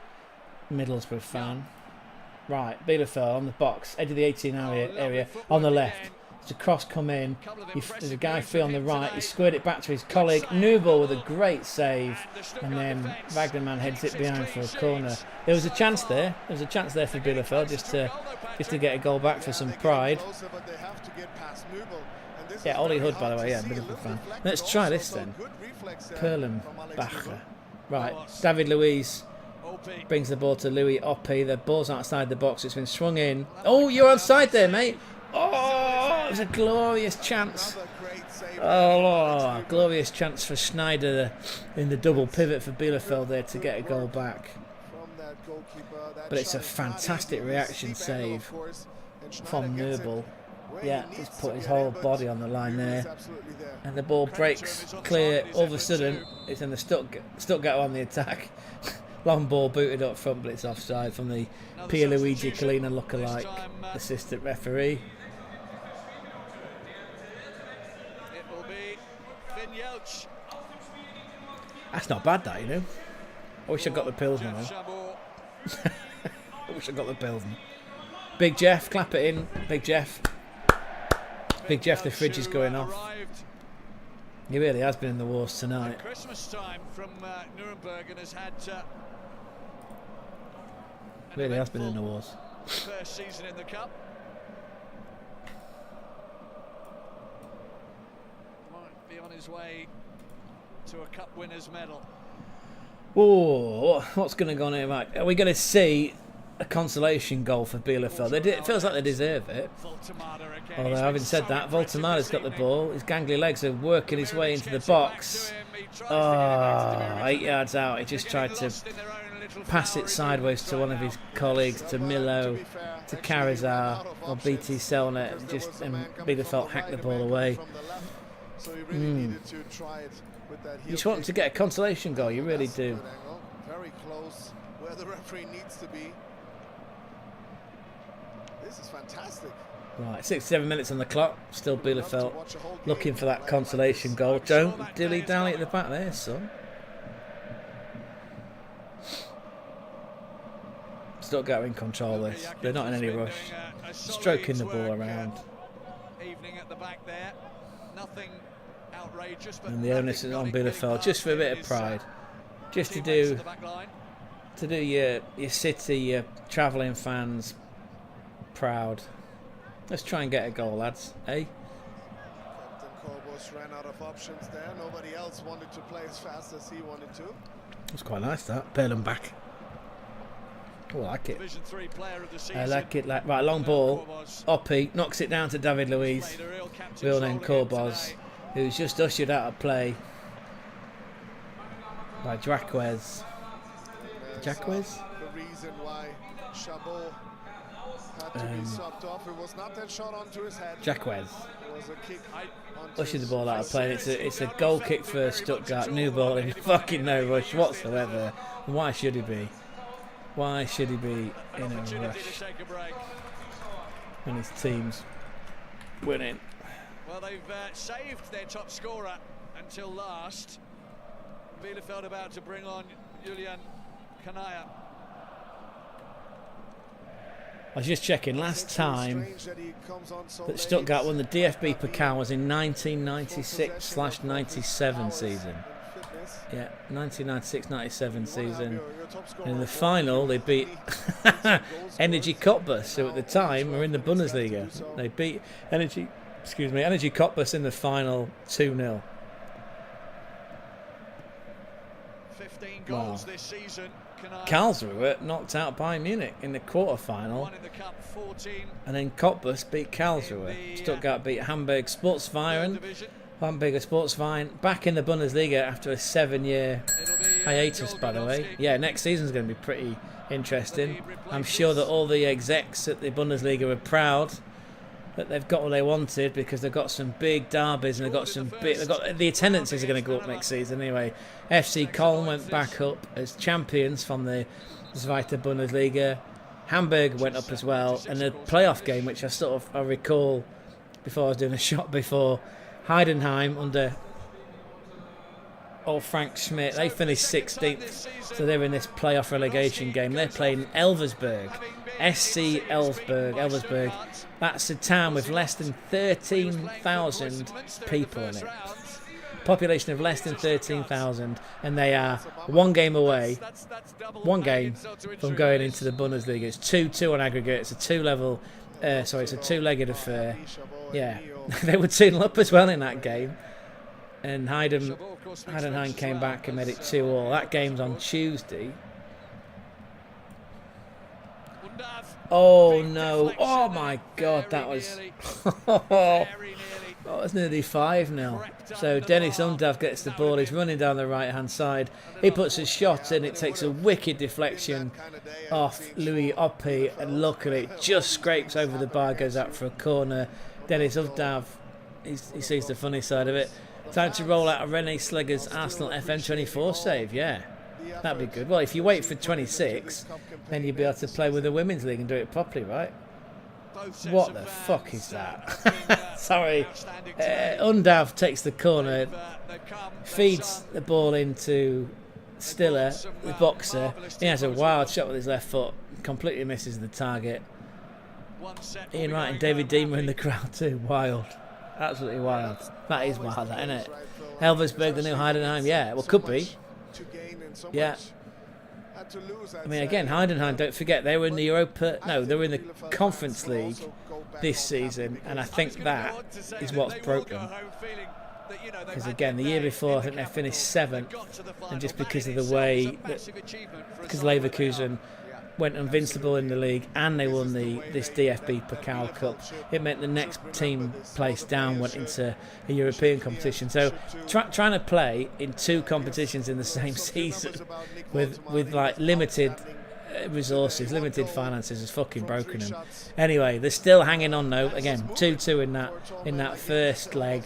Middlesbrough fan. Right, Bielefeld on the box, edge of the 18 area on the left. There's a cross come in. There's a guy free on the right. He squared it back to his colleague. Nubel with a great save, and then Wagnerman heads it behind for a corner. There was a chance there. There was a chance there for Bielefeld just to get a goal back for some pride. Yeah, Ollie Hood, by the way, yeah, Middlesbrough fan. Let's try this then. Perlenbacher. Right, David Luiz brings the ball to Louis Oppi. The ball's outside the box. It's been swung in. Oh, you're onside there, mate. Oh, it was a glorious chance. Oh, glorious chance for Schneider in the double pivot for Bielefeld there to get a goal back. But it's a fantastic reaction save from Nubel. Yeah, he's put his whole body on the line there. And the ball breaks clear. All of a sudden, it's in the Stuttgart on the attack. Long ball booted up front, but it's offside from the Pierluigi Collina lookalike assistant referee. It will be Finn Jeltsch. That's not bad, that, you know. I wish I got the Pilsner, though. I wish I got the Pilsner. Big Jeff, clap it in. Big Jeff. Big Jeff, the fridge is going off. He really has been in the wars tonight. Christmas time from Nuremberg and has had really has been in the wars. First season in the cup. Might be on his way to a cup winners medal. Oh, what's going to go on here, Mike? Are we going to see a consolation goal for Bielefeld? It feels like they deserve it. Although, having said that, Voltemada's got the ball. His gangly legs are working his way into the box. Oh, 8 yards out. He just tried to pass it sideways to one of his colleagues, to Milo, to Karazar or BT Selnet, and Bielefeld hacked the ball away. You just want to get a consolation goal, you really do. Very close where the referee needs to be. This is fantastic. Right, 67 minutes on the clock. Still Bielefeld looking for that consolation goal. Don't dilly-dally at the back there, son. Stuttgart in control this. They're not in any rush. Stroking the ball around. And the onus is on Bielefeld, just for a bit of pride. Just to do your city, your travelling fans proud. Let's try and get a goal, lads, eh? Captain Kobos ran out of options there. Nobody else wanted to play as fast as he wanted to. That's quite nice, that. Perlin back. Oh, I like it. I like it. Right, long ball. Oppie knocks it down to David Luiz. Real name Korbos, who's just ushered out of play by Jacquez. Jacquez? The reason why Chabot had to be subbed off. It was not that shot onto his head. Jacquez. It was a kick onto Ushered the ball out of play. It's a goal kick for Stuttgart. New ball in fucking no rush whatsoever. And why should he be? Why should he be in a rush when his team's winning? Well, they've saved their top scorer until last. Bielefeld about to bring on Julian Kanaya. I was just checking. Last time that Stuttgart won the DFB Pokal was in 1996/97 season. Yeah, 1996-97 season. And in the final, they beat Energy Cottbus, who at the time were in the Bundesliga. They beat Energy Cottbus in the final 2-0. 15 goals this season. Karlsruhe knocked out Bayern Munich in the quarter-final. And then Cottbus beat Karlsruhe. Stuttgart beat Hamburg Sportsverein. Hamburger Sportsverein back in the Bundesliga after a 7-year hiatus, by the way. Yeah, next season's going to be pretty interesting. I'm sure that all the execs at the Bundesliga are proud that they've got what they wanted, because they've got some big derbies and they've got the attendances are going to go up next season anyway. FC Köln went back up as champions from the Zweite Bundesliga. Hamburg went up as well, and the playoff game, which I recall before I was doing a shot before, Heidenheim under old Frank Schmidt, they finished 16th, so they're in this playoff relegation game. They're playing Elversberg, SC Elversberg. That's a town with less than 13,000 people in it. Population of less than 13,000, and they are one game away, from going into the Bundesliga. It's 2-2 on aggregate. It's a it's a two-legged affair. Yeah, they were 2-0 up as well in that game, and Heidenheim came back and made it 2-2. That game's on Tuesday. Oh no! Oh my God, that was that was nearly 5-0. So Dennis Undav gets the ball. He's running down the right-hand side. He puts a shot in. It takes a wicked deflection off Louis Oppie, and luckily it just scrapes over the bar, goes out for a corner. Dennis Undav, he sees the funny side of it. Time to roll out a René Slegger's Arsenal FM24 save. Yeah, that'd be good. Well, if you wait for 26, then you'll be able to play with the Women's League and do it properly, right? What the fuck is that? Sorry. Undav takes the corner, feeds the ball into Stiller, the boxer. He has a wild shot with his left foot, completely misses the target. Ian Wright and David Dean were in the crowd too. Wild. Absolutely wild. That is wild, that, isn't it? Elversberg, the new Heidenheim. Yeah, well, could be. Yeah. I mean, again, Heidenheim, don't forget, they were in the they were in the Conference League this season, and I think that is what's broken. Because again, the year before, I think they finished 7th, and just because of the way, because Leverkusen went invincible in the league and they won this DFB Pokal Cup. It meant the next team placed down went into a European competition. So trying to play in 2 competitions in the same season with like limited resources, limited finances has fucking broken them. Anyway, they're still hanging on though. Again, 2-2 in that first leg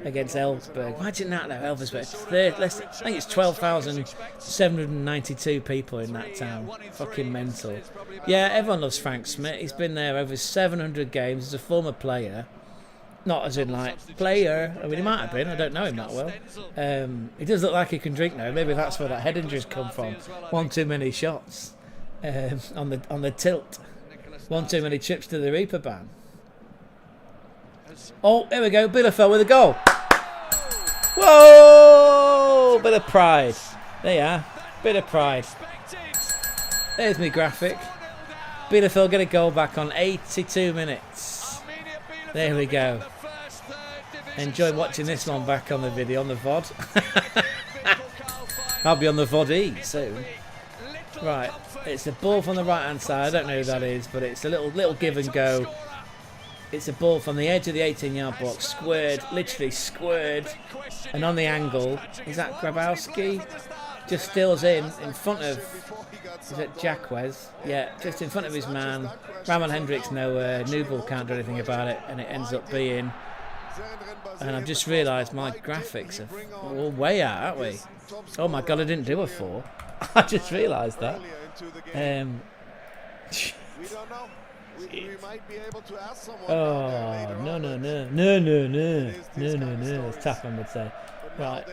against Elfsberg. Imagine that though, Elfsberg. I think it's 12,792 people in that town. Fucking mental. Yeah, everyone loves Frank Schmidt. He's been there over 700 games as a former player. Not as in like player. I mean, he might have been. I don't know him that well. He does look like he can drink now. Maybe that's where that head injury's come from. One too many shots on the tilt. One too many trips to the Reaper ban. Oh, here we go. Bielefeld with a goal. Whoa! Bit of pride. There you are. Bit of pride. There's my graphic. Bielefeld get a goal back on 82 minutes. There we go. Enjoy watching this one back on the video, on the VOD. I'll be on the VOD soon. Right, it's a ball from the right hand side. I don't know who that is, but it's a little give and go. It's a ball from the edge of the 18-yard box, squared, literally squared, and on the angle. Is that Grabowski? Just steals in front of, is it Jacquez? Yeah, just in front of his man. Ramon Hendricks nowhere. Nubel can't do anything about it, and it ends up being. And I've just realised my graphics are all way out, aren't we? Oh my god, I didn't do a 4. I just realised that. We might be able to ask someone. Oh, no, as Tapman would say. Right.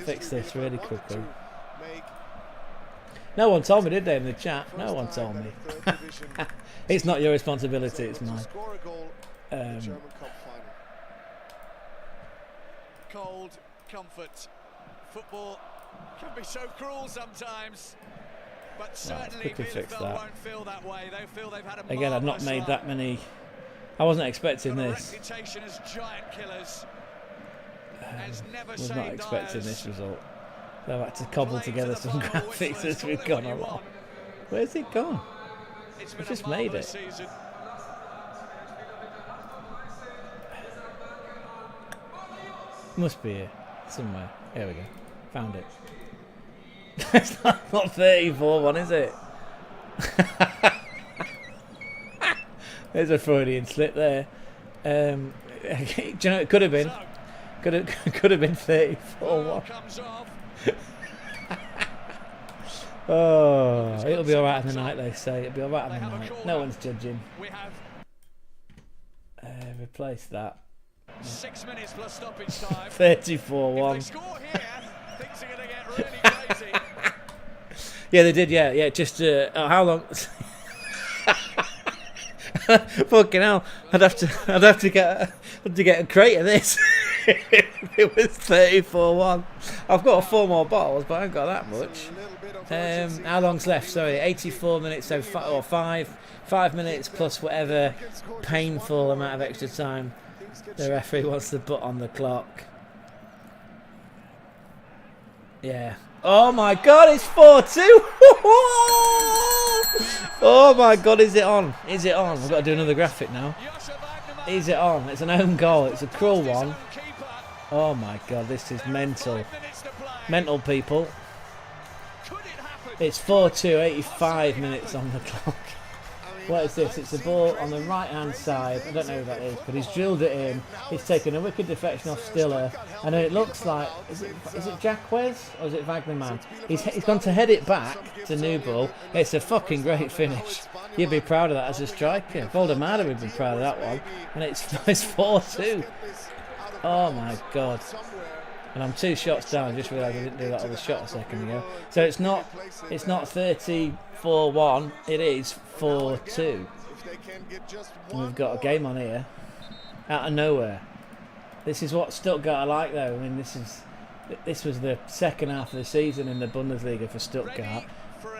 Fix this really quickly. No one told me, did they, in the chat? No one told me. It's not your responsibility, it's mine. Cold comfort. Football can be so cruel sometimes. But certainly Bielefeld won't feel that way. They feel they've had a again, I've not made that many. I wasn't expecting this. Reputation as giant killers. Was not expecting this result. I've had to cobble together some graphics as we've gone along. Where's it gone? I've just made it. Must be here somewhere. Here we go. Found it. It's not 34-1, is it? There's a Freudian slip there. Do you know it could have been? Could have been 34-1. Oh, it'll be alright in the night, they say. It'll be alright in the night. No one's judging. Replace that. 6 minutes plus stoppage time. 34-1. Things are going to get really crazy. Yeah, they did. Yeah. Just how long? Fucking hell! I'd have to get a crate of this. It was 34-1. I've got 4 more bottles, but I haven't got that much. How long's left? Sorry, 84 minutes. So 5 minutes plus whatever painful amount of extra time the referee wants to put on the clock. Yeah. Oh my god, it's 4-2! Oh my god, is it on? Is it on? I've got to do another graphic now. Is it on? It's an own goal. It's a cruel one. Oh my god, this is mental. Mental, people. It's 4-2, 85 minutes on the clock. What is this? It's a ball on the right hand side. I don't know who that is, but he's drilled it in. He's taken a wicked deflection off Stiller, and it looks like is it Jacquez or is it Wagnerman? He's gone to head it back to Nubel. It's a fucking great finish. You'd be proud of that as a striker. Voldemar would be proud of that one. And it's 4-2. Oh my god. And I'm 2 shots down. I just realised I didn't do that other shot a second ago. So it's not 34-1. It is 4-2. And we've got a game on here out of nowhere. This is what Stuttgart are like, though. I mean, this was the second half of the season in the Bundesliga for Stuttgart.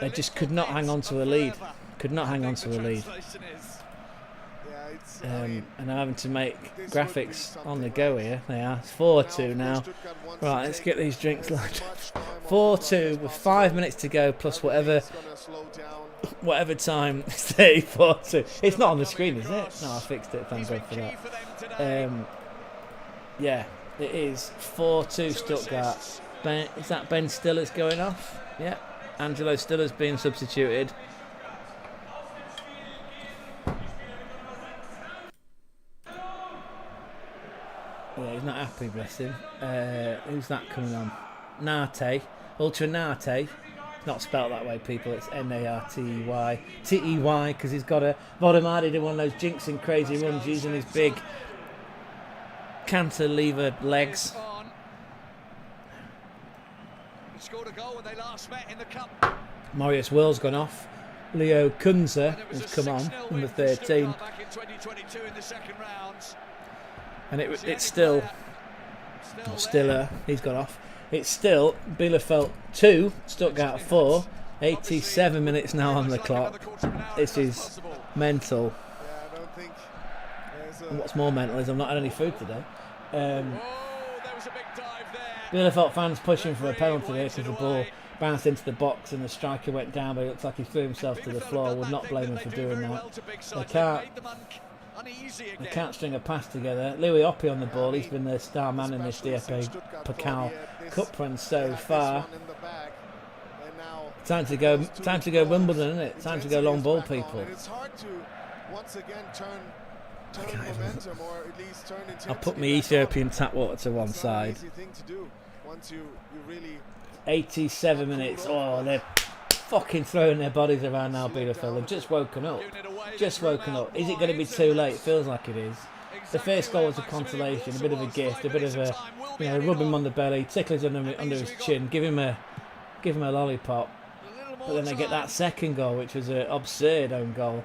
They just could not hang on to a lead. Could not hang on to a lead. And I'm having to make graphics on the go here. They are. It's 4-2 now. Right, let's get these drinks loaded. 4-2 with 5 minutes to go plus whatever time. It's 34-2. It's not on the screen, is it? No, I fixed it. Thank God for that. Yeah, it is 4-2 Stuttgart. Is that Ben Stiller's going off? Yeah, Angelo Stiller's being substituted. Yeah, he's not happy, bless him. Who's that coming on? Nate. Ultra Nate. Not spelled that way, people. It's N-A-R-T-E-Y. T-E-Y, because he's got a... Vodamadi did one of those jinxing crazy runs using his big cantilever legs. Marius Will's gone off. Leo Kunze has come on, number 13. And it's still... Stiller, he's gone off. It's still Bielefeld 2, Stuttgart 4. 87 minutes now on the clock. This is mental. And what's more mental is I've not had any food today. Bielefeld fans pushing for a penalty there because the ball bounced into the box and the striker went down, but it looks like he threw himself to the floor. Would not blame him for doing that. They can't string a pass together. Louis Oppi on the ball. He's been the star man in this DFB POKAL Cup run so far. Time to go Wimbledon, isn't it? Time to go long ball, people. I'll put my Ethiopian tap water to one side. 87 minutes. Oh, they're fucking throwing their bodies around now, Bielefeld. They've just woken up. Just woken up. Is it going to be too late? It feels like it is. The first goal was a consolation, a bit of a gift, a bit of a, rub him on the belly, tickle him under his chin, give him a lollipop. But then they get that second goal, which was an absurd own goal.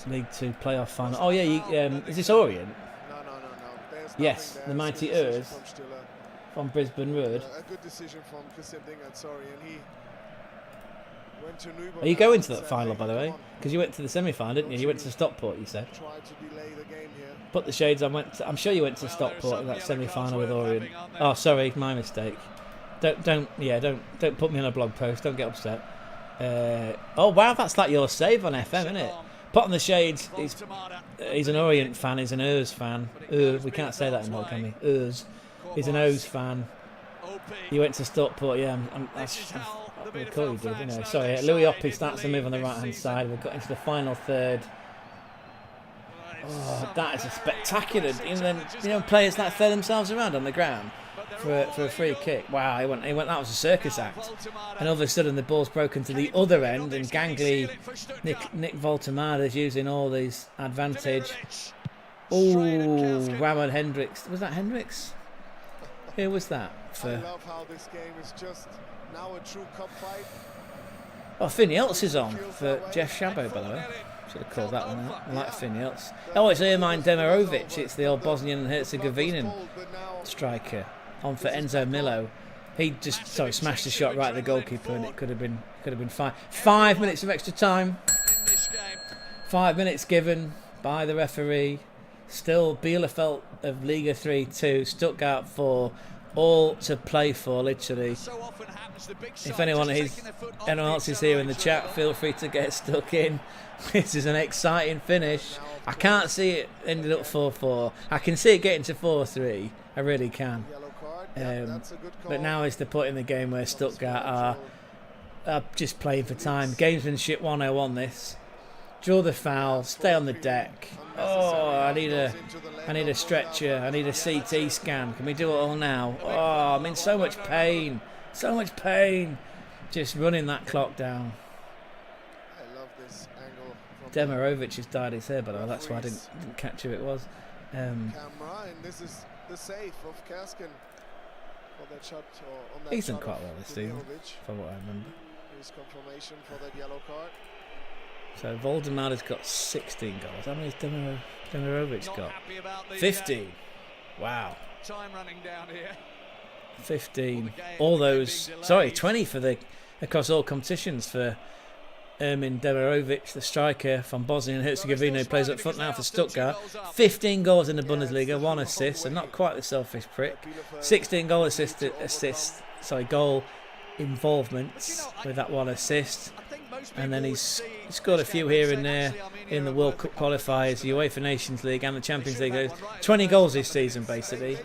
League 2 playoff final. Oh yeah, is this Orient? No. Yes, the mighty Urs from Brisbane Road. A good decision from Christian Dingert, sorry, and he went to Newburgh. Are you going to that final, by the way? Because you went to the semi-final, didn't you? You went to Stockport, you said. Tried to delay the game here. Put the shades on. I'm sure you went to Stockport in that semi-final with Orient. Oh, sorry, my mistake. Don't put me on a blog post. Don't get upset. Oh wow, that's like your save on FM, isn't it? Put on the shades. He's an Orient fan. He's an Urs fan. We can't say that anymore, can we? Urs. He's an O's fan. You went to Stockport, yeah. I recall you did, Sorry, Louis Oppi starts to move on the right-hand side. We've got into the final third. Oh, that is a spectacular. And then players that throw themselves around on the ground for a free kick. Wow, he went. That was a circus act. And all of a sudden, the ball's broken to the other end, and gangly Nick Voltemade is using all these advantage. Oh, Ramon Hendricks. Was that Hendricks? Who was that? I love how this game is just now a true cup fight. Oh, Finn Yeltz is on for Jeff Szabo, by the way. Should have called that one out. I like Finn Yeltz. Oh, it's Ermin Demirovic. It's the old Bosnian and Herzegovinian striker. On for Enzo Milo. He just smashed the shot right at the goalkeeper, and it could have been fine. 5 minutes of extra time. 5 minutes given by the referee. Still Bielefeld of Liga 3-2, Stuttgart 4, all to play for, literally. If anyone else is here in the chat, feel free to get stuck in. This is an exciting finish. I can't see it ended up 4-4. I can see it getting to 4-3. I really can. But now is the point in the game where Stuttgart are just playing for time. Gamesmanship 101 this. Draw the foul, stay on the deck. Oh, I need a stretcher. I need a CT scan. Can we do it all now? Oh, I'm in so much pain. So much pain. Just running that clock down. I love this angle. Demirovic has dyed his hair, by the way. That's why I didn't catch who it was. Camera, and this is the save of Kaskin for that shot. He's done quite well this season, from what I remember. Here's confirmation for that yellow card. So Voldemar has got 16 goals. How many has Demirovic got? 15. Wow. Time running down here. 15. All those. Sorry, 20 for across all competitions for Ermin Demirovic, the striker from Bosnia and Herzegovina, who plays up front now for Stuttgart. 15 goals in the Bundesliga, 1 assist, and not quite the selfish prick. 16 goal goal involvements with that 1 assist. And then he's scored a few here and there in the World Cup qualifiers, the UEFA Nations League and the Champions League. 20 goals this season, basically.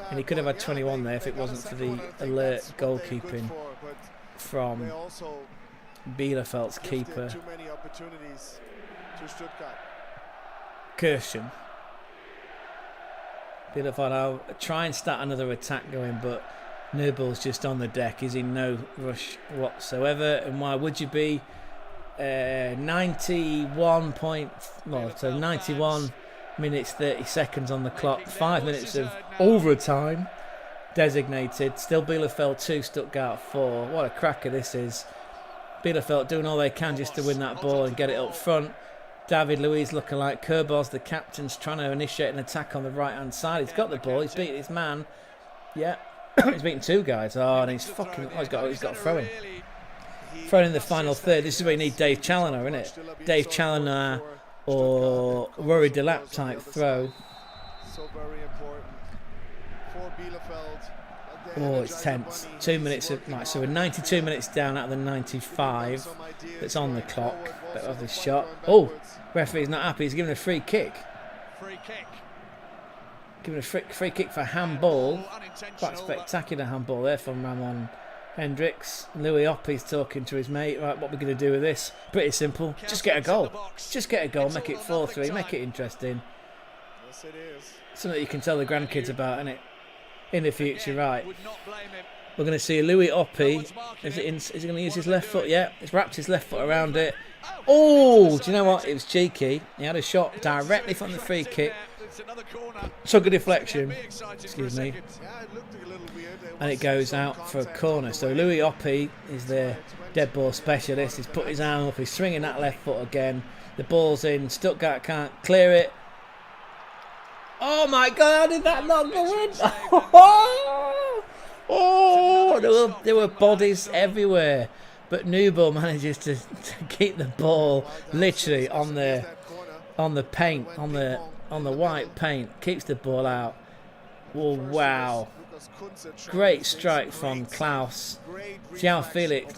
And he could have had 21 there if it wasn't for the alert goalkeeping from Bielefeld's keeper, Kirsten. Bielefeld, I'll try and start another attack going, but Nubel's just on the deck. He's in no rush whatsoever. And why would you be? 91 minutes 30 seconds on the clock. 5 minutes of overtime designated. Still Bielefeld 2, Stuttgart 4. What a cracker this is. Bielefeld doing all they can just to win that ball and get it up front. David Luiz looking like Kurbos, the captain's trying to initiate an attack on the right hand side. He's got the ball, he's beaten his man. Yeah, he's beaten 2 guys. Oh, and he's fucking. Oh, he's got a throw in. Thrown in the final third. This is where you need Dave Challoner, isn't it? Dave Challoner or Rory Delap type throw. So very important for Bielefeld. Oh, it's tense. 2 minutes of, right, so we're 92 minutes down out of the 95 that's on the clock. Bit of this shot. Oh, referee's not happy. He's giving a free kick. Giving a free kick for handball. Quite spectacular handball there from Ramon Hendricks. Louis Oppi's talking to his mate. Right, what we're going to do with this? Pretty simple. Just get a goal. Just get a goal. Make it 4-3. Make it interesting. Yes, it is. Something you can tell the grandkids about, isn't it? In the future, right? We're going to see Louis Oppi. Is he going to use his left foot? Yeah, he's wrapped his left foot around it. Oh, do you know what? It was cheeky. He had a shot directly from the free kick. Took a deflection. Excuse me. And it goes out for a corner. So Louis Oppi is the dead ball specialist. He's put his arm up. He's swinging that left foot again. The ball's in. Stuttgart can't clear it. Oh my God, how did that not go in? Oh, there were bodies everywhere. But Nubel manages to keep the ball literally on the paint, on the white paint. Keeps the ball out. Oh, wow. Great strike from Klaus. Joel Felix,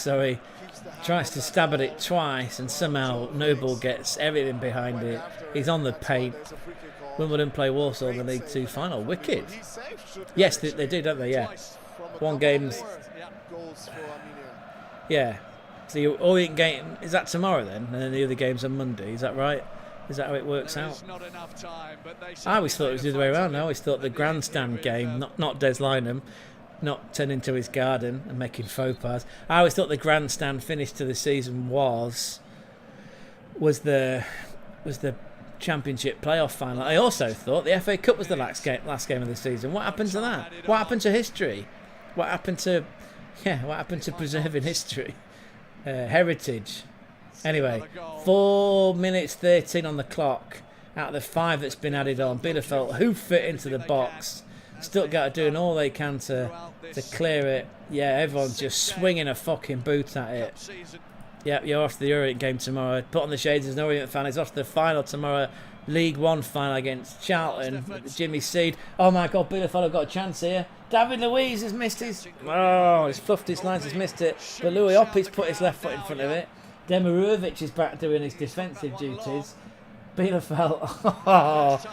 sorry. Tries to stab at it twice and somehow Nubel gets everything behind it. He's on the paint. Wimbledon play Warsaw in the League 2 final. Wicked. Yes, they do, don't they? Yeah. One game's... Yeah. So your Orient game, is that tomorrow then? And then the other game's on Monday, is that right? Is that how it works out? I always thought it was the other way around. I always thought the grandstand game, not Des Lynam, not turning into his garden and making faux pas. I always thought the grandstand finish to the season was the Championship playoff final. I also thought the FA Cup was the last game of the season. What happened to that? What happened to history? What happened to preserving history? Heritage. Anyway, 4 minutes 13 on the clock out of the 5 that's been added on. Bielefeld hoof it into the box. Stuttgart are doing all they can to clear it. Yeah, everyone's just swinging a fucking boot at it. Yep, you're off to the Orient game tomorrow. Put on the shades as an Orient fan. He's off to the final tomorrow. League 1 final against Charlton. Jimmy Seed. Oh my God, Bielefeld have got a chance here. David Luiz has missed his... Oh, he's fluffed his lines, has missed it. But Louis Oppi's put his left foot in front of it. Demirovic is back doing his defensive duties. Bielefeld,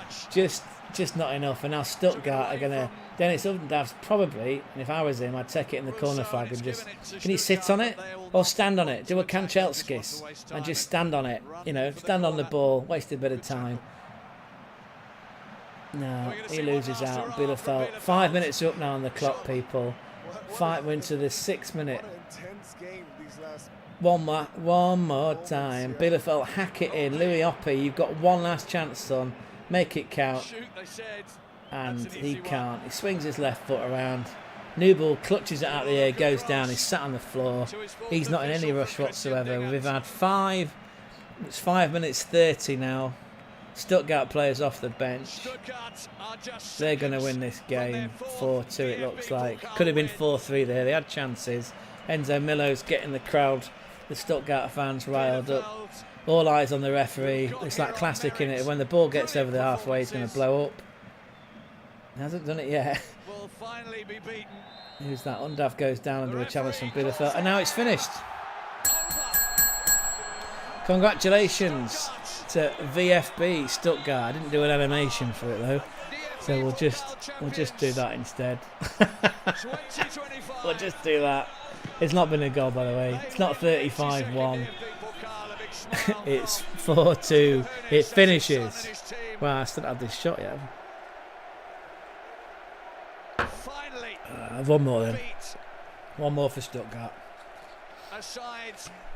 just not enough. And now Stuttgart are going to... Dennis Uvendav's probably, and if I was him, I'd take it in the corner flag and just... Can he sit on it? Or stand on it? Do a Kanchelskis and just stand on it. You know, stand on the ball, waste a bit of time. No, he loses out. Bielefeld. 5 minutes up now on the clock, people. We're into the 6 minute. One more time. Bielefeld hack it in. Louis Oppi, you've got one last chance, son. Make it count. And he can't. He swings his left foot around. Nubel clutches it out of the air, goes down. He's sat on the floor. He's not in any rush whatsoever. We've had 5. It's 5 minutes 30 now. Stuttgart players off the bench. They're going to win this game 4-2, it looks like. Could have been 4-3 there. They had chances. Enzo Millo's getting the crowd, the Stuttgart fans riled up. All eyes on the referee. It's like classic, innit? When the ball gets over the halfway, he's going to blow up. He hasn't done it yet. Will finally be beaten. Who's that? Undav goes down under a challenge from Bielefeld. And now it's finished. Congratulations to VFB Stuttgart. I didn't do an animation for it though, so we'll just do that instead. We'll just do that. It's not been a goal, by the way. It's not 35-1. It's 4-2. It finishes. Wow, I still don't have this shot yet. One more then. One more for Stuttgart.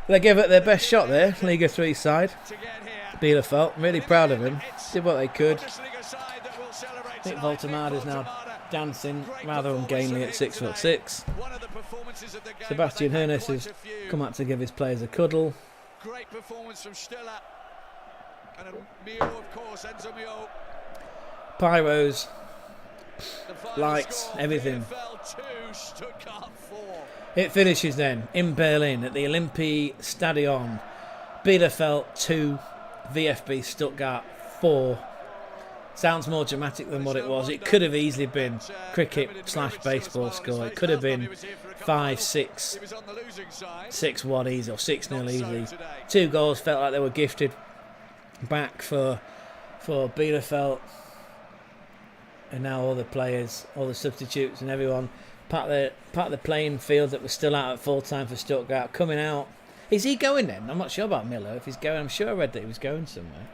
They gave it their best shot there, Liga 3 side. Bielefeld, really proud of him. Did what they could. Nick Voltemade is now dancing rather ungainly at 6'6". Sebastian Hoeneß has come out to give his players a cuddle. Great performance from Stiller. And Mio, of course, Enzo Mio. Pyros, lights, everything. It finishes then in Berlin at the Olympiastadion. Bielefeld 2, VFB Stuttgart 4. Sounds more dramatic than what it was. It could have easily been cricket/baseball score. It could have been 5-6, 6-1 easy or 6-0 easy. 2 goals felt like they were gifted back for Bielefeld. And now all the players, all the substitutes and everyone part of the playing field that was still out at full time for Stuttgart coming out. Is he going then? I'm not sure about Miller. If he's going, I'm sure I read that he was going somewhere.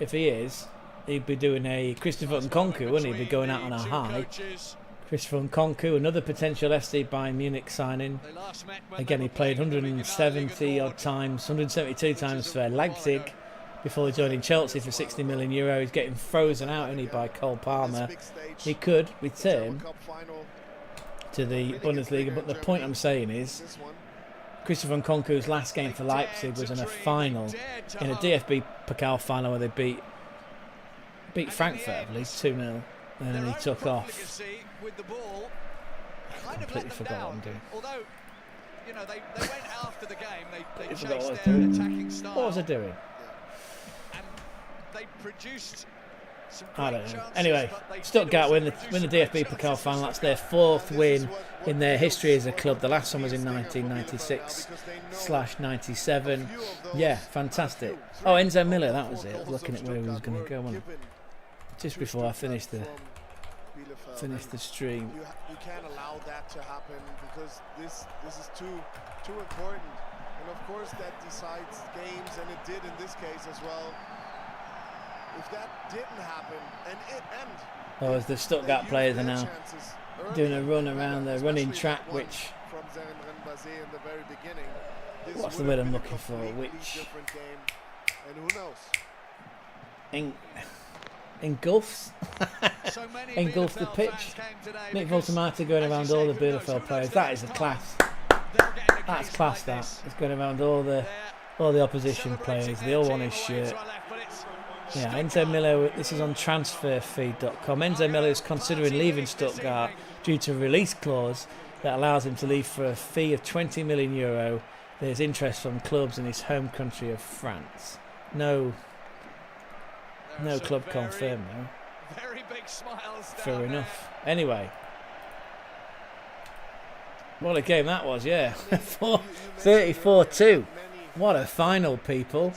If he is, he'd be doing a Christopher Nkunku, wouldn't he? He'd be going out on a high. Christopher Nkunku, another potential FC Bayern Munich signing. Again, he played 170 odd times, 172 times for Leipzig before joining Chelsea for €60 million. He's getting frozen out, isn't he, by Cole Palmer. He could return to the Bundesliga, but the point I'm saying is Christopher Nkunku's last game for Leipzig was in a final, in a DFB Pokal final where they beat Frankfurt, I believe, 2-0, and then he took off. I completely forgot what I'm doing. Although, you know, they went after the game, they chased what I was their doing. attacking style. What was I doing? And they produced some I great don't know. chances, Anyway, but they Stuttgart win still the DFB Pokal final. That's their 4th win in their history as a club. The last one was in 1996/97. Yeah, fantastic. Oh, Enzo Miller, that was it. I was looking at where he was going to go on. Just before I finished the stream. You can't allow that to happen because this is too important. And of course that decides games, and it did in this case as well. If that didn't happen, and as the Stuttgart players are now doing a run around the running track, which, what's the word I'm looking for, which engulfs the pitch. Nick Voltemade going around all the Bielefeld players. That is a class. That's class. That it's going around all the opposition players. They all want his shirt. Yeah, Enzo Miller, this is on transferfeed.com. Enzo Miller is considering leaving Stuttgart due to a release clause that allows him to leave for a fee of €20 million. There's interest from clubs in his home country of France. No club confirmed though. very big smiles. Fair enough. Anyway. What a game that was, yeah. 34-2. What a final, people.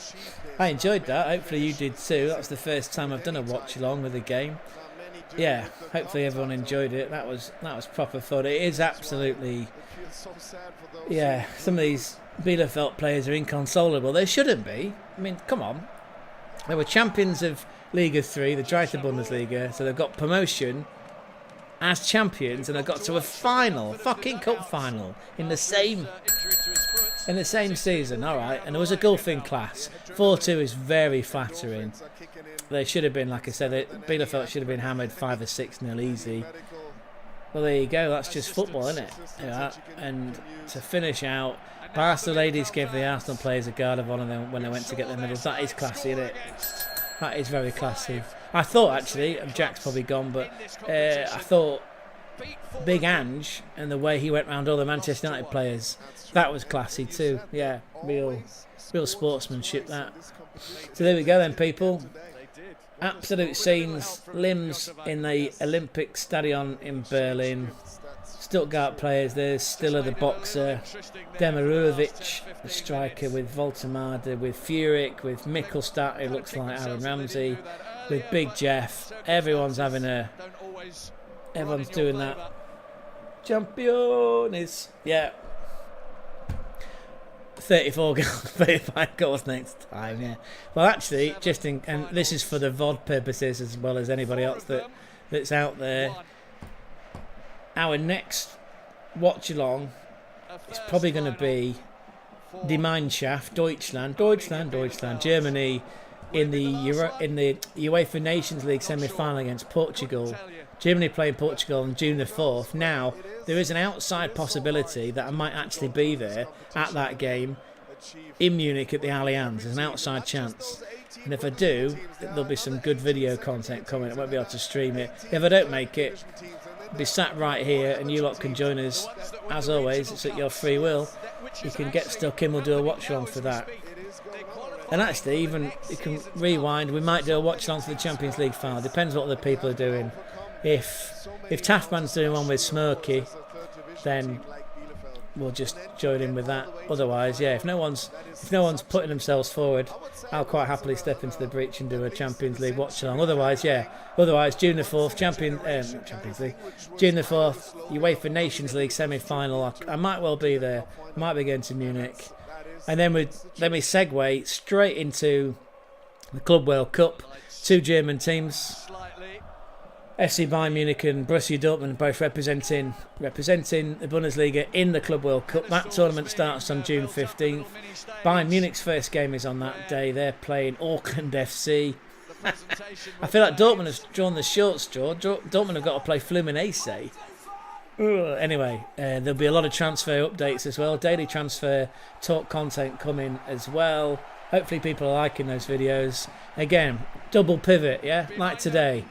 I enjoyed that. Hopefully you did too. That's the first time I've done a watch along with a game. Yeah, hopefully everyone enjoyed it. That was proper fun. It is absolutely, yeah, some of these Bielefeld players are inconsolable. They shouldn't be. I mean, come on. They were champions of Liga 3, the Dritte Bundesliga, so they've got promotion as champions, and they got to a final, fucking cup final, in the same season. All right, and there was a golfing class. 4-2 is very flattering. They should have been, like I said, Bielefeld should have been hammered 5 or 6-0 easy. Well, there you go. That's just football, isn't it? Yeah. And to finish out, Barca ladies gave the Arsenal players a guard of honour when they went to get their medals. That is classy, isn't it? That is very classy. I thought, actually, Jack's probably gone, but I thought Big Ange and the way he went round all the Manchester United players, that was classy too. Yeah, real sportsmanship that. So there we go then, people. Absolute scenes, limbs in the Olympic Stadion in Berlin. Stuttgart players, there's Stiller the boxer, Demirovic the striker, with Voltemade, with Furyk, with Mikkelstadt, who looks like Aaron Ramsey, with Big Jeff. Everyone's doing that. Champions, yeah. 35 goals next time, yeah. Well, actually, and this is for the VOD purposes as well as anybody else that's out there. Our next watch along is probably going to be Die Mannschaft, Deutschland, Germany in the UEFA Nations League semi-final against Portugal. Germany playing Portugal on June the 4th. Now, there is an outside possibility that I might actually be there at that game in Munich at the Allianz. There's an outside chance. And if I do, there'll be some good video content coming. I won't be able to stream it. If I don't make it, I'll be sat right here and you lot can join us. As always, it's at your free will. You can get stuck in, we'll do a watch along for that. And actually, even you can rewind, we might do a watch along for the Champions League final. Depends what other people are doing. If Taftman's doing one with Smirky, then we'll just join in with that. Otherwise, yeah, if no one's putting themselves forward, I'll quite happily step into the breach and do a Champions League watch along. Otherwise, June the 4th, Champions League, June the 4th, UEFA Nations League semi-final. I might well be there. I might be going to Munich, and then we segue straight into the Club World Cup. 2 German teams. FC Bayern Munich and Borussia Dortmund both representing the Bundesliga in the Club World Cup. That tournament starts on June 15th. Bayern Munich's first game is on that day. They're playing Auckland FC. I feel like Dortmund has drawn the short straw. Dortmund have got to play Fluminense. Anyway, there'll be a lot of transfer updates as well. Daily transfer talk content coming as well. Hopefully people are liking those videos. Again, double pivot, yeah, like today.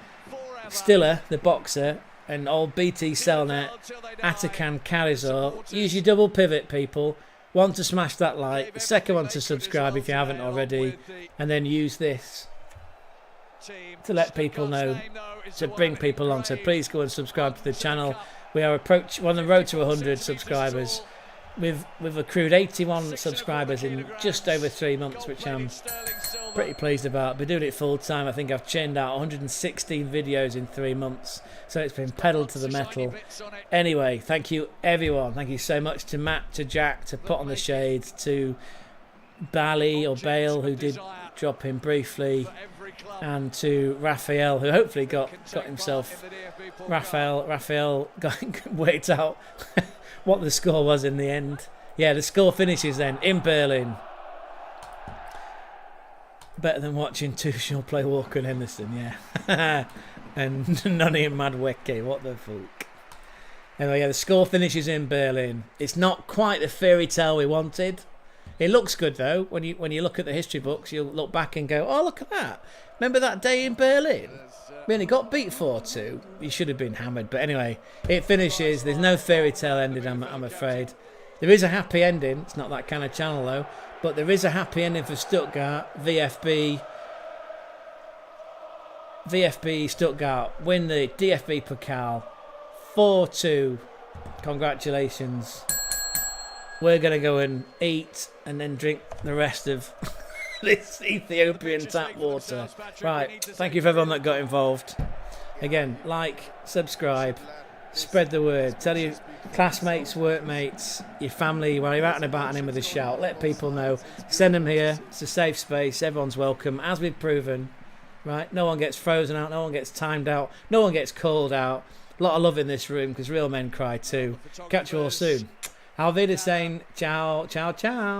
Stiller, the boxer, and old BT Cellnet, Atakan Karizor. Use your double pivot, people. One to smash that like, the second one to subscribe if you haven't already, and then use this to let people know, to bring people along. So please go and subscribe to the channel. We are on the road to 100 subscribers. We've accrued 81 subscribers in just over 3 months, which I'm pretty pleased about. Been doing it full time. I think I've churned out 116 videos in 3 months, so it's been pedal to the metal. Anyway, thank you everyone. Thank you so much to Matt, to Jack, to Put on the Shades, to Bally or Bale, who did drop in briefly, and to Raphael, who hopefully got himself. Raphael worked out what the score was in the end. Yeah, the score finishes then in Berlin. Better than watching Tuchel play Walker and Henderson, yeah. And Nani and Madweke, what the fuck. Anyway, yeah, the score finishes in Berlin. It's not quite the fairy tale we wanted. It looks good though. When you look at the history books, you'll look back and go, oh, look at that. Remember that day in Berlin? We only got beat 4-2. You should have been hammered. But anyway, it finishes. There's no fairy tale ending, I'm afraid. There is a happy ending. It's not that kind of channel though. But there is a happy ending for Stuttgart. VfB Stuttgart win the DFB Pokal 4-2. Congratulations. We're going to go and eat and then drink the rest of this Ethiopian tap water. Right, thank you for everyone that got involved. Again, like, subscribe, spread the word. Tell your classmates, workmates, your family, while you're out and about and in with a shout. Let people know. Send them here. It's a safe space. Everyone's welcome, as we've proven. Right, no one gets frozen out. No one gets timed out. No one gets called out. A lot of love in this room because real men cry too. Catch you all soon. Auf Wiedersehen. Ciao, ciao, ciao.